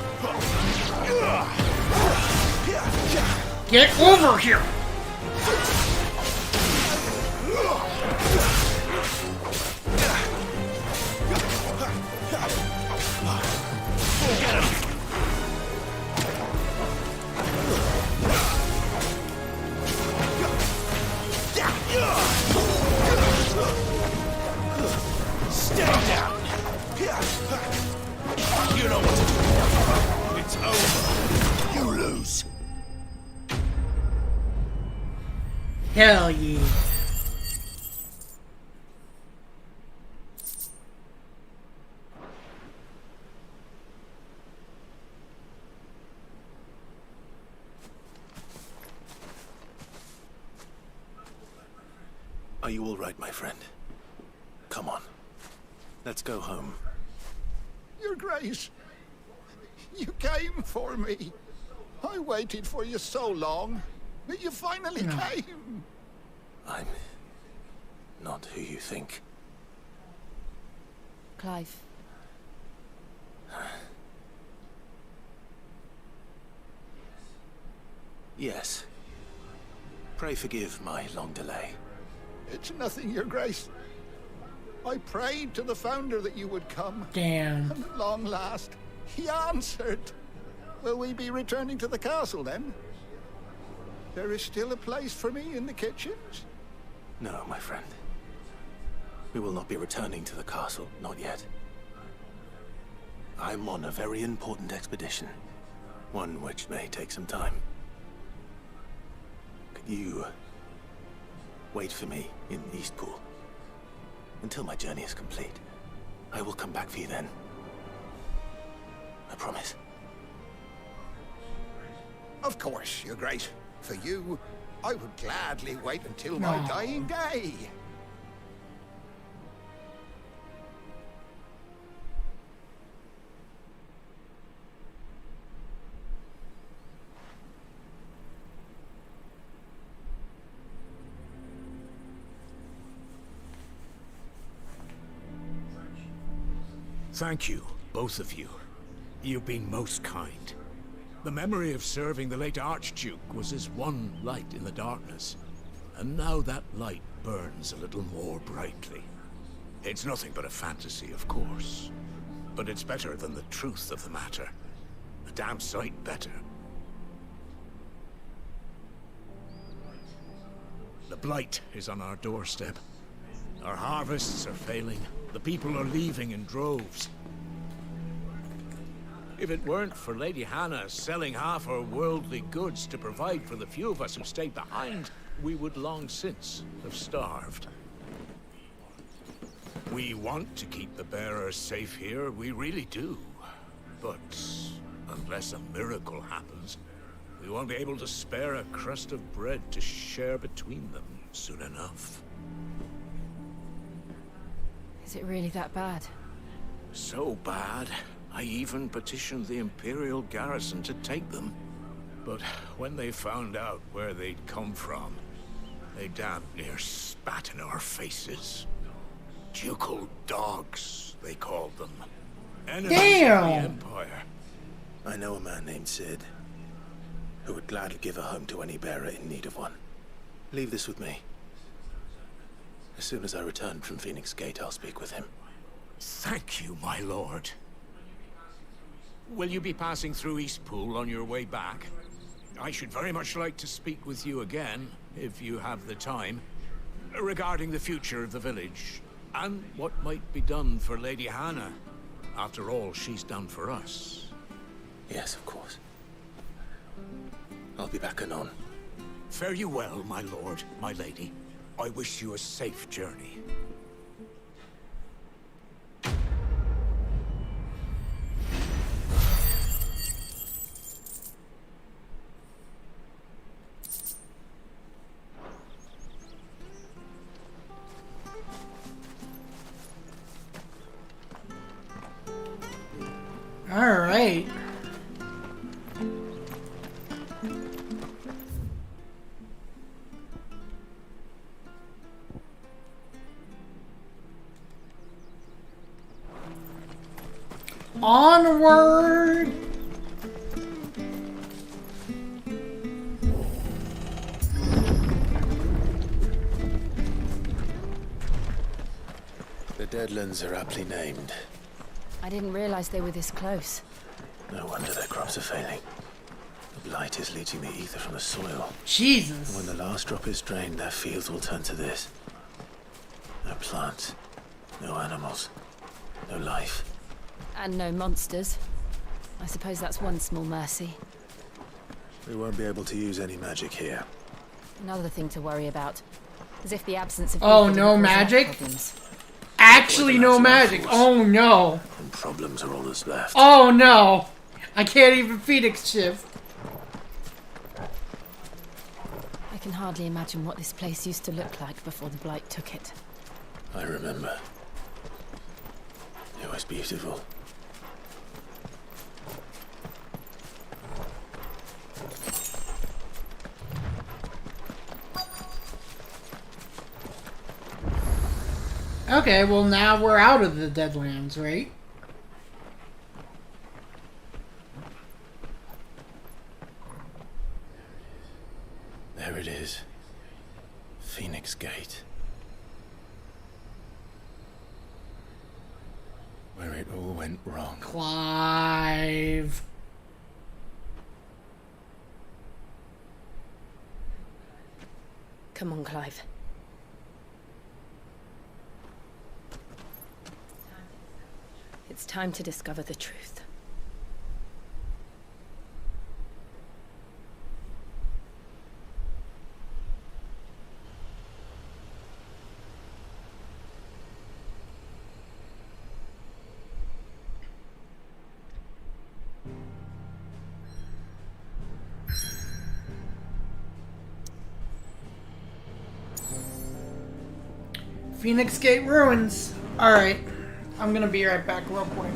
Get over here! Stay down! You know what to do. It's over. You lose. Hell yeah. Are you all right, my friend? Come on. Let's go home. Your Grace, you came for me. I waited for you so long, but you finally came. I'm not who you think. Clive. Yes. Pray forgive my long delay. It's nothing, Your Grace. I prayed to the Founder that you would come. Damn. And at long last, he answered. Will we be returning to the castle then? There is still a place for me in the kitchens? No, my friend. We will not be returning to the castle, not yet. I'm on a very important expedition. One which may take some time. Could you wait for me in Eastpool until my journey is complete? I will come back for you then. I promise. Of course, Your Grace. For you, I would gladly wait until my dying day. Thank you, both of you. You've been most kind. The memory of serving the late Archduke was as one light in the darkness, and now that light burns a little more brightly. It's nothing but a fantasy, of course, but it's better than the truth of the matter. A damn sight better. The blight is on our doorstep. Our harvests are failing. The people are leaving in droves. If it weren't for Lady Hannah selling half her worldly goods to provide for the few of us who stayed behind, we would long since have starved. We want to keep the bearers safe here, we really do. But unless a miracle happens, we won't be able to spare a crust of bread to share between them soon enough. Is it really that bad? So bad, I even petitioned the Imperial garrison to take them. But when they found out where they'd come from, they damn near spat in our faces. Ducal dogs, they called them. Enemies of the Empire. I know a man named Sid, who would gladly give a home to any bearer in need of one. Leave this with me. As soon as I return from Phoenix Gate, I'll speak with him. Thank you, my lord. Will you be passing through Eastpool on your way back? I should very much like to speak with you again, if you have the time, regarding the future of the village, and what might be done for Lady Hannah. After all she's done for us. Yes, of course. I'll be back anon. Fare you well, my lord, my lady. I wish you a safe journey. All right. Onward. Deadlands are aptly named. I didn't realize they were this close. No wonder their crops are failing. The blight is leaching the ether from the soil. Jesus. And when the last drop is drained, their fields will turn to this. No plants, no animals, no life. And no monsters. I suppose that's one small mercy. We won't be able to use any magic here. Another thing to worry about. As if the absence of Oh, people no didn't cause magic? problems. Actually, no magic. Oh no. And problems are all that's left. Oh no. I can't even Phoenix shift. I can hardly imagine what this place used to look like before the blight took it. I remember. It was beautiful. Okay, well now we're out of the Deadlands, right? There it is. Phoenix Gate. Where it all went wrong. Clive. Come on, Clive. It's time to discover the truth. Phoenix Gate ruins. Alright. I'm gonna be right back real quick.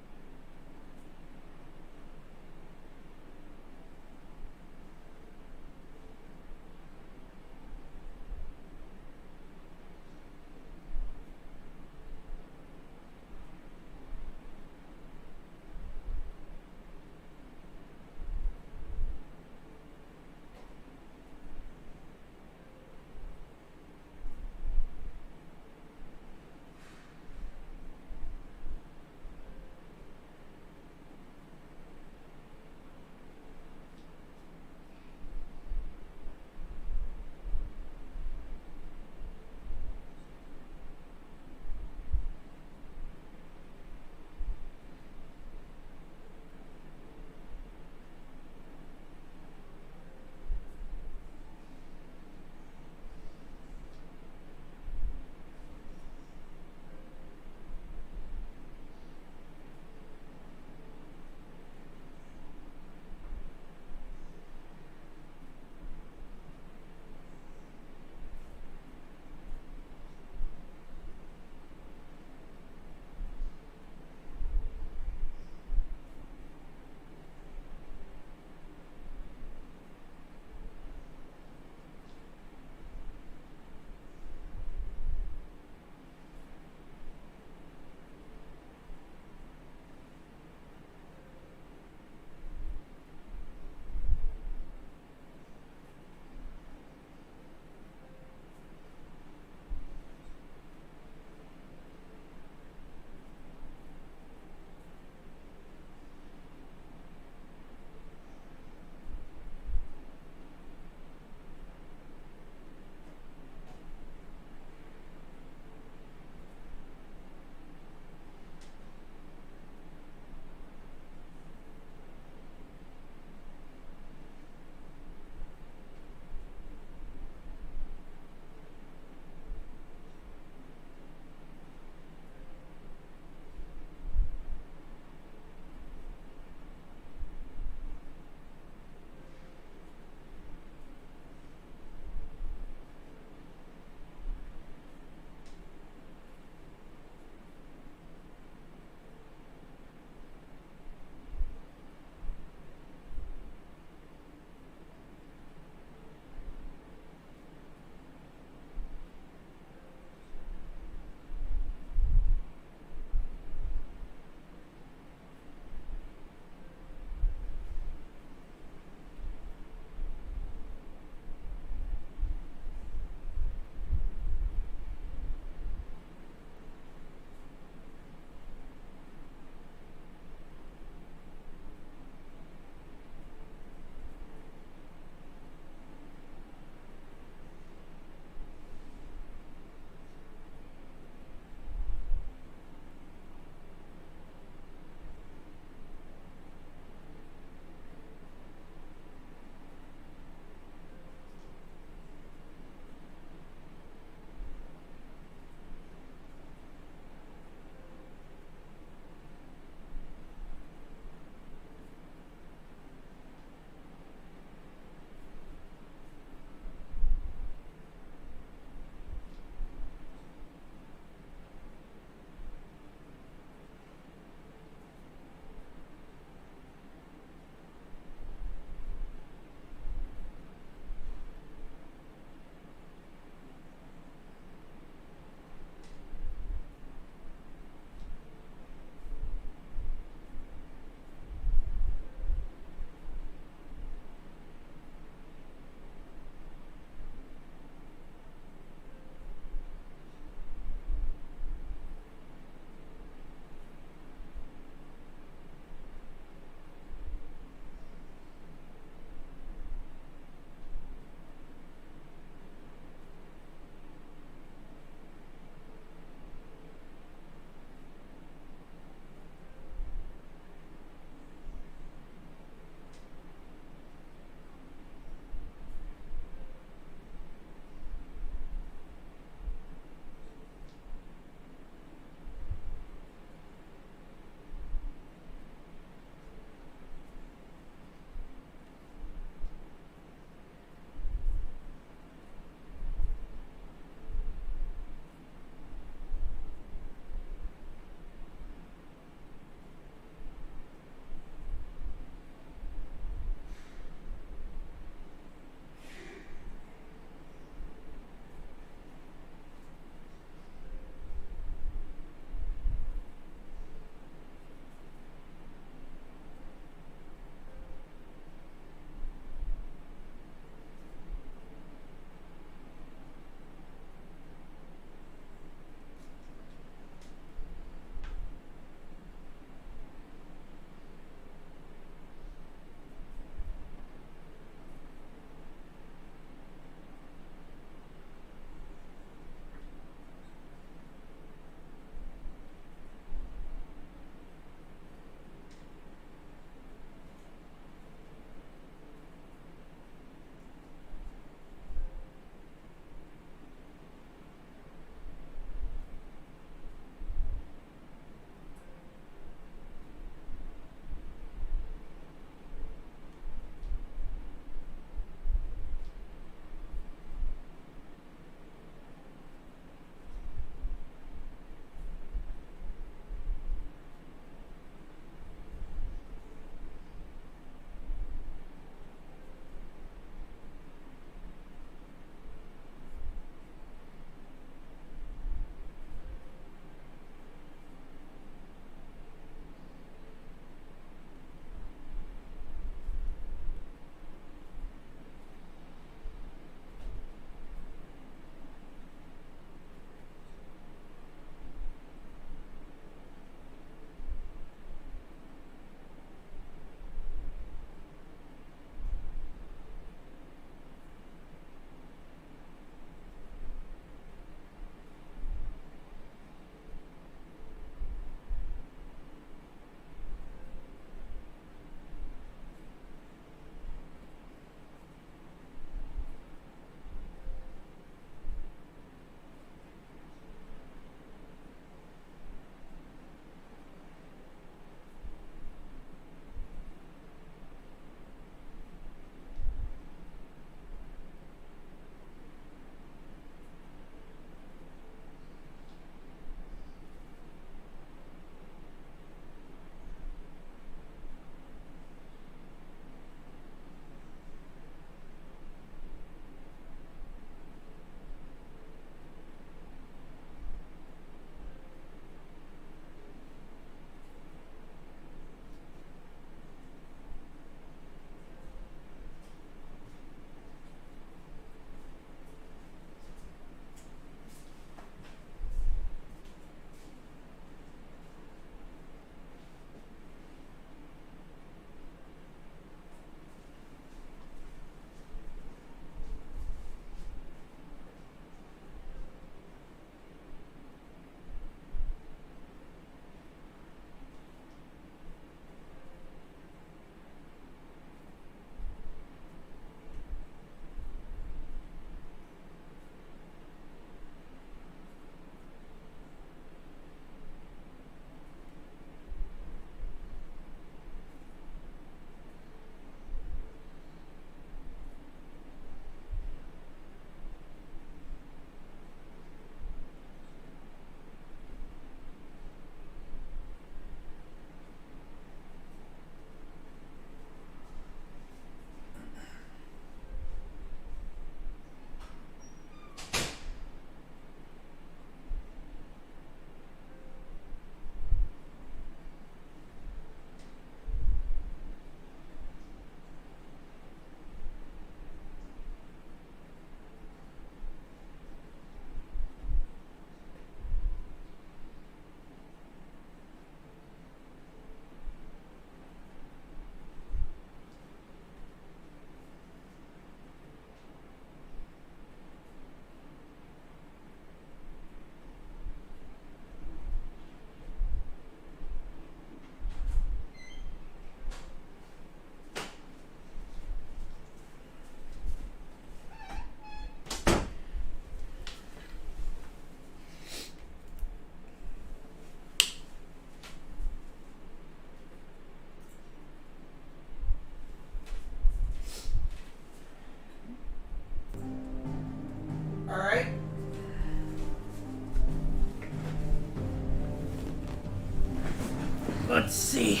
Let's see.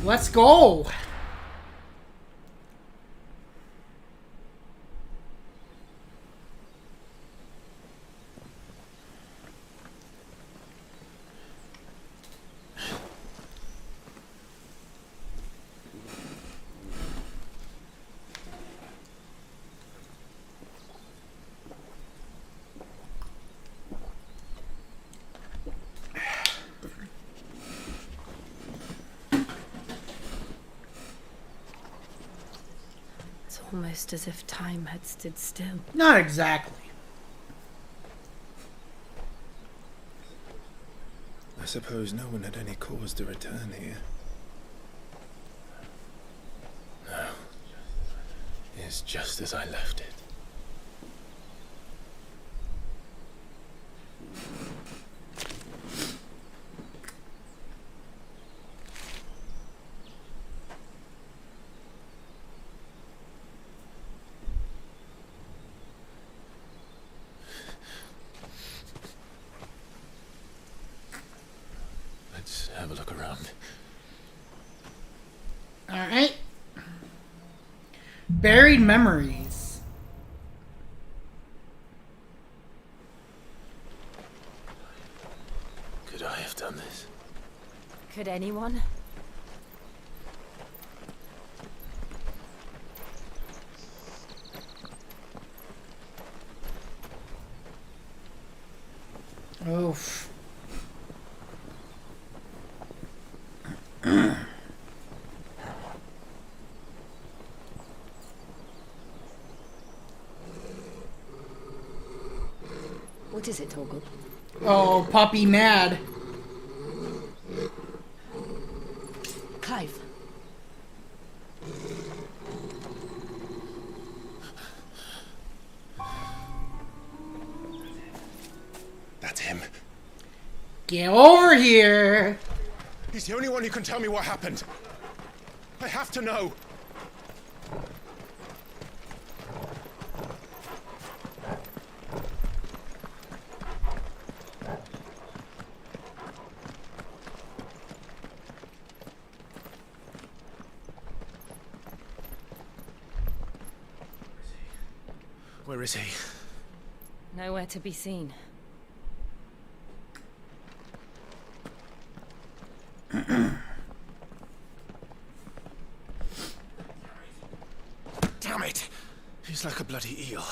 Let's go. Almost as if time had stood still. Not exactly. I suppose no one had any cause to return here. No. It's just as I left it. Have a look around. Alright. Buried memories. Could I have done this? Could anyone? Oof. What is it, Torgal? Oh, puppy mad. Clive. That's him. Get over here. He's the only one who can tell me what happened. I have to know. Where is he? Nowhere to be seen. Damn it! He's like a bloody eel.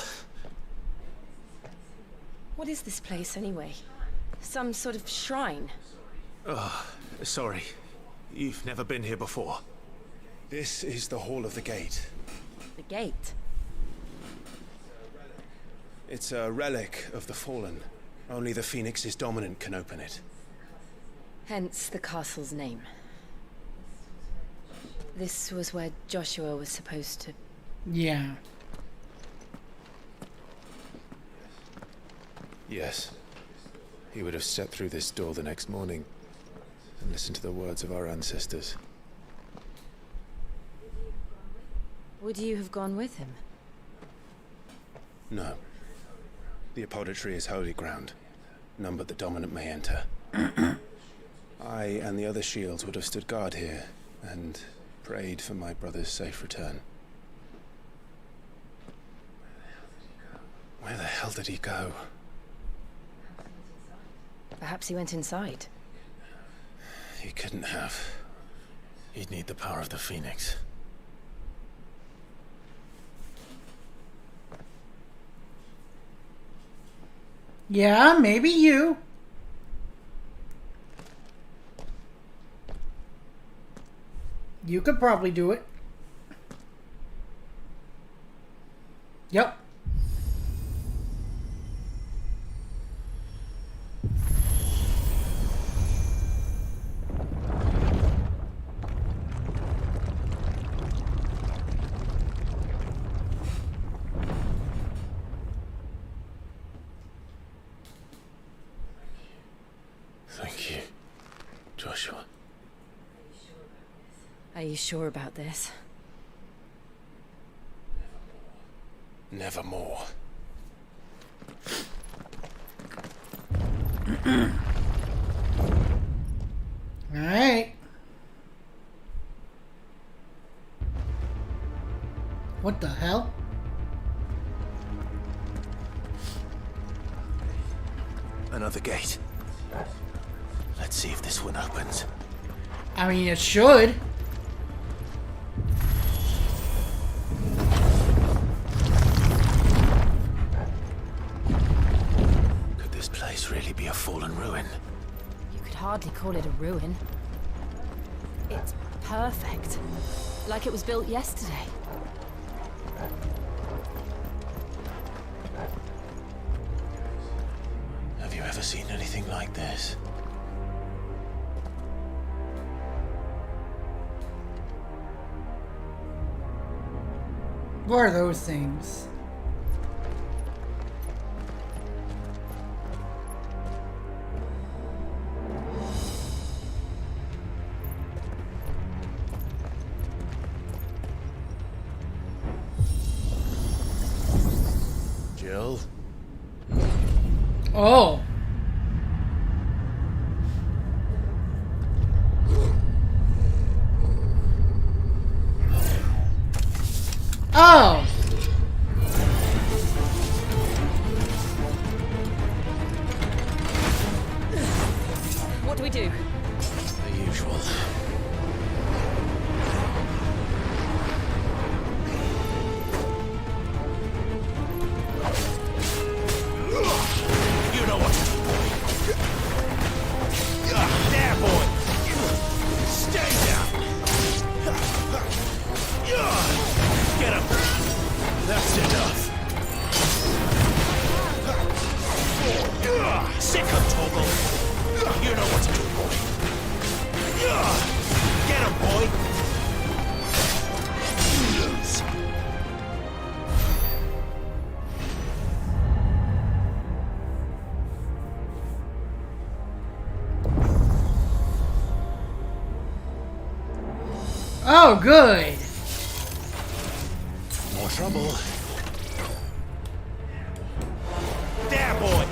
What is this place, anyway? Some sort of shrine? Oh, sorry. You've never been here before. This is the Hall of the Gate. The gate? It's a relic of the Fallen. Only the Phoenix's dominant can open it. Hence the castle's name. This was where Joshua was supposed to... Yeah. Yes. He would have stepped through this door the next morning and listened to the words of our ancestors. Would you have gone with him? No. The apodatory is holy ground. None but the dominant may enter. I and the other shields would have stood guard here and prayed for my brother's safe return. Where the hell did he go? Perhaps he went inside. He couldn't have. He'd need the power of the Phoenix. Yeah, maybe you. You could probably do it. Yep. Thank you, Joshua. Are Are you sure about this? Nevermore. Alright. What the hell? Another gate. Let's see if this one opens. I mean, it should. Could this place really be a fallen ruin? You could hardly call it a ruin. It's perfect. Like it was built yesterday. Have you ever seen anything like this? What are those things? Jill? Oh. Oh. What do we do? The usual. You know what to do, boy. There, boy. Stay down. Get him. That's enough. Sick of Toggle. You know what to do, boy. Get him, boy. You lose. Oh, good. More trouble. There, boy.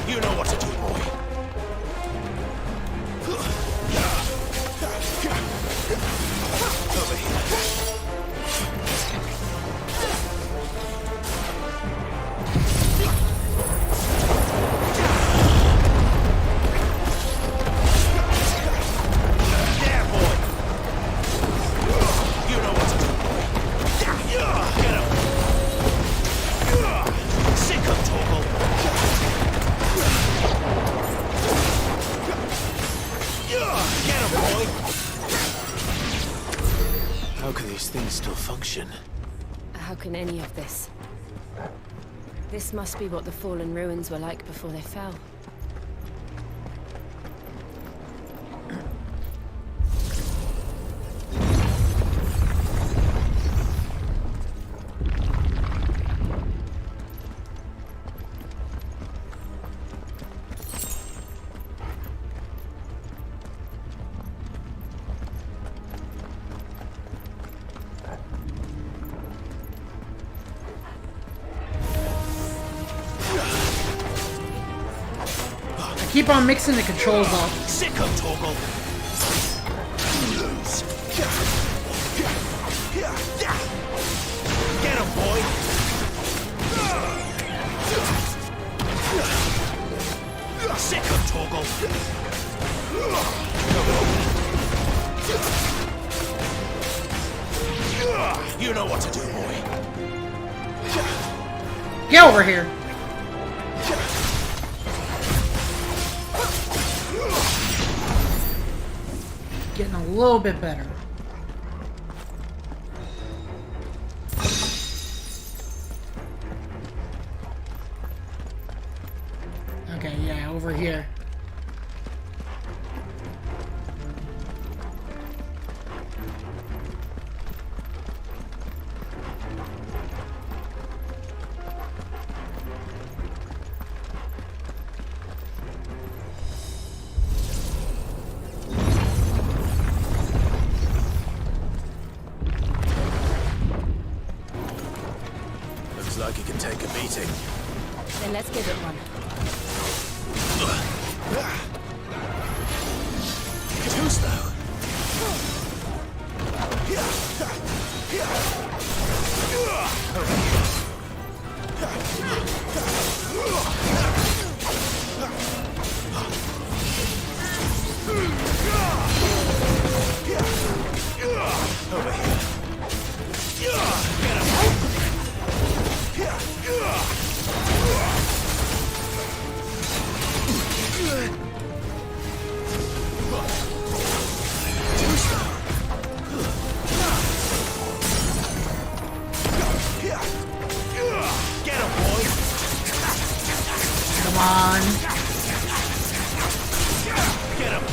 You know what to do, boy. Over here. There, boy. You know what to do, boy. Get him. Sick of Toggle. Get him, boy! How can these things still function? How can any of this? This must be what the fallen ruins were like before they fell. Keep on mixing the controls up. Sick of Toggle. Lose. Get him, boy. Sick of Toggle. You know what to do, boy. Get over here. Getting a little bit better. Okay, yeah, over here. like he can take a beating. Then let's give it one. Too slow. Over here. Come on. Get him.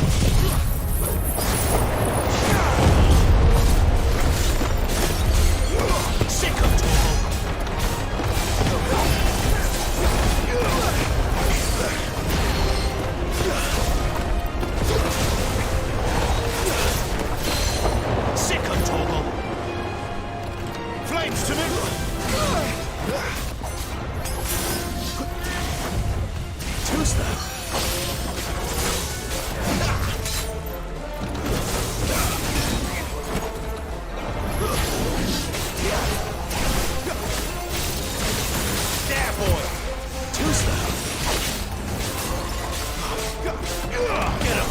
Sick of Toggle. Flames to me. Too slow. There, boy. Too slow. Get him.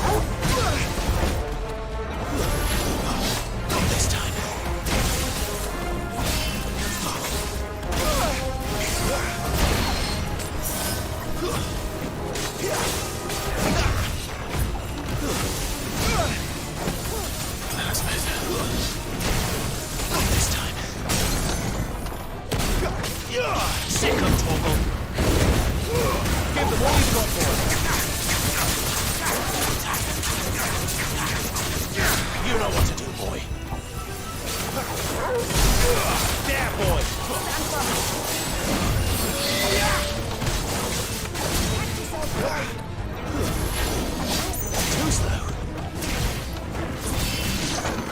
Not this time. That's better. Not this time. Sick of Toggle. Give them all you've got for it. You know what to do, boy. There, boy. Too slow.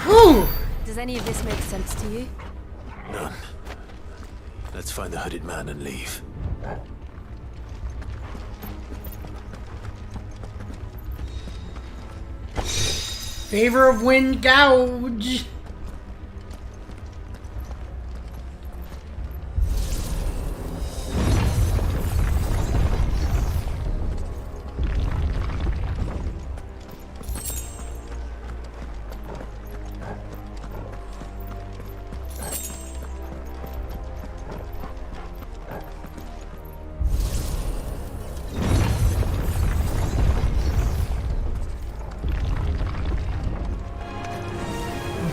Whew. Does any of this make sense to you? None. Let's find the hooded man and leave. Favor of wind gouge.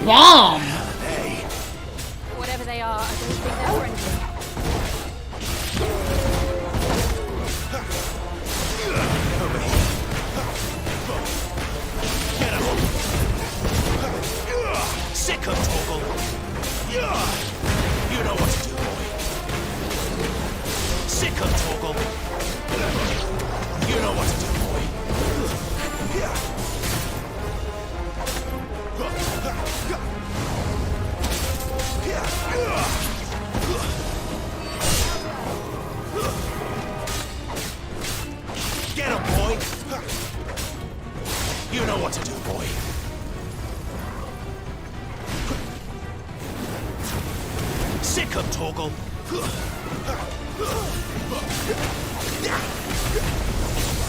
Bomb! Whatever they are, I don't think they're friendly. Get him. Sick of Toggle. You know what to do, boy. Sick of Toggle. You know what to do, boy. Get him, boy! You know what to do, boy. Sick of Toggle.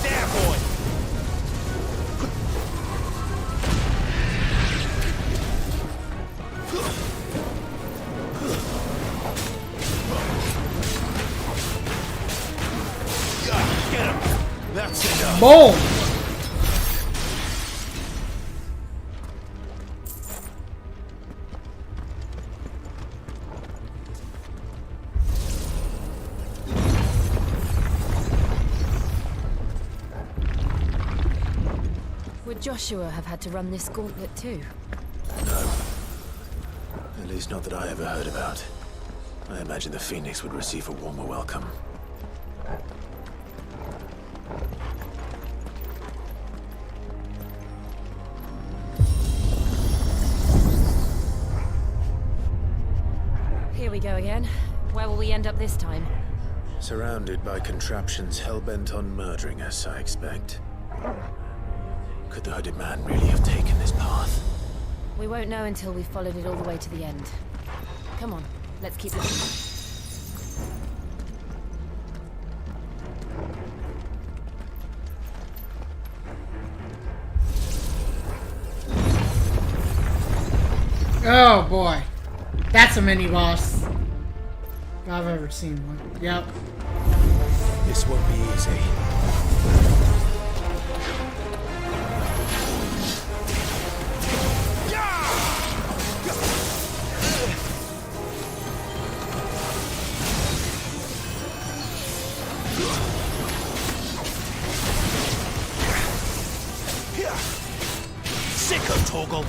There, boy! Get him! That's enough! Boom! Would Joshua have had to run this gauntlet too? No. At least not that I ever heard about. I imagine the Phoenix would receive a warmer welcome. Here we go again. Where will we end up this time? Surrounded by contraptions hell-bent on murdering us, I expect. Could the hooded man really have taken this path? We won't know until we've followed it all the way to the end. Come on, let's keep looking. Oh boy. That's a mini boss. If I've ever seen one. Yep. This won't be easy. Sicko Toggle.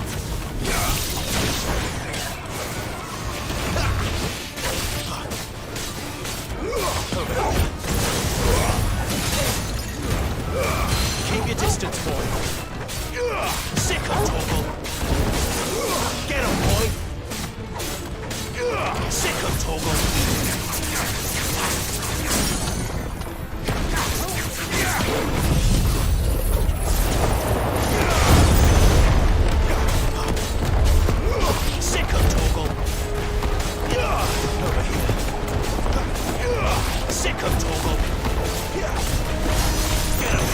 Keep your distance, boy. Sicko Toggle. Get him, boy. Sicko Toggle. Sicko Toggle. Over here. Sicko Toggle. Get him.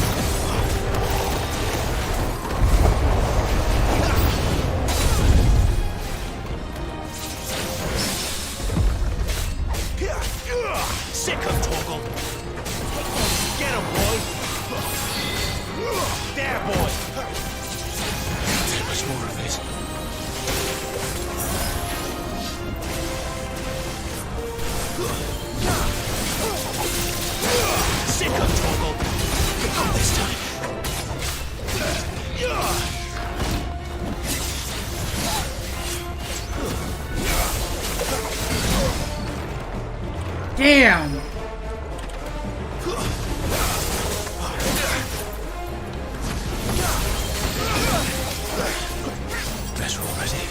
Sicko Toggle. Get him, boy. There, boy. Can't take much more of this. Sicko Toggle. Not this time. Damn! Guess we're all ready.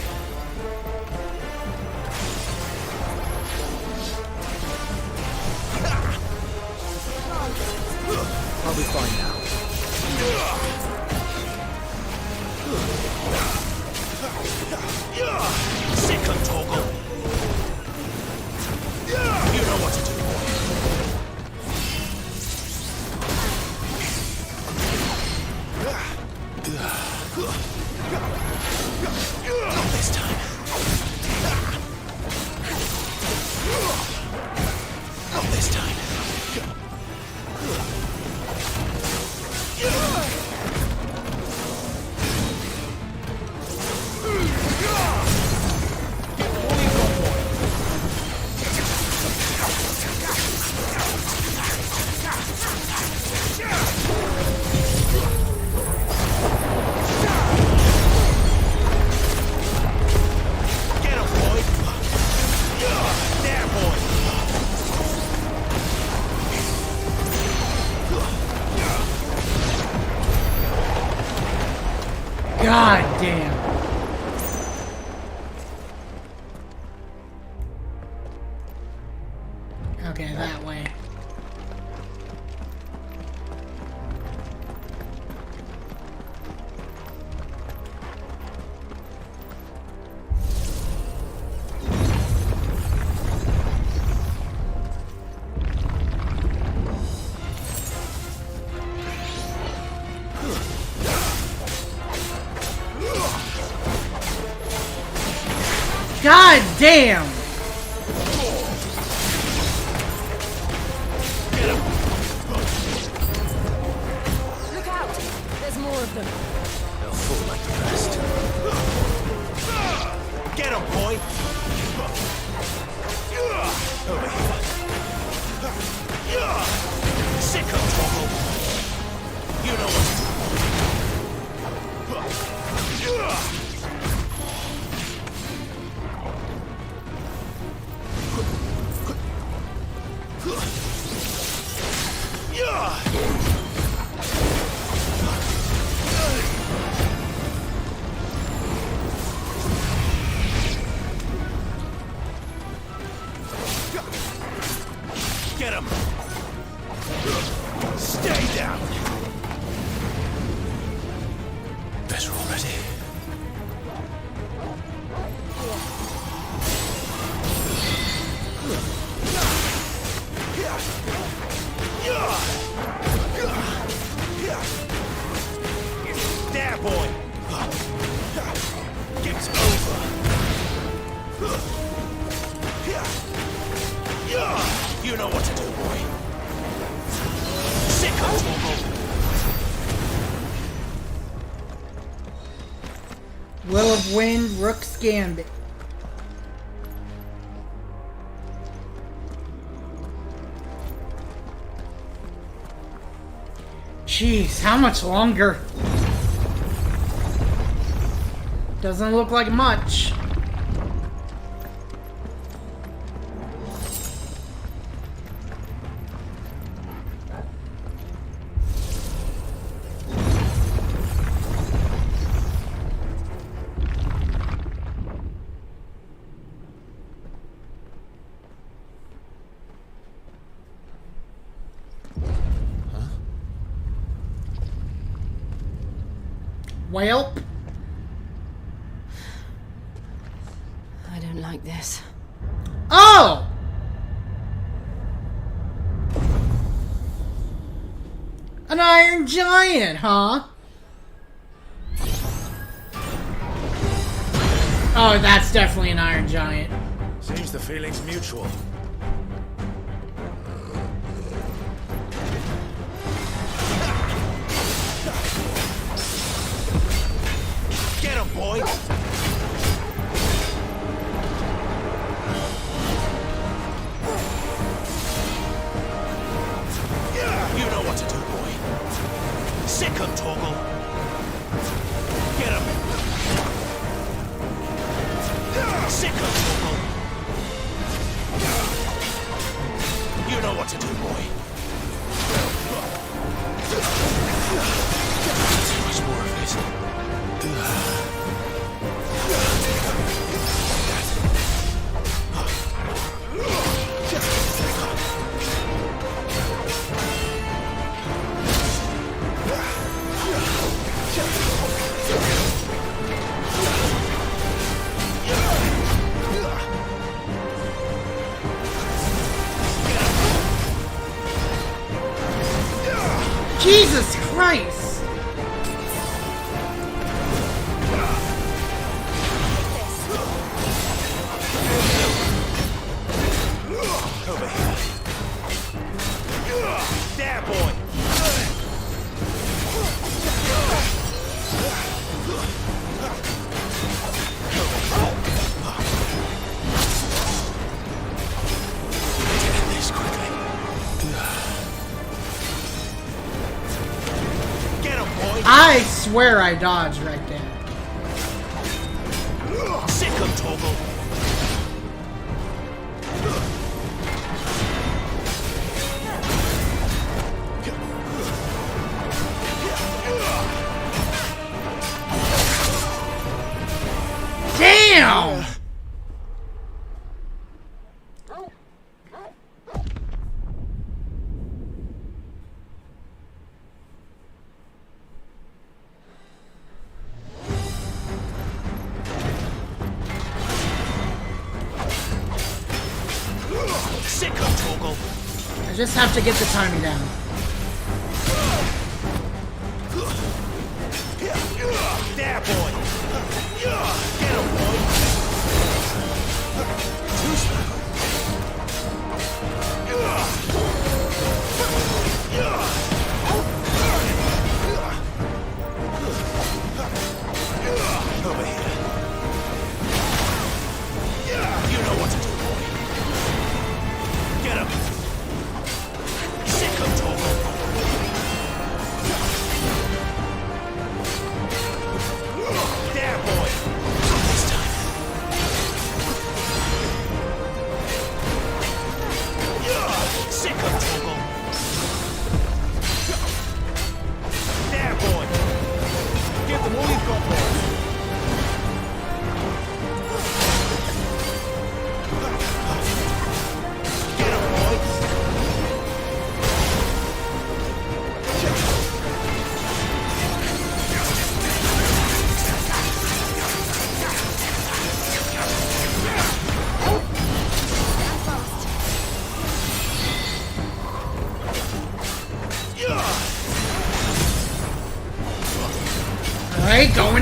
I'll be fine now. Sicko Toggle. You know what to do, boy. Not this time. Not this time. Get him, boy. There, boy. God damn. Okay, that way. God damn! Look out! There's more of them. They'll fall like the rest. Get him, boy. Over here. Sicko Toggle. You know what to do. Get him! Stay down! Better already. There, boy! It's over! You know what to do, boy. Sick of Will of Wind, Rook's Gambit. Jeez, how much longer? Doesn't look like much. Welp. I don't like this. Oh! An Iron Giant, huh? Oh, that's definitely an Iron Giant. Seems the feeling's mutual. Get him, boy! You know what to do, boy. Sick him, Torgal. Get him. Sick him, Torgal. You know what to do, boy. Too much more of this. Jesus Christ! Over here. There, boy. Get this quickly. Get him, boy. I swear I dodged right there. Sick him, Torgal. Damn! Sick him, Torgal. I just have to get the timing down. There, boy. Get him, boy. Too slow. Over here. You know what to do, boy. Get him. Sick him, Torgal. There, boy. This time.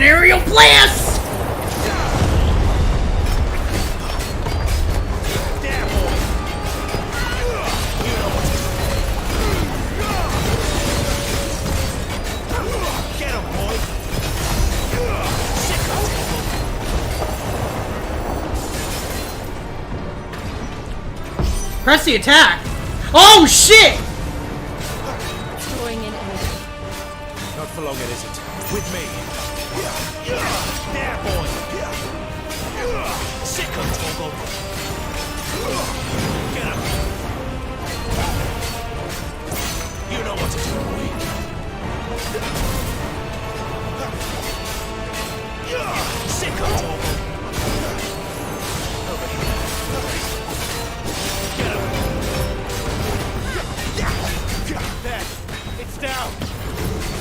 aerial blast! Press the attack. Oh shit! Drawing in energy. Not for long, it isn't. With me. There, boy. Sick of Toggle. Get him. You know what to do, boy. Sick of Toggle. Over here. Get him. There. It's down.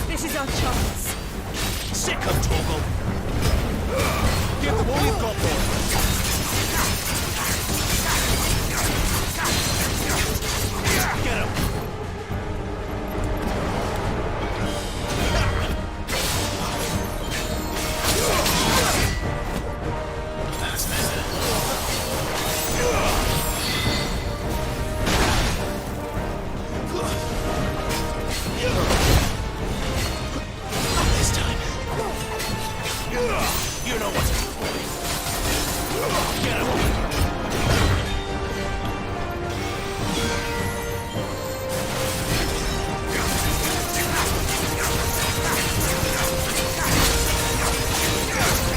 This is our chance. Sick of Toggle. Give them all you've got, boy. Get him. That's better. This time. You know what to do, boy. Get him.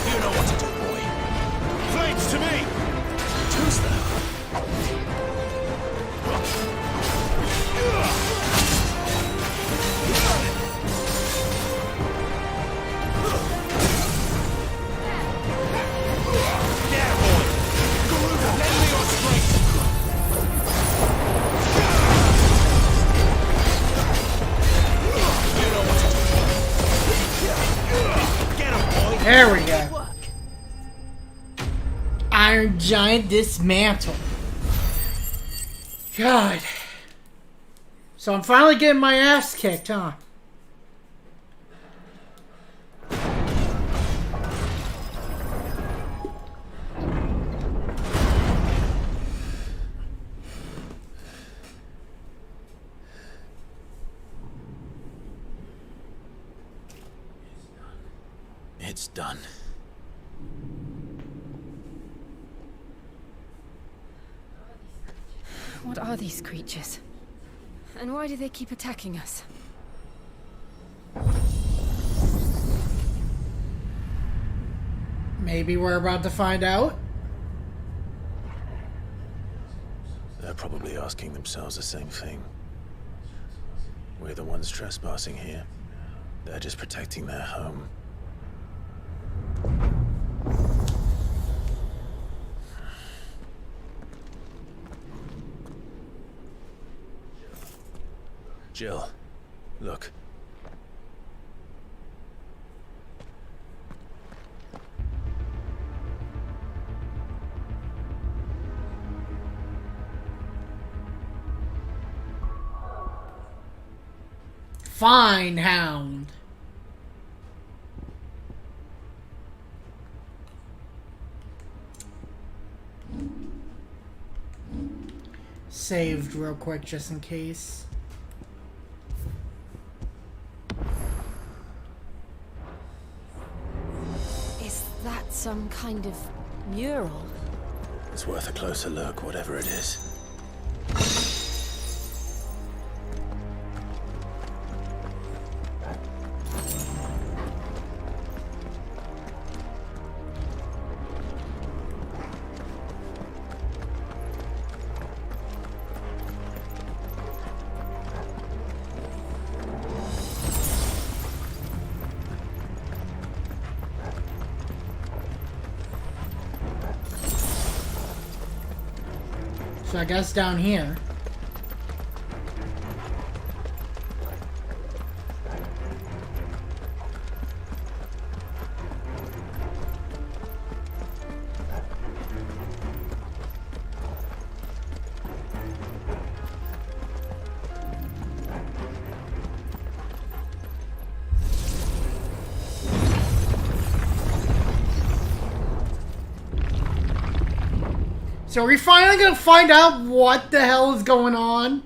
You know what to do, boy. Flames to me! Too slow. There, boy! Garuda, lend me your strength! You know what to do. Get him, boy! There we go. Iron Giant dismantle. God. So I'm finally getting my ass kicked, huh? It's done. What are these creatures? And why do they keep attacking us? Maybe we're about to find out. They're probably asking themselves the same thing. We're the ones trespassing here. They're just protecting their home. Jill, look. Fine, Hound. Saved real quick just in case. Is that some kind of mural? It's worth a closer look, whatever it is. So I guess down here. So are we finally gonna find out what the hell is going on?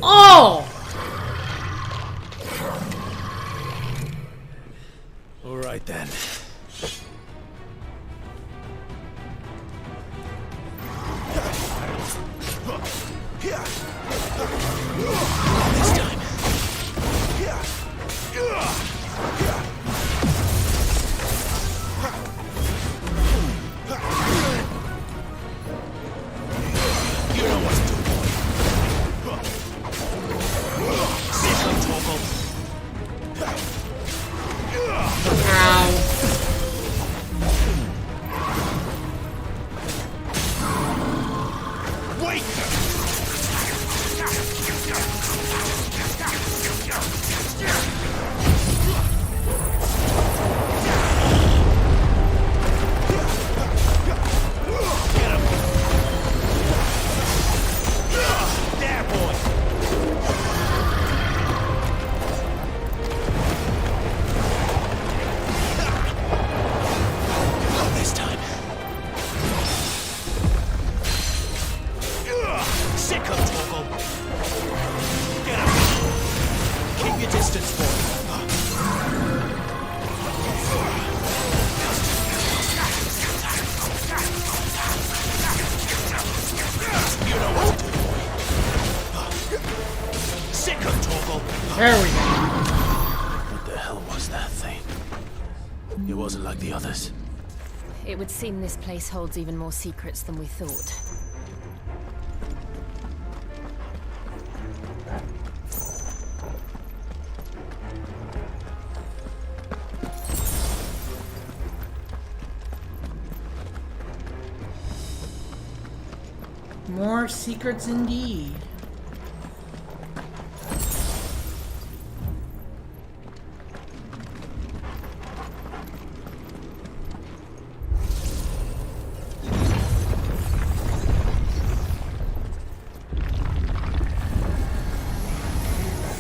Oh! All right then. This time. You know what to do, boy. Sit on Toggle. Wait! There, boy! Not this time. Sick of Toggle. Get up. Keep your distance, boy. You know what to do, boy. Sick of Toggle. There we go. What the hell was that thing? It wasn't like the others. It would seem this place holds even more secrets than we thought. More secrets indeed.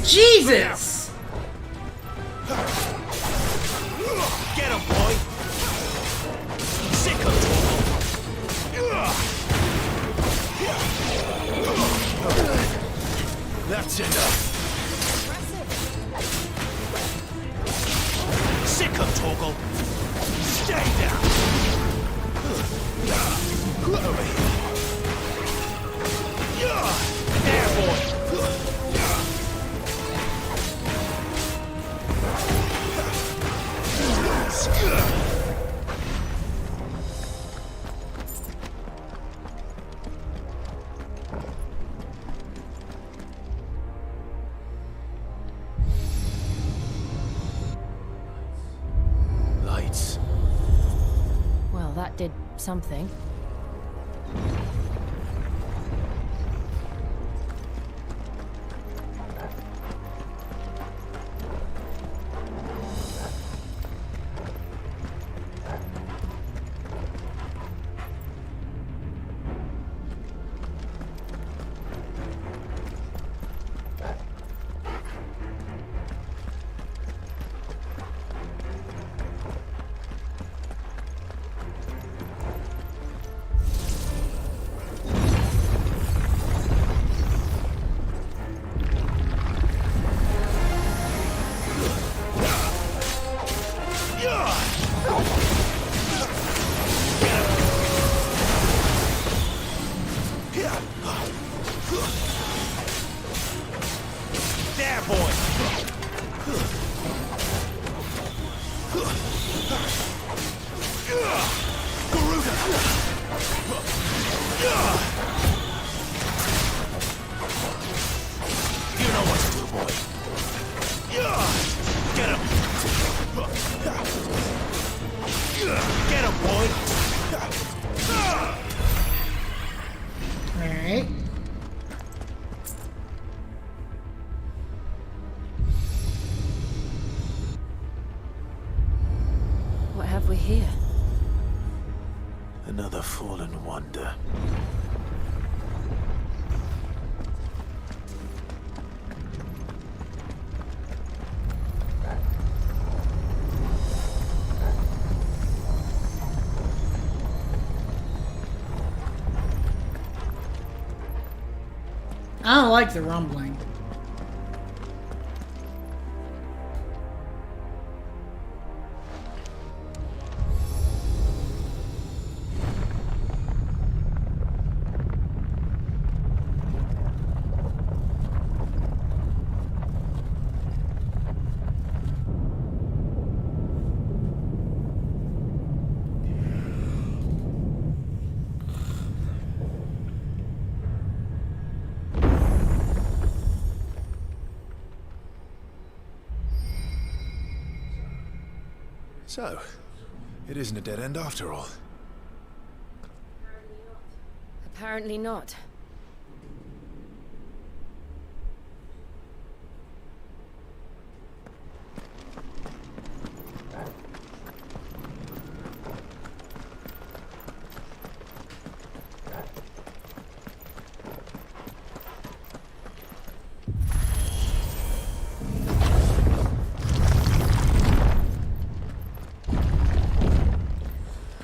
Jesus! Get him, boy! Sick of Toggle. That's enough. Sick of Toggle. Stay down. Over here. There, boy. Lights. Well, that did something. have we here? Another fallen wonder. I don't like the rumbling. So, it isn't a dead end after all. Apparently not.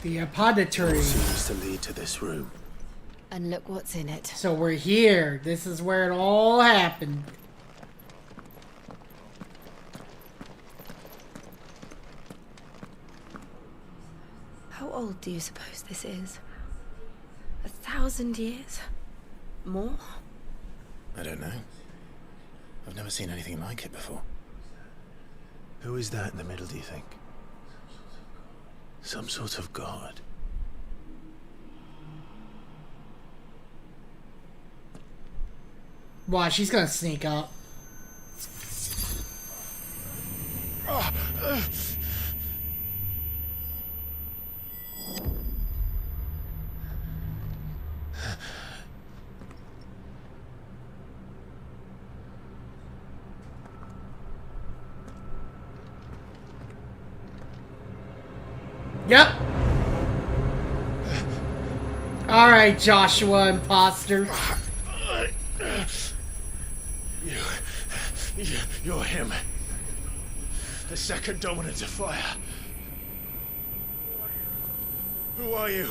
The apothecary seems to lead to this room. And look what's in it. So we're here. This is where it all happened. How old do you suppose this is? 1,000 years? More? I don't know. I've never seen anything like it before. Who is that in the middle, do you think? Some sort of god? Wow, she's gonna sneak up. Yep. Alright, Joshua, imposter. You're him. The second dominant of fire. Who are you?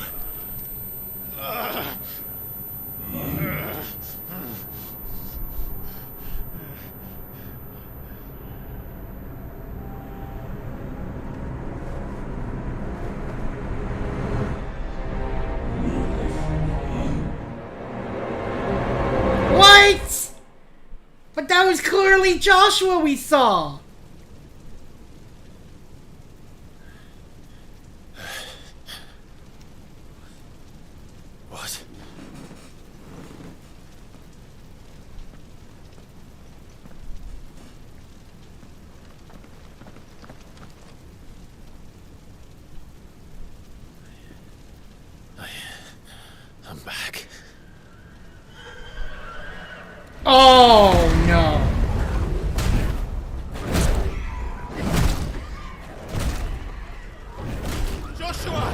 What? But that was clearly Joshua we saw. What? I'm back. Oh no. Joshua!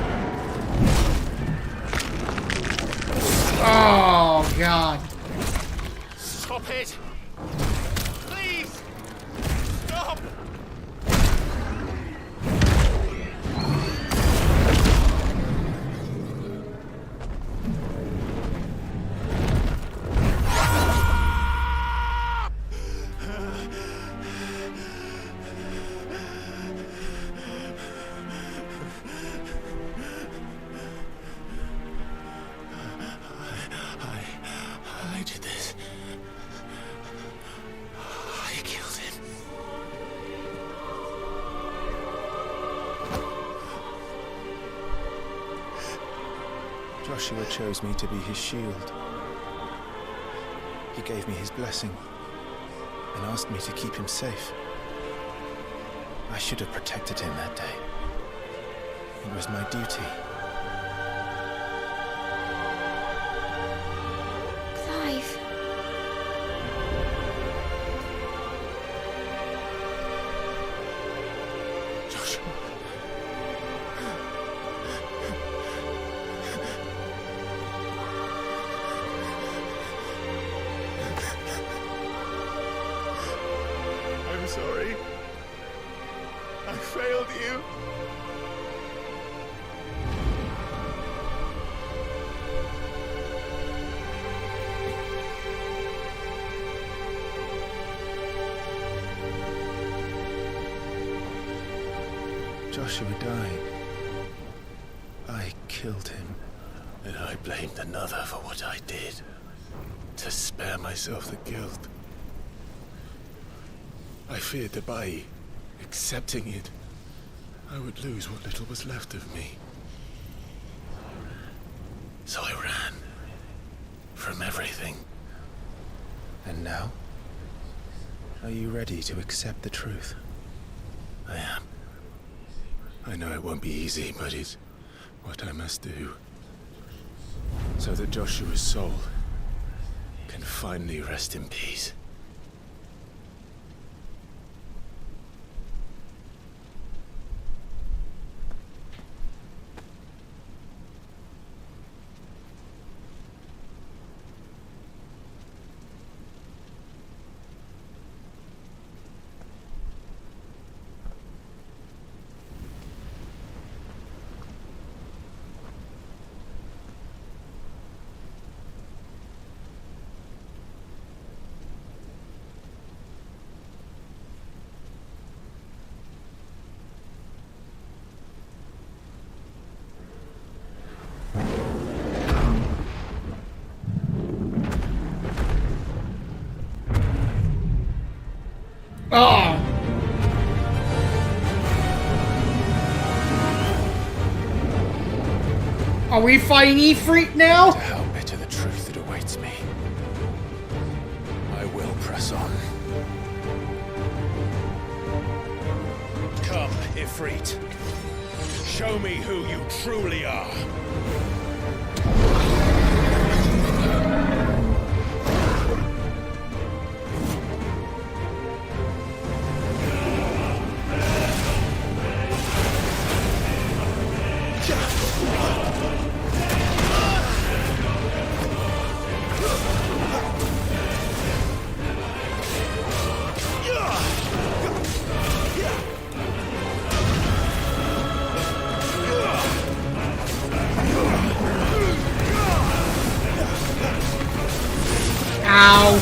Oh god. Stop it! Please! Stop! I did this. I killed him. Joshua chose me to be his shield. He gave me his blessing and asked me to keep him safe. I should have protected him that day. It was my duty. Clive. Joshua. I failed you. Joshua died. I killed him. And I blamed another for what I did. To spare myself the guilt. I feared that by accepting it, I would lose what little was left of me. So I ran. From everything. And now? Are you ready to accept the truth? I am. I know it won't be easy, but it's what I must do. So that Joshua's soul can finally rest in peace. Oh. Are we fighting Ifrit now? How bitter the truth that awaits me. I will press on. Come, Ifrit. Show me who you truly are. Ow.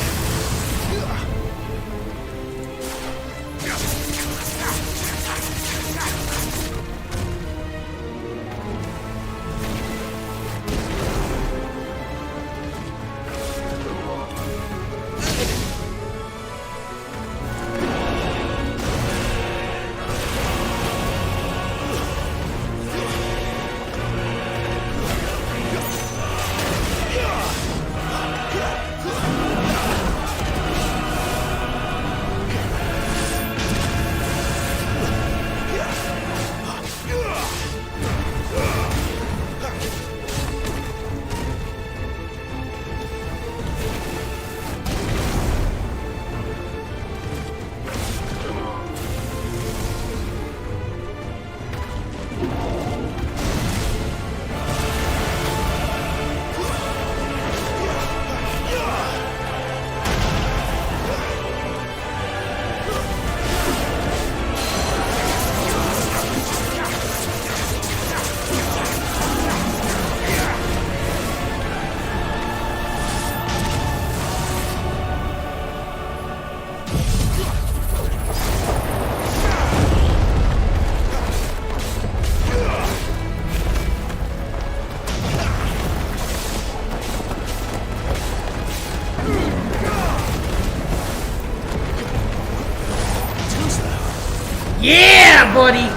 Yeah, buddy!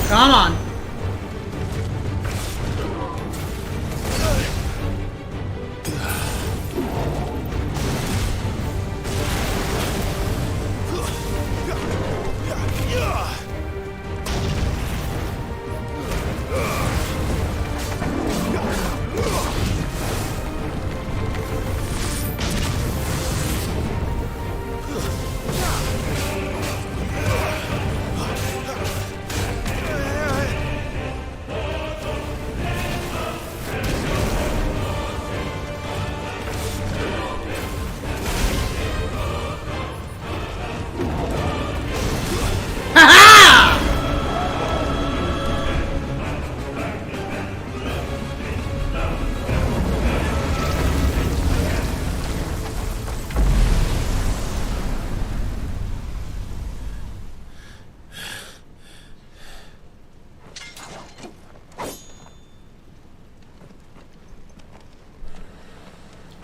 Come on.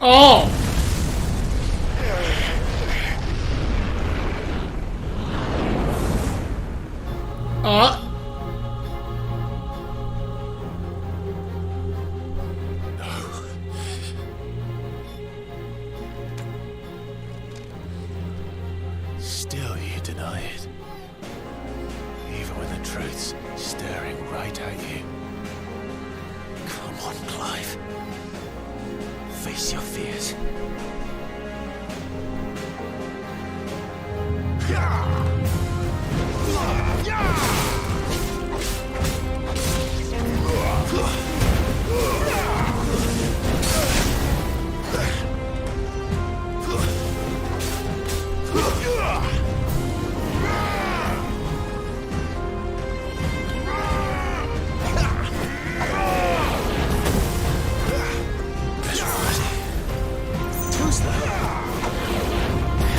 Oh! Still you deny it. Even when the truth's staring right at you. Come on, Clive. Face your fears.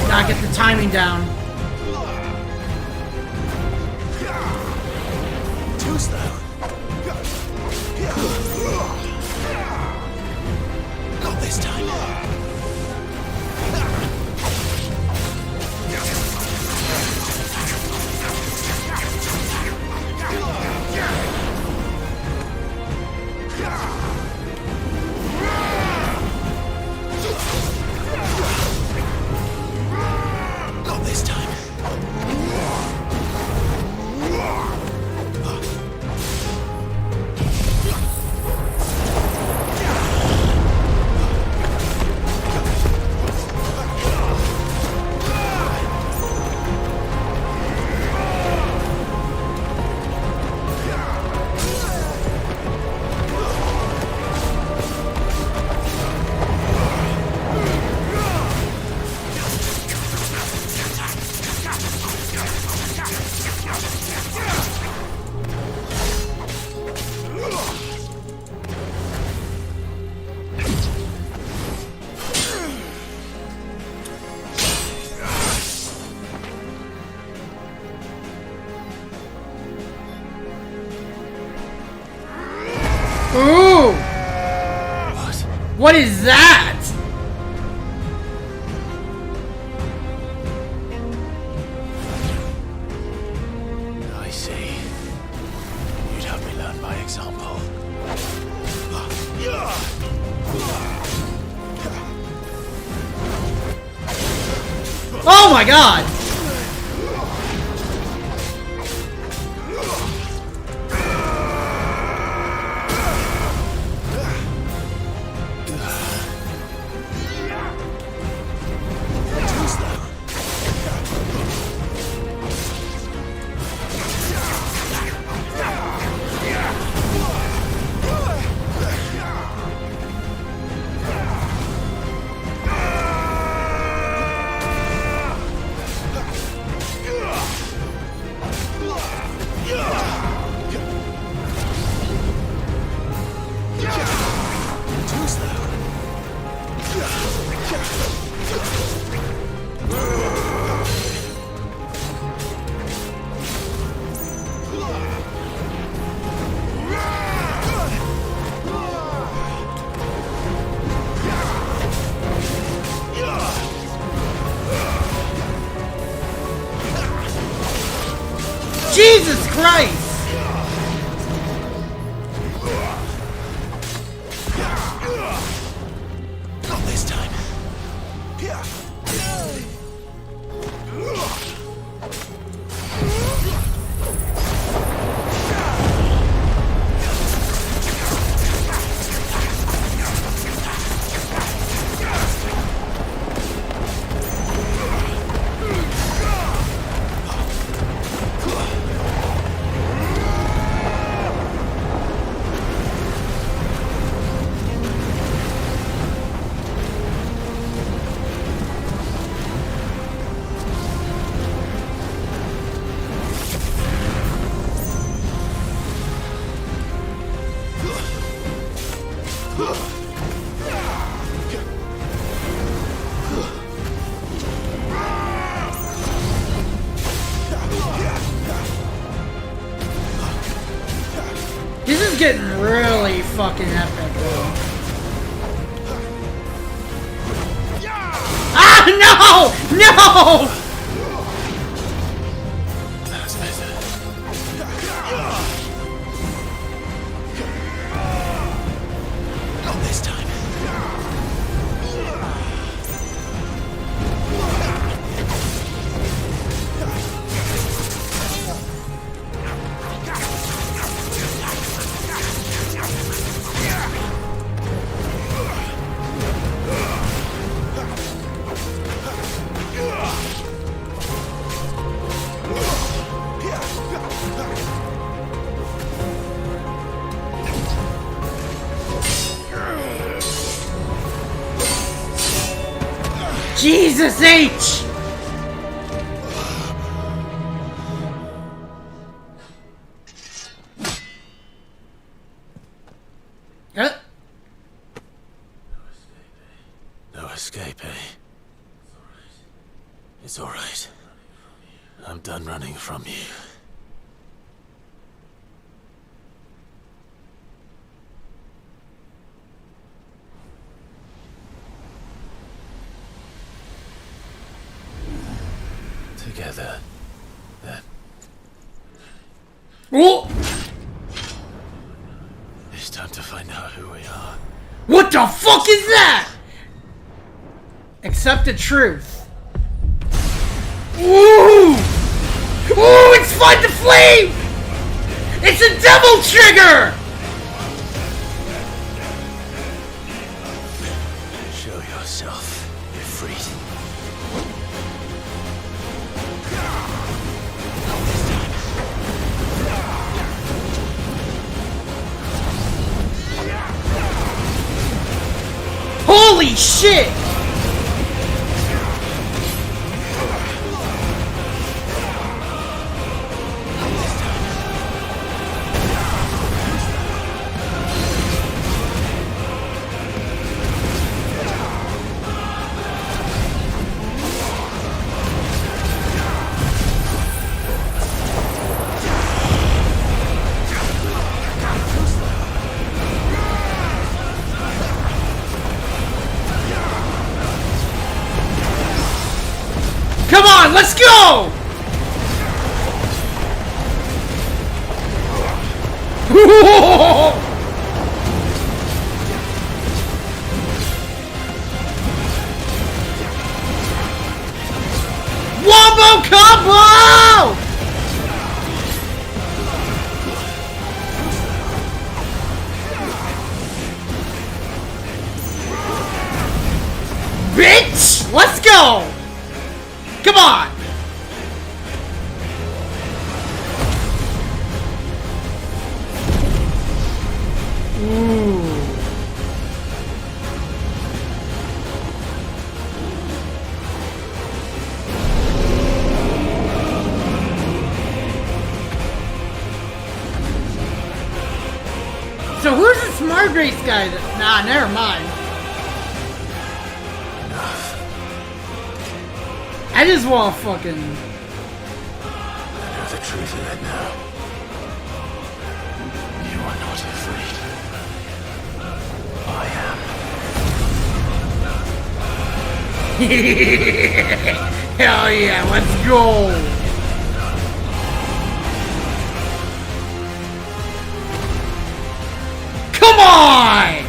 Gotta get the timing down. Too slow. Not this time. Not this time. Ooh! What is that? I see. You'd have me learn by example. Oh my god! Jesus Christ! Not this time. This is getting really fucking epic, though. No! No! That's better. Not this time. Jesus H! No escape, eh? It's all right. I'm done running from you. Together, then. Oh! It's time to find out who we are. What the fuck is that? Accept the truth. Ooh! Ooh, it's Find the Flame! It's a devil trigger! Show yourself, Ifrit. Holy shit! Come on, let's go! Wombo combo! Bitch! Let's go! Come on! Ooh. So who's this Margrace guy? Nah, never mind. I just want fucking... I know the truth of it now. You are not afraid. I am. Hell yeah, let's go! Come on!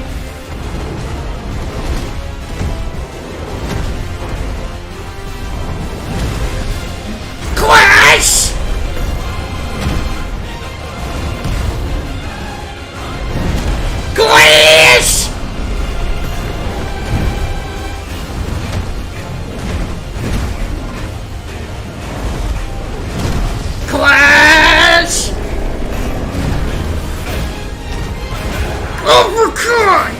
Clash! Clash! Clash! Uppercut!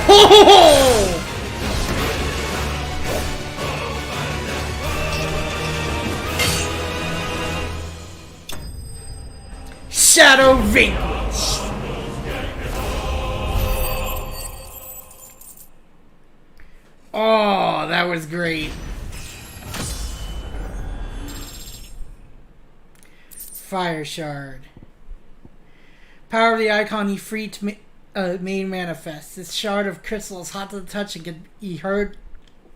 Ho ho ho! Shadow Vanquish. Oh, that was great. Fire Shard. Power of the icon Ifrit main manifest. This shard of crystal is hot to the touch and can be heard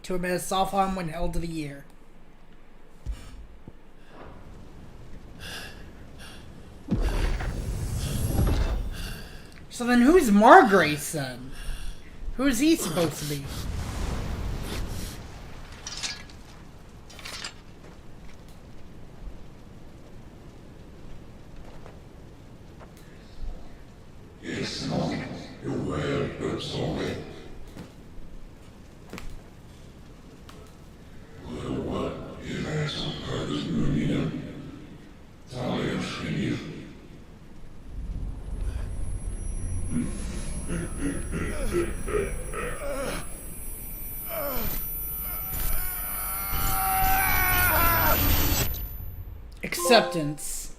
to emit a soft hum when held to the ear. So then who's Margrace then? Who is he supposed to be? It's not a well resolved. What is that purpose moving? Talia Shreya. Acceptance.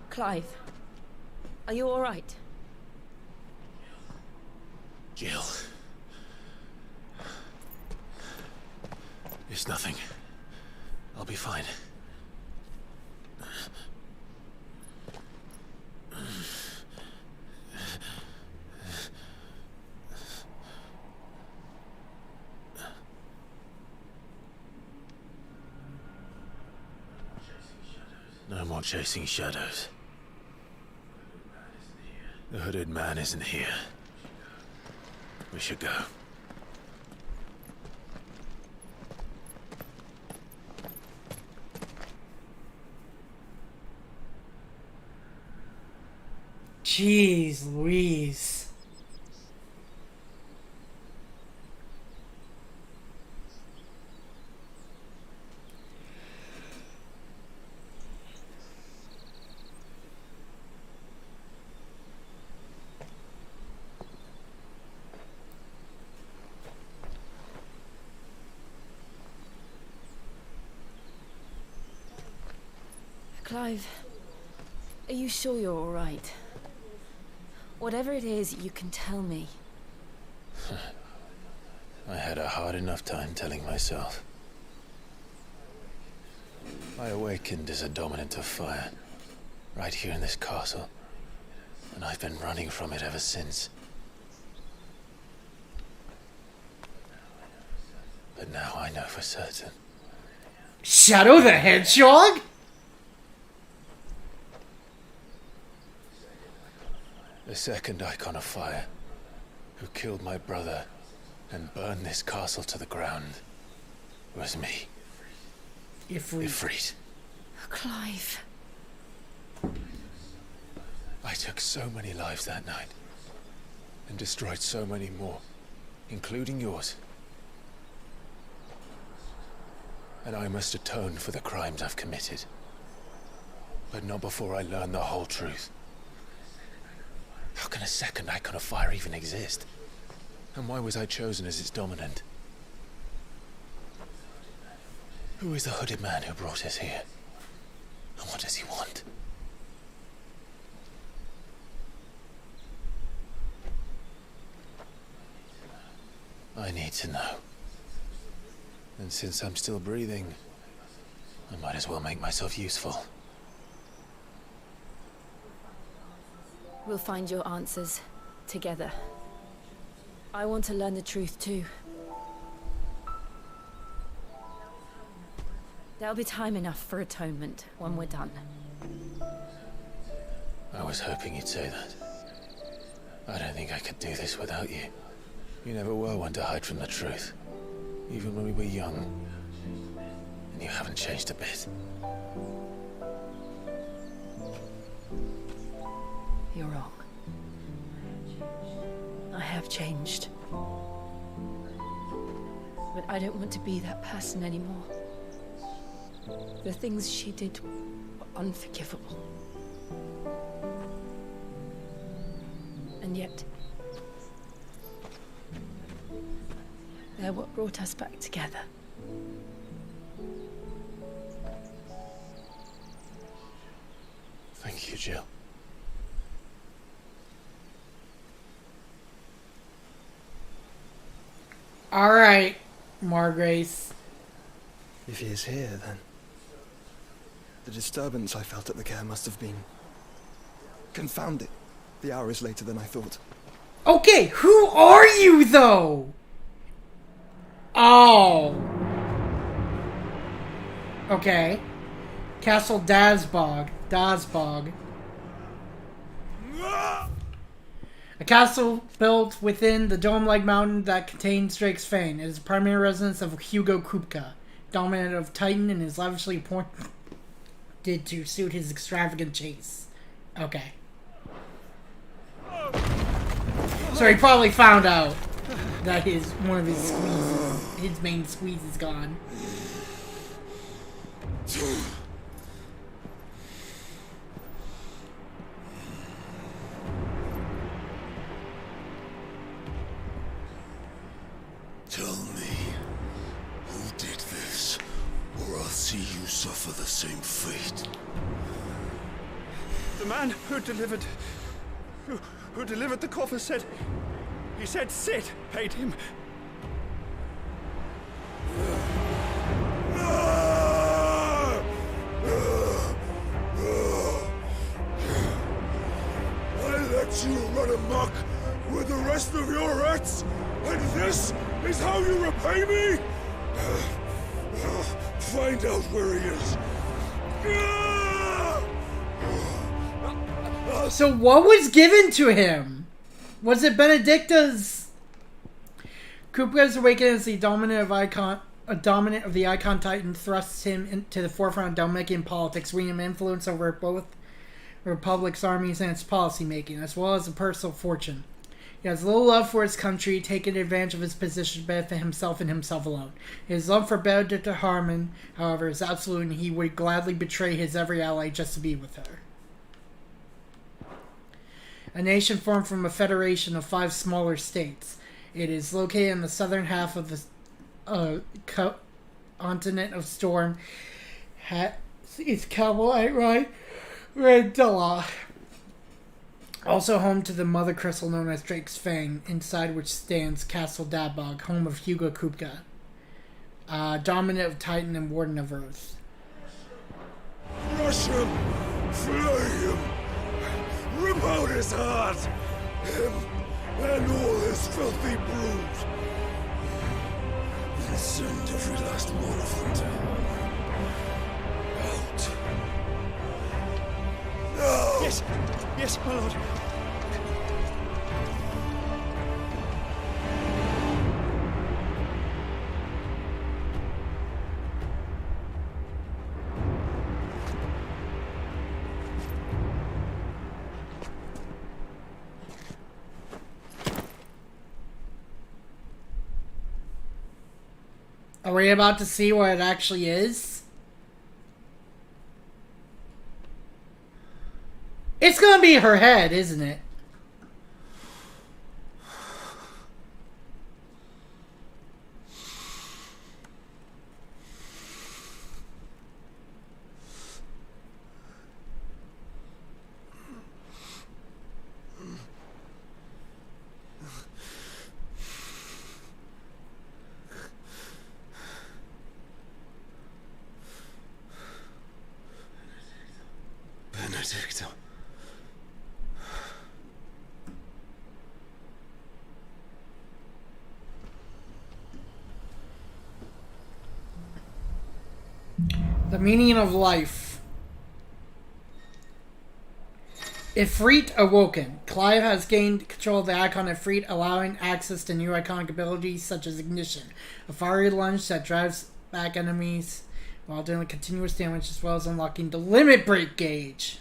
Clive, are you all right? Jill. It's nothing. I'll be fine. No more chasing shadows. The hooded man isn't here. We should go. Jeez Louise. Clive, are you sure you're all right? Whatever it is, you can tell me. I had a hard enough time telling myself. I awakened as a dominant of fire, right here in this castle, and I've been running from it ever since. But now I know for certain. Shadow the Hedgehog? The second icon of fire, who killed my brother and burned this castle to the ground, was me. Ifrit. Clive. I took so many lives that night, and destroyed so many more, including yours. And I must atone for the crimes I've committed. But not before I learn the whole truth. How can a second icon of fire even exist? And why was I chosen as its dominant? Who is the hooded man who brought us here? And what does he want? I need to know. And since I'm still breathing, I might as well make myself useful. We'll find your answers together. I want to learn the truth too. There'll be time enough for atonement when we're done. I was hoping you'd say that. I don't think I could do this without you. You never were one to hide from the truth. Even when we were young. And you haven't changed a bit. You're wrong. I have changed. But I don't want to be that person anymore. The things she did were unforgivable. And yet, they're what brought us back together. Thank you, Jill. Alright, Margrace. If he is here, then the disturbance I felt at the care must have been confounded. The hour is later than I thought. Okay, who are you, though? Oh. Okay. Castle Dazbog. A castle built within the dome-like mountain that contains Drake's Fane. It is the primary residence of Hugo Kupka, dominant of Titan, and is lavishly appointed to suit his extravagant chase. Okay. So he probably found out that one of his main squeeze is gone. Tell me, who did this, or I'll see you suffer the same fate. The man who delivered the coffer said Sid paid him. I let you run amok with the rest of your rats, and this is how you repay me? Find out where he is. So what was given to him? Was it Benedicta's? Kupka's awakening as the dominant of the Icon Titan thrusts him into the forefront of Dalmekian politics, bringing him influence over both the Republic's armies and its policymaking, as well as a personal fortune. He has little love for his country, taking advantage of his position to benefit himself and himself alone. His love for Benedicta Harmon, however, is absolute, and he would gladly betray his every ally just to be with her. A nation formed from a federation of 5 smaller states. It is located in the southern half of the continent of Storm. It's Cowboy, right? Rendella. Also home to the mother crystal known as Drake's Fang, inside which stands Castle Dabog, home of Hugo Kupka, dominant of Titan and warden of Earth. Crush him! Flay him! Rip out his heart! Him and all his filthy brood! And send every last one of them down. Out. No! Yes, my lord. Are we about to see what it actually is? It's gonna be her head, isn't it? Benedicta. The meaning of life. Ifrit awoken. Clive has gained control of the icon Ifrit, allowing access to new iconic abilities such as Ignition, a fiery lunge that drives back enemies while doing continuous damage, as well as unlocking the limit break gauge.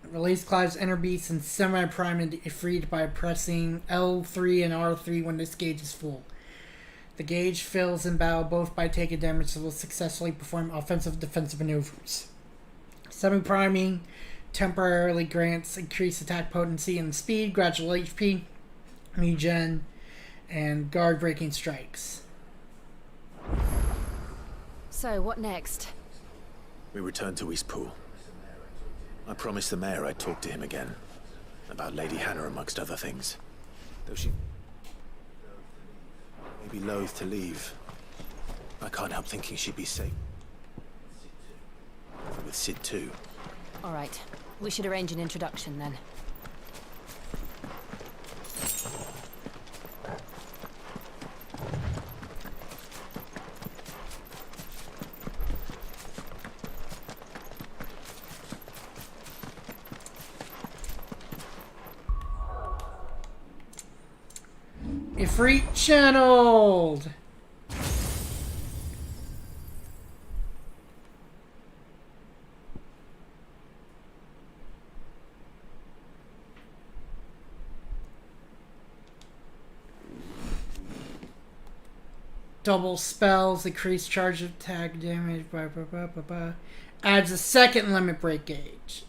Release Clive's inner beast and semi-prime into Ifrit by pressing L3 and R3 when this gauge is full. The gauge fills in battle both by taking damage and will successfully perform offensive and defensive maneuvers. Semi-priming temporarily grants increased attack potency and speed, gradual HP, regen, and guard-breaking strikes. So, what next? We return to Eastpool. I promised the mayor I'd talk to him again. About Lady Hannah, amongst other things. Though she... Maybe loath to leave. I can't help thinking she'd be safe. With Sid too. All right. We should arrange an introduction then. Ifrit channeled. Double spells, increase charge attack damage, blah, blah, blah, blah, blah. Adds a second limit break gauge.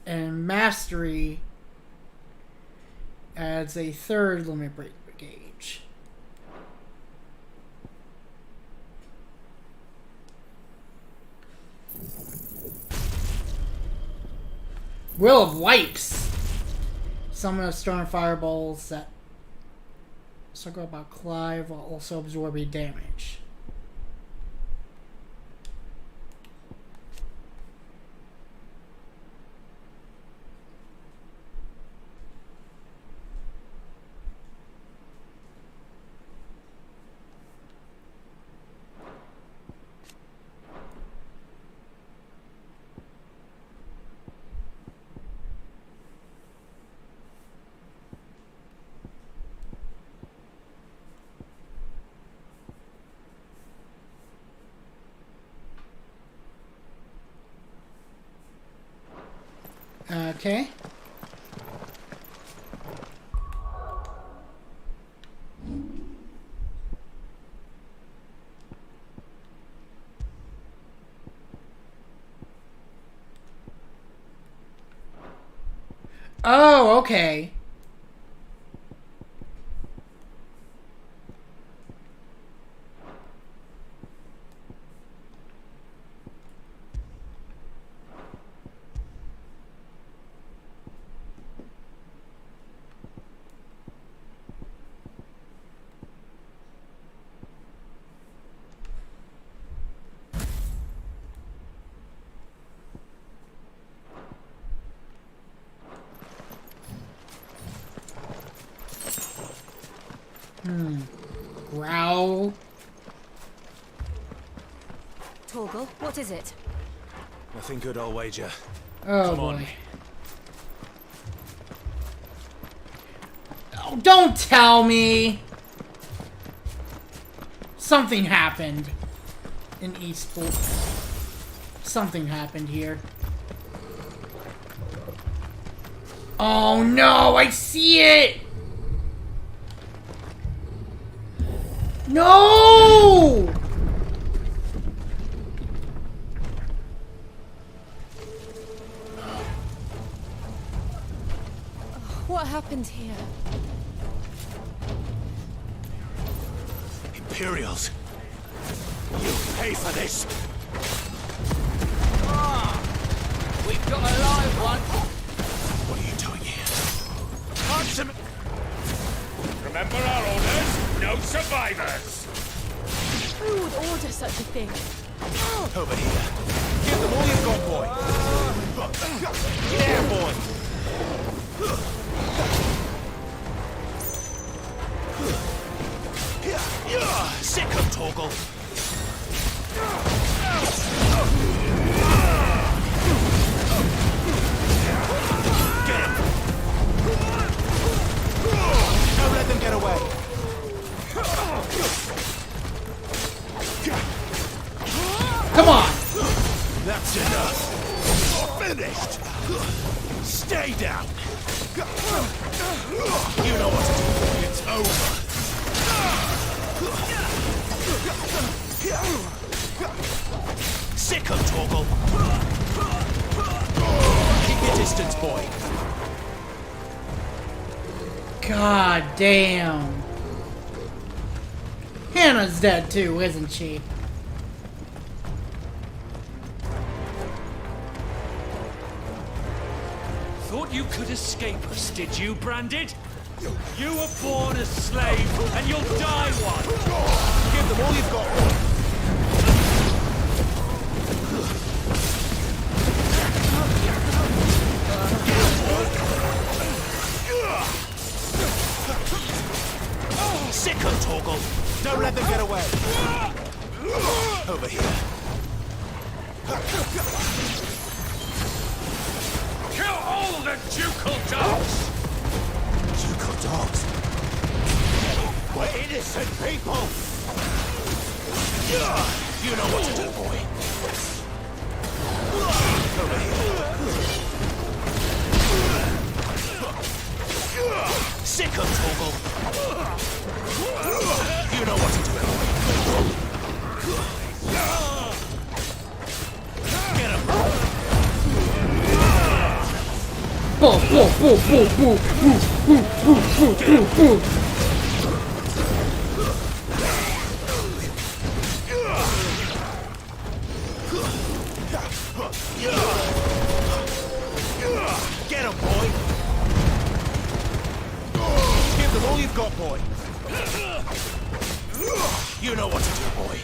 And mastery adds a third limit break gauge. Will of Wipes. Summon a storm fireballs that circle about Clive while also absorbing damage. Okay. Oh, okay. Growl. Torgal, what is it? Nothing good, I'll wager. Oh, Come boy. on. Oh, don't tell me! Something happened in Eastport. Something happened here. Oh no, I see it! No! What happened here? Imperials. You pay for this. We've got a live one. What are you doing here? Answer me. Remember our orders? No survivors! Who would order such a thing? Over here. Give them all you've got, boy. Get there, boy. Sick of Torgal. Get him. Don't let them get away. Come on! That's enough. Finished. Stay down. You know what to do. It's over. Sick of Torgal. Keep your distance, boy. God damn. Hannah's dead too, isn't she? Thought you could escape us, did you, Branded? You were born a slave, and you'll die one! Give them all you've got, boy. Sicko, Torgal! Don't let them get away. Over here. Kill all the ducal dogs! Ducal dogs? We're innocent people. You know what to do, boy. Over here. Sicko, Torgal! You know what to do, boy. Get him! Boom, boom, boom, boom, boom, boom, boom, boom, boom, boom. Get him, boy. Give them all you've got, boy. You know what to do, boy.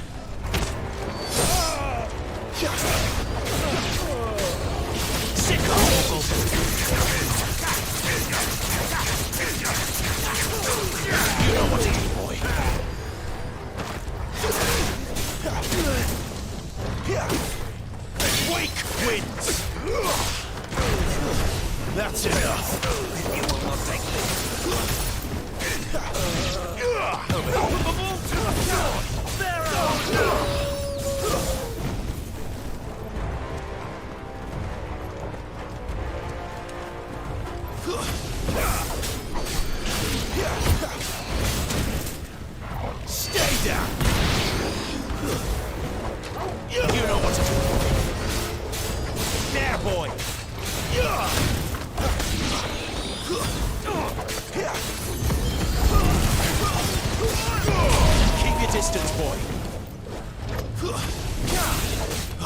Sicko, Torgal! You know what to do, boy. Wake wins! That's enough. You will not take this. Stay down. You know what to do. There, boy. Keep your distance, boy.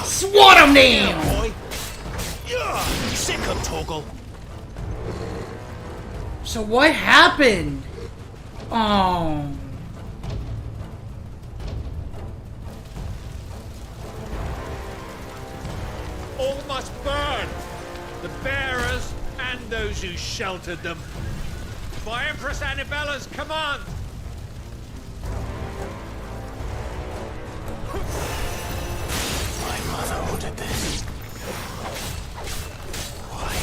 Swat him down! Boy. Sick him, Torgal. So what happened? Oh. All must burn! The bearers and those who sheltered them. By Empress Annabella's command! My mother ordered this. Why?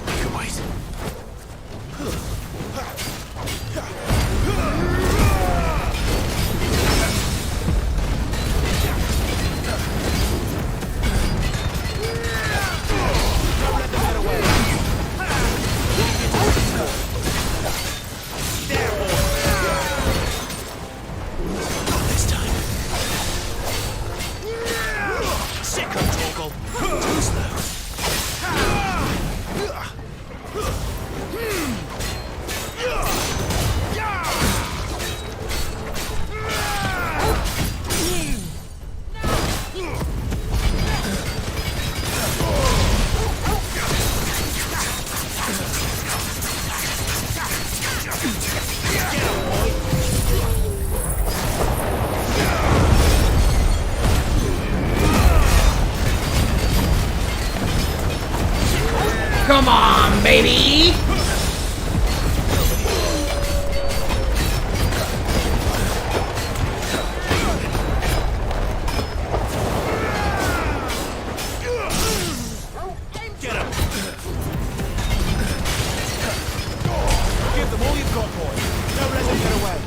You can wait. Come on, baby! Get him! Give them all you've got, boy. Don't let them get away.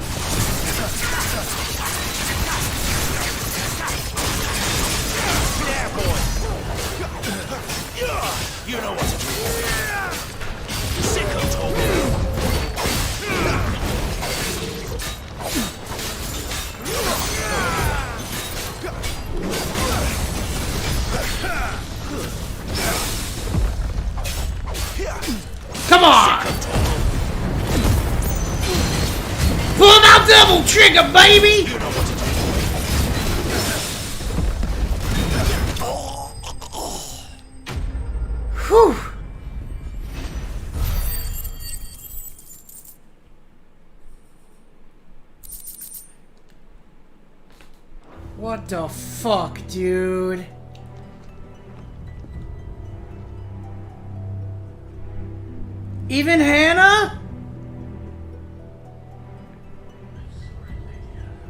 There, boy. You know what to do. Sick of Torgal. Come on! Pull out double trigger, baby! You know what to do. Whew. What the fuck, dude? Even Hannah?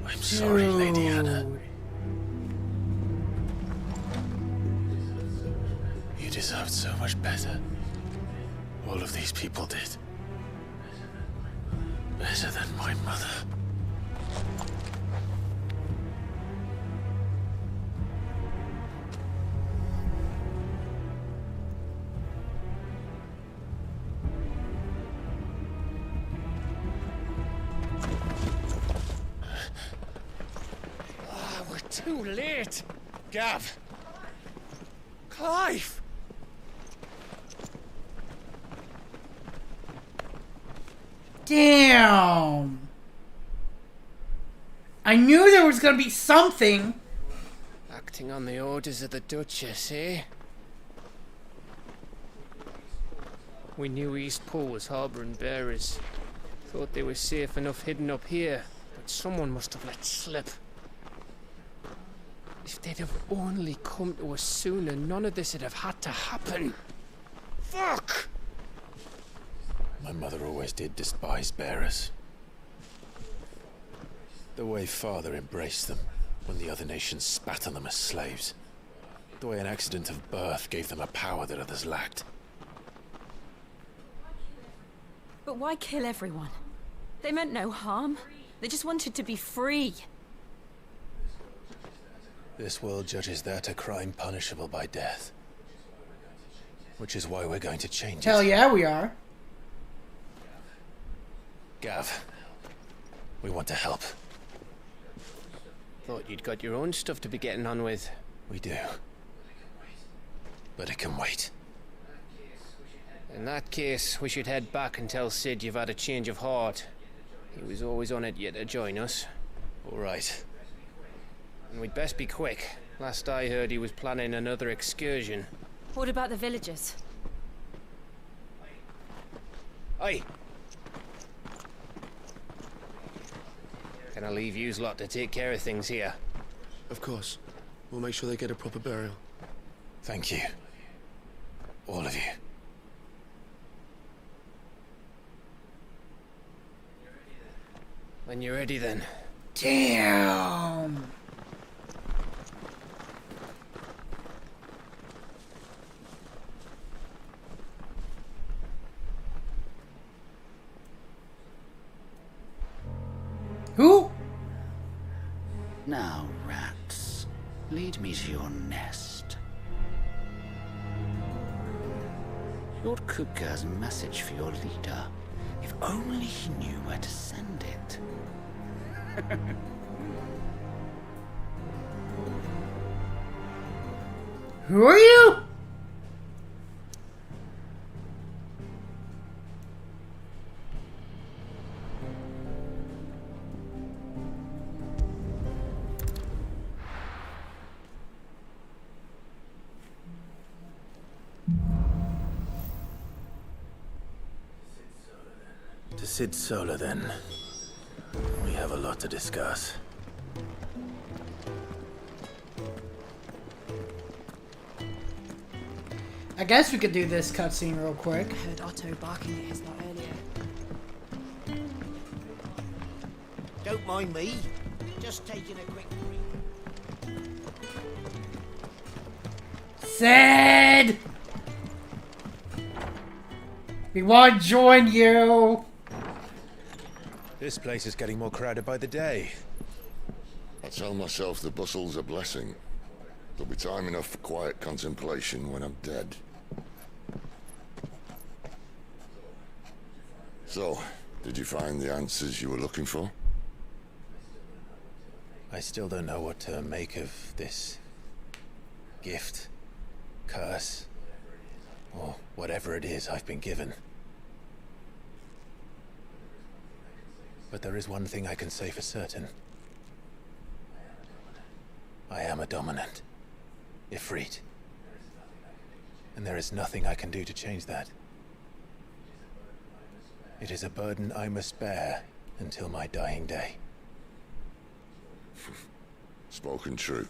I'm sorry, Lady Hannah. You deserved so much better. All of these people did. Better than my mother. We're too late. Gav. Clive. Damn. I knew there was gonna be something. Acting on the orders of the Duchess, eh? We knew East Pool was harbouring bearers. Thought they were safe enough hidden up here, but someone must have let slip. If they'd have only come to us sooner, none of this would have had to happen. Fuck! My mother always did despise bearers. The way Father embraced them when the other nations spat on them as slaves. The way an accident of birth gave them a power that others lacked. But why kill everyone? They meant no harm. They just wanted to be free. This world judges that a crime punishable by death. Which is why we're going to change it. Hell yeah, we are. Gav, we want to help. Thought you'd got your own stuff to be getting on with. We do. But it can wait. In that case, we should head back and tell Sid you've had a change of heart. He was always on it yet to join us. All right. And we'd best be quick. Last I heard, he was planning another excursion. What about the villagers? Aye. Can I leave yous lot to take care of things here? Of course. We'll make sure they get a proper burial. Thank you. All of you. When you're ready, then. Damn. Who? Now, rats, lead me to your nest. Lord Kupka has a message for your leader. If only he knew where to send it. Who are you? To Sid Solar, then. We have a lot to discuss. I guess we could do this cutscene real quick. I heard Otto barking at his lot earlier. Don't mind me. Just taking a quick break. Sid! We want to join you! This place is getting more crowded by the day. I tell myself the bustle's a blessing. There'll be time enough for quiet contemplation when I'm dead. So, did you find the answers you were looking for? I still don't know what to make of this gift, curse, or whatever it is I've been given. But there is one thing I can say for certain. I am a dominant, Ifrit. And there is nothing I can do to change that. It is a burden I must bear until my dying day. Spoken true.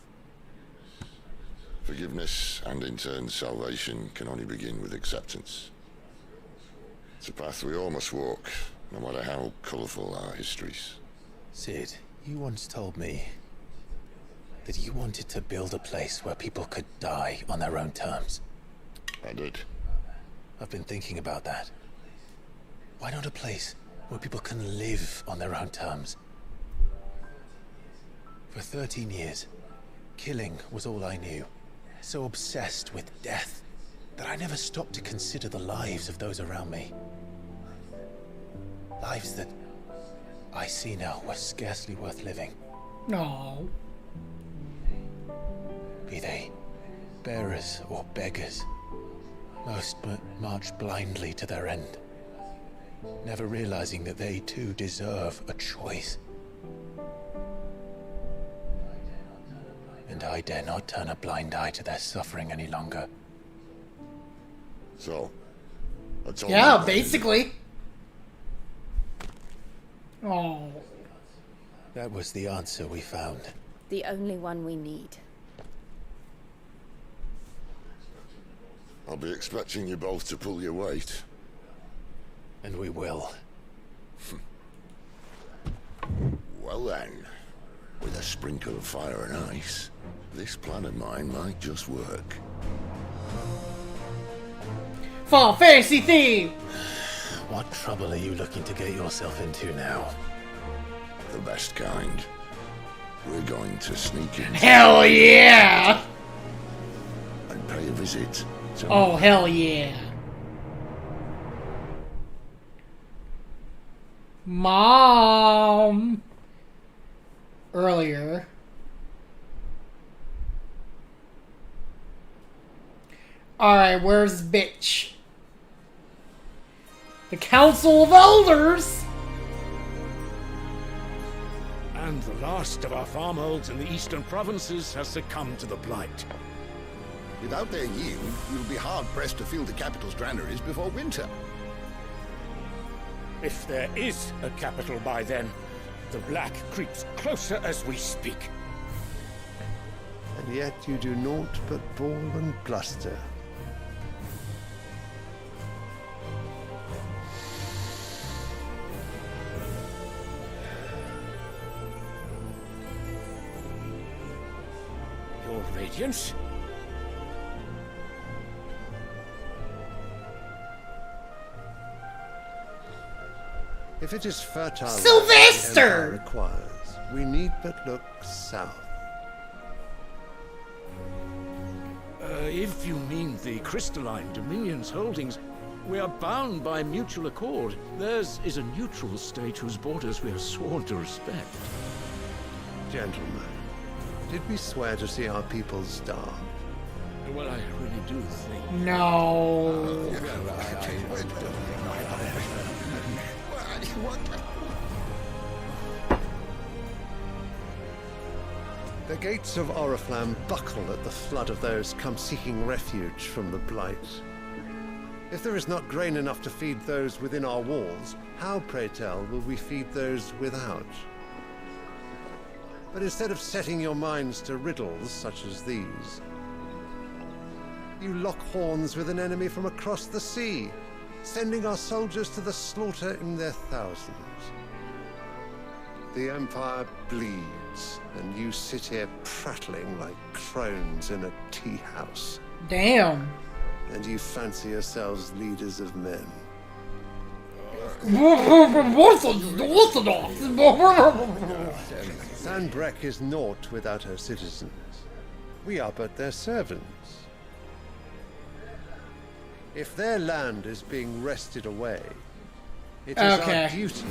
Forgiveness and in turn salvation can only begin with acceptance. It's a path we all must walk, no matter how colourful our histories. Sid, you once told me that you wanted to build a place where people could die on their own terms. I did. I've been thinking about that. Why not a place where people can live on their own terms? For 13 years, killing was all I knew. So obsessed with death that I never stopped to consider the lives of those around me. Lives that I see now were scarcely worth living. No. Be they bearers or beggars, most march blindly to their end, never realizing that they too deserve a choice. And I dare not turn a blind eye to their suffering any longer. So, that's all. Yeah, basically. Oh. That was the answer we found. The only one we need. I'll be expecting you both to pull your weight. And we will. Well then, with a sprinkle of fire and ice, this plan of mine might just work. Fall Fantasy theme! What trouble are you looking to get yourself into now? The best kind. We're going to sneak in. Hell yeah! And pay a visit to... Oh, hell yeah. Mom! Earlier. Alright, where's bitch? The Council of Elders! And the last of our farmholds in the eastern provinces has succumbed to the blight. Without their yield, you'll be hard-pressed to fill the capital's granaries before winter. If there is a capital by then, the black creeps closer as we speak. And yet you do naught but bawl and bluster. Your Radiance? If it is fertile land Sylvester! the Empire requires, we need but look south. If you mean the crystalline Dominion's holdings, we are bound by mutual accord. Theirs is a neutral state whose borders we are sworn to respect. Gentlemen, did we swear to see our people starve? Well, I really do think... No. The gates of Oriflamme buckle at the flood of those come seeking refuge from the blight. If there is not grain enough to feed those within our walls, how, pray tell, will we feed those without? But instead of setting your minds to riddles such as these, you lock horns with an enemy from across the sea, sending our soldiers to the slaughter in their thousands. The Empire bleeds, and you sit here prattling like crones in a tea house. Damn. And you fancy yourselves leaders of men. Sandbreck is naught without her citizens. We are but their servants. If their land is being wrested away, it is our duty.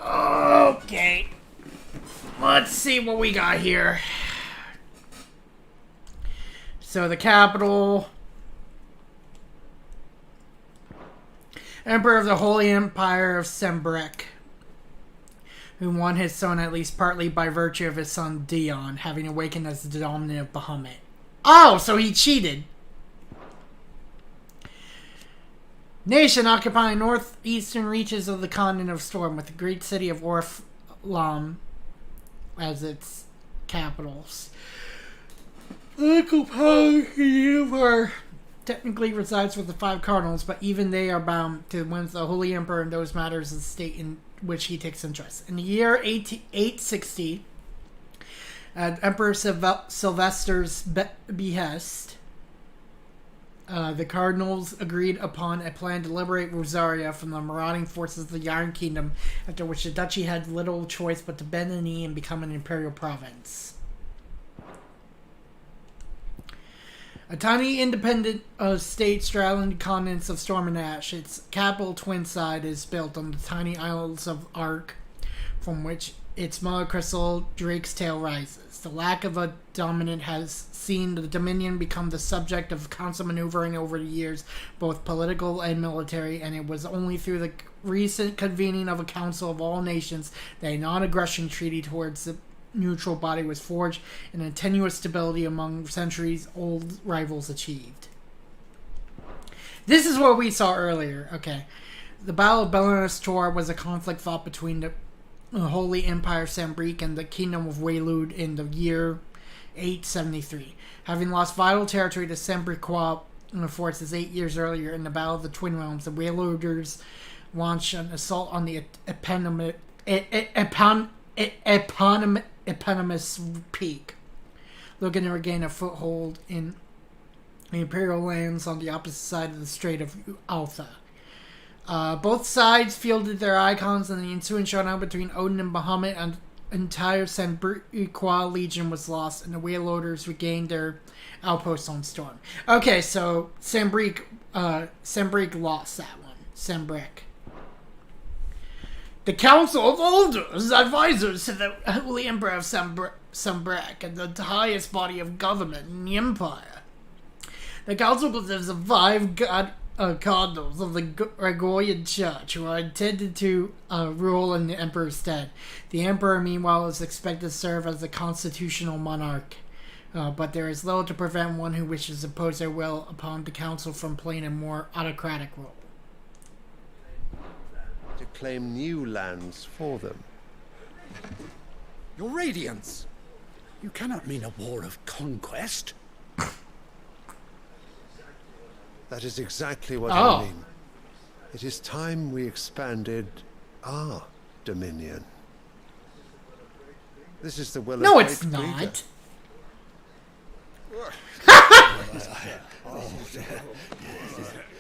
Okay. Let's see what we got here. So the capital. Emperor of the Holy Empire of Sembrek, who won his throne at least partly by virtue of his son Dion, having awakened as the dominant of Bahamut. Oh, so he cheated. Nation occupying northeastern reaches of the continent of Storm, with the great city of Oriflamme as its capitals. Political power here technically resides with the 5 cardinals, but even they are bound to when the Holy Emperor in those matters of the state in which he takes interest. In the year 860, at Emperor Sylvester's behest, the cardinals agreed upon a plan to liberate Rosaria from the marauding forces of the Iron Kingdom, after which the duchy had little choice but to bend the knee and become an imperial province. A tiny independent state straddling the continents of Storm and Ash, its capital Twinside is built on the tiny isles of Ark, from which its mother crystal Drake's Tail rises. The lack of a dominant has seen the Dominion become the subject of constant maneuvering over the years, both political and military, and it was only through the recent convening of a Council of All Nations that a non-aggression treaty towards the neutral body was forged and a tenuous stability among centuries-old rivals achieved. This is what we saw earlier. Okay. The Battle of Belarus Tor was a conflict fought between the Holy Empire Sambrique and the Kingdom of Waylud in the year 873. Having lost vital territory to Sambriquois forces 8 years earlier in the Battle of the Twin Realms, the Wayluders launched an assault on the eponymous peak, looking to regain a foothold in the imperial lands on the opposite side of the Strait of Altha. Both sides fielded their icons, and the ensuing showdown between Odin and Bahamut, and entire Sambriquois legion was lost, and the Wayloders regained their outposts on Storm. Okay, so Sambrique lost that one. Sambrique. The Council of Elders, advisors to the Holy Emperor of Sambrique, and the highest body of government in the Empire. The Council consists of 5 cardinals of the Gregorian Church who are intended to rule in the Emperor's stead. The Emperor, meanwhile, is expected to serve as the constitutional monarch, but there is little to prevent one who wishes to impose their will upon the Council from playing a more autocratic role. To claim new lands for them. Your Radiance! You cannot mean a war of conquest. That is exactly what I mean. It is time we expanded our dominion. This is the will of No, it's not.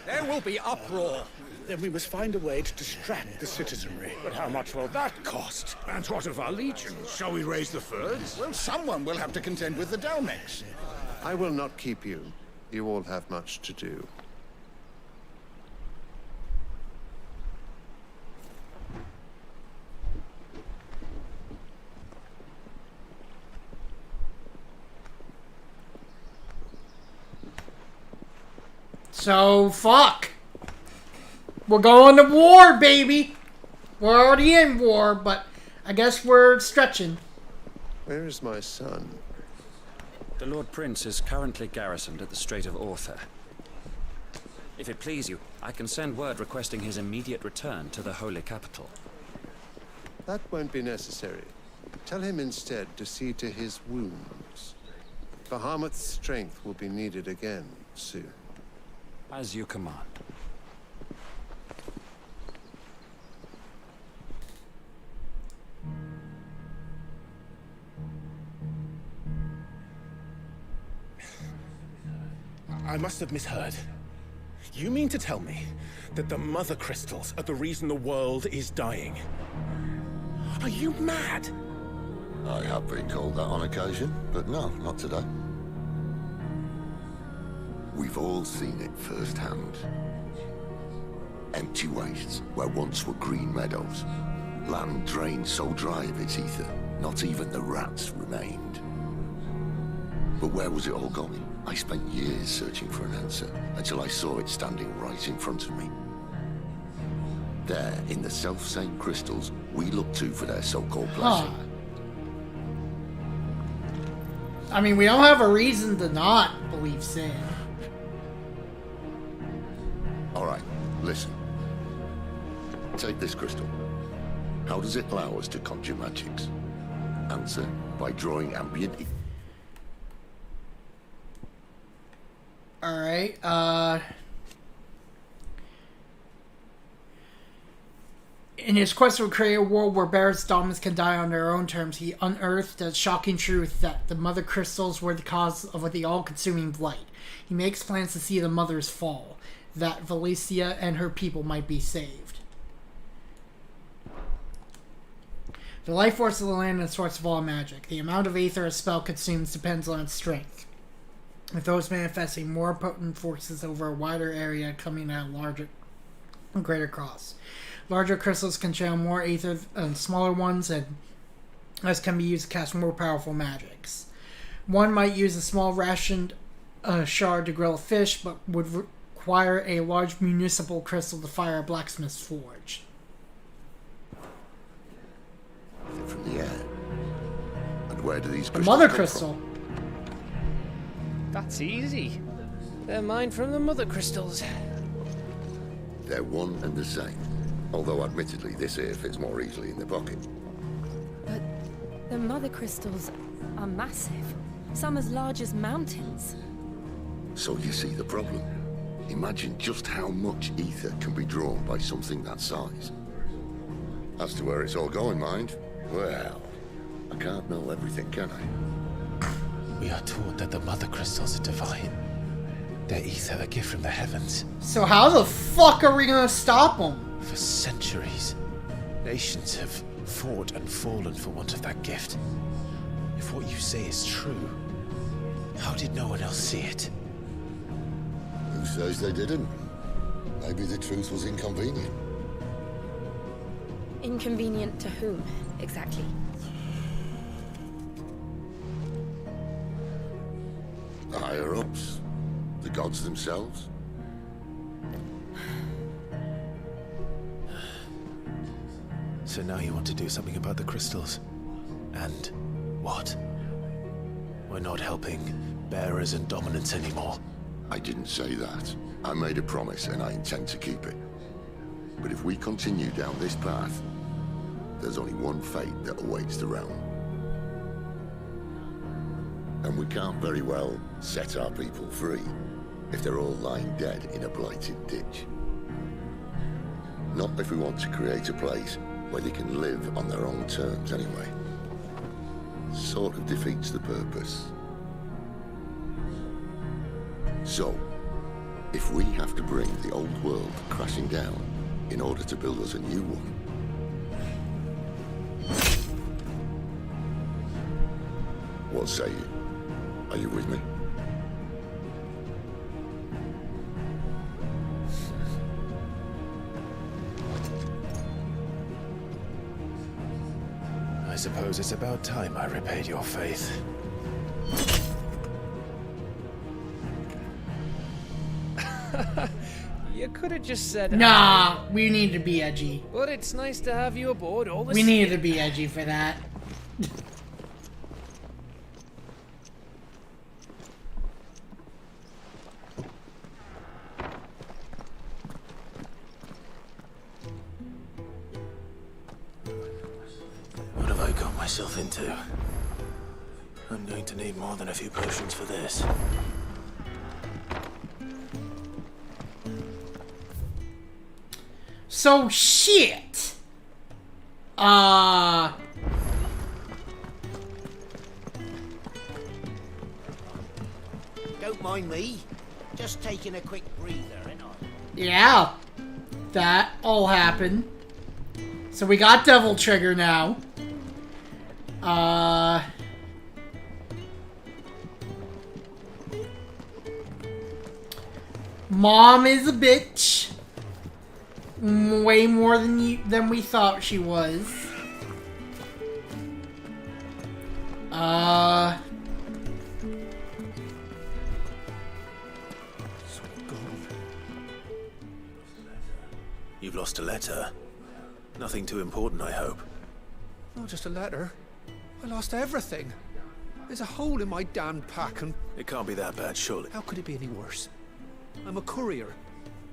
There will be uproar. Then we must find a way to distract the citizenry. But how much will that cost? And what of our legions? Shall we raise the furs? Well, someone will have to contend with the Dalmex. I will not keep you. You all have much to do. So, fuck. We're going to war, baby. We're already in war, but I guess we're stretching. Where is my son? The Lord Prince is currently garrisoned at the Strait of Author. If it please you, I can send word requesting his immediate return to the Holy Capital. That won't be necessary. Tell him instead to see to his wounds. Bahamut's strength will be needed again soon. As you command. I must have misheard. You mean to tell me that the Mother Crystals are the reason the world is dying? Are you mad? I have been called that on occasion, but no, not today. We've all seen it firsthand. Empty wastes where once were green meadows. Land drained so dry of its ether, not even the rats remained. But where was it all going? I spent years searching for an answer, until I saw it standing right in front of me. There, in the self-same crystals we look to for their so-called blessing. I mean, we don't have a reason to not believe Sam. Alright, listen. Take this crystal. How does it allow us to conjure magics? Answer, by drawing ambient... Alright, in his quest to create a world where bears and dominants can die on their own terms, he unearthed the shocking truth that the mother crystals were the cause of the all-consuming blight. He makes plans to see the mothers fall, that Valencia and her people might be saved. The life force of the land is the source of all magic. The amount of ether a spell consumes depends on its strength, with those manifesting more potent forces over a wider area coming at a larger and greater cost. Larger crystals can channel more ether than smaller ones, and as can be used to cast more powerful magics. One might use a small rationed shard to grill a fish, but would require a large municipal crystal to fire a blacksmith's forge. From the air. And where do these The mother crystal. That's easy. They're mined from the mother crystals. They're one and the same. Although, admittedly, this here fits more easily in the pocket. But the mother crystals are massive. Some as large as mountains. So you see the problem. Imagine just how much ether can be drawn by something that size. As to where it's all going, mind, well, I can't know everything, can I? We are taught that the mother crystals are divine. Their ether a gift from the heavens. So how the fuck are we gonna stop them? For centuries, nations have fought and fallen for want of that gift. If what you say is true, how did no one else see it? Who says they didn't? Maybe the truth was inconvenient. Inconvenient to whom, exactly? The higher-ups, the gods themselves. So now you want to do something about the crystals? And what? We're not helping bearers and dominants anymore. I didn't say that. I made a promise and I intend to keep it. But if we continue down this path, there's only one fate that awaits the realm. And we can't very well set our people free if they're all lying dead in a blighted ditch. Not if we want to create a place where they can live on their own terms anyway. Sort of defeats the purpose. So, if we have to bring the old world crashing down in order to build us a new one, what say you? Are you with me? I suppose it's about time I repaid your faith. You could have just said... Nah, we need to be edgy. But it's nice to have you aboard all the We needed to be edgy for that. What have I got myself into? I'm going to need more than a few potions for this. So shit. Don't mind me. Just taking a quick breather, ain't I? Yeah. That all happened. So we got Devil Trigger now. Mom is a bitch. Way more than we thought she was. You've lost a letter. Nothing too important, I hope. Not just a letter. I lost everything. There's a hole in my damn pack and... It can't be that bad, surely. How could it be any worse? I'm a courier.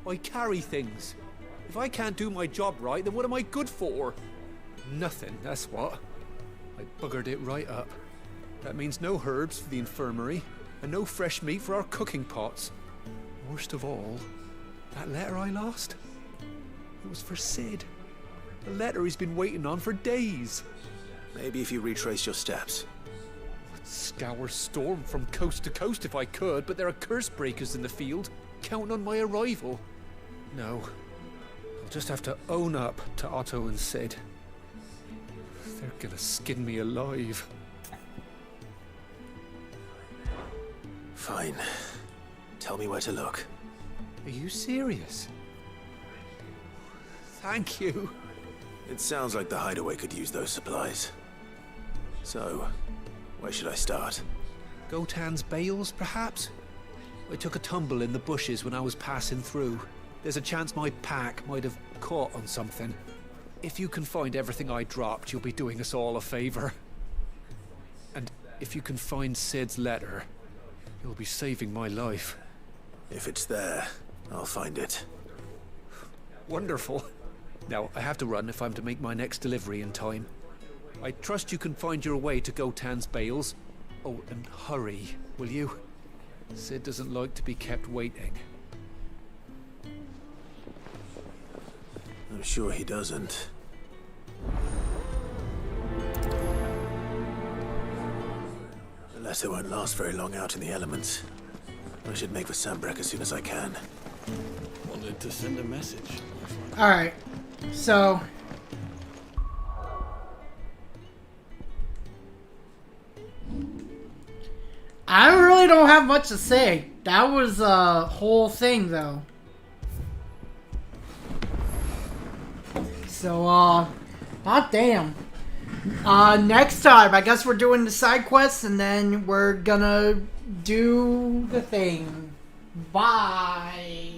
I carry things. If I can't do my job right, then what am I good for? Nothing, that's what. I buggered it right up. That means no herbs for the infirmary, and no fresh meat for our cooking pots. Worst of all, that letter I lost, it was for Sid. A letter he's been waiting on for days. Maybe if you retrace your steps. I'd scour Storm from coast to coast if I could, but there are curse breakers in the field, counting on my arrival. No, I'll just have to own up to Otto and Sid. They're gonna skin me alive. Fine. Tell me where to look. Are you serious? Thank you. It sounds like the hideaway could use those supplies. So, where should I start? Gotan's bales, perhaps? I took a tumble in the bushes when I was passing through. There's a chance my pack might have caught on something. If you can find everything I dropped, you'll be doing us all a favor. And if you can find Sid's letter, you'll be saving my life. If it's there, I'll find it. Wonderful. Now, I have to run if I'm to make my next delivery in time. I trust you can find your way to Gotan's bales. Oh, and hurry, will you? Sid doesn't like to be kept waiting. I'm sure he doesn't. The letter won't last very long out in the elements. I should make for Sambrek as soon as I can. Wanted to send a message. Alright, so... I really don't have much to say. That was a whole thing, though. So, hot damn. Next time, I guess we're doing the side quests, and then we're gonna do the thing. Bye.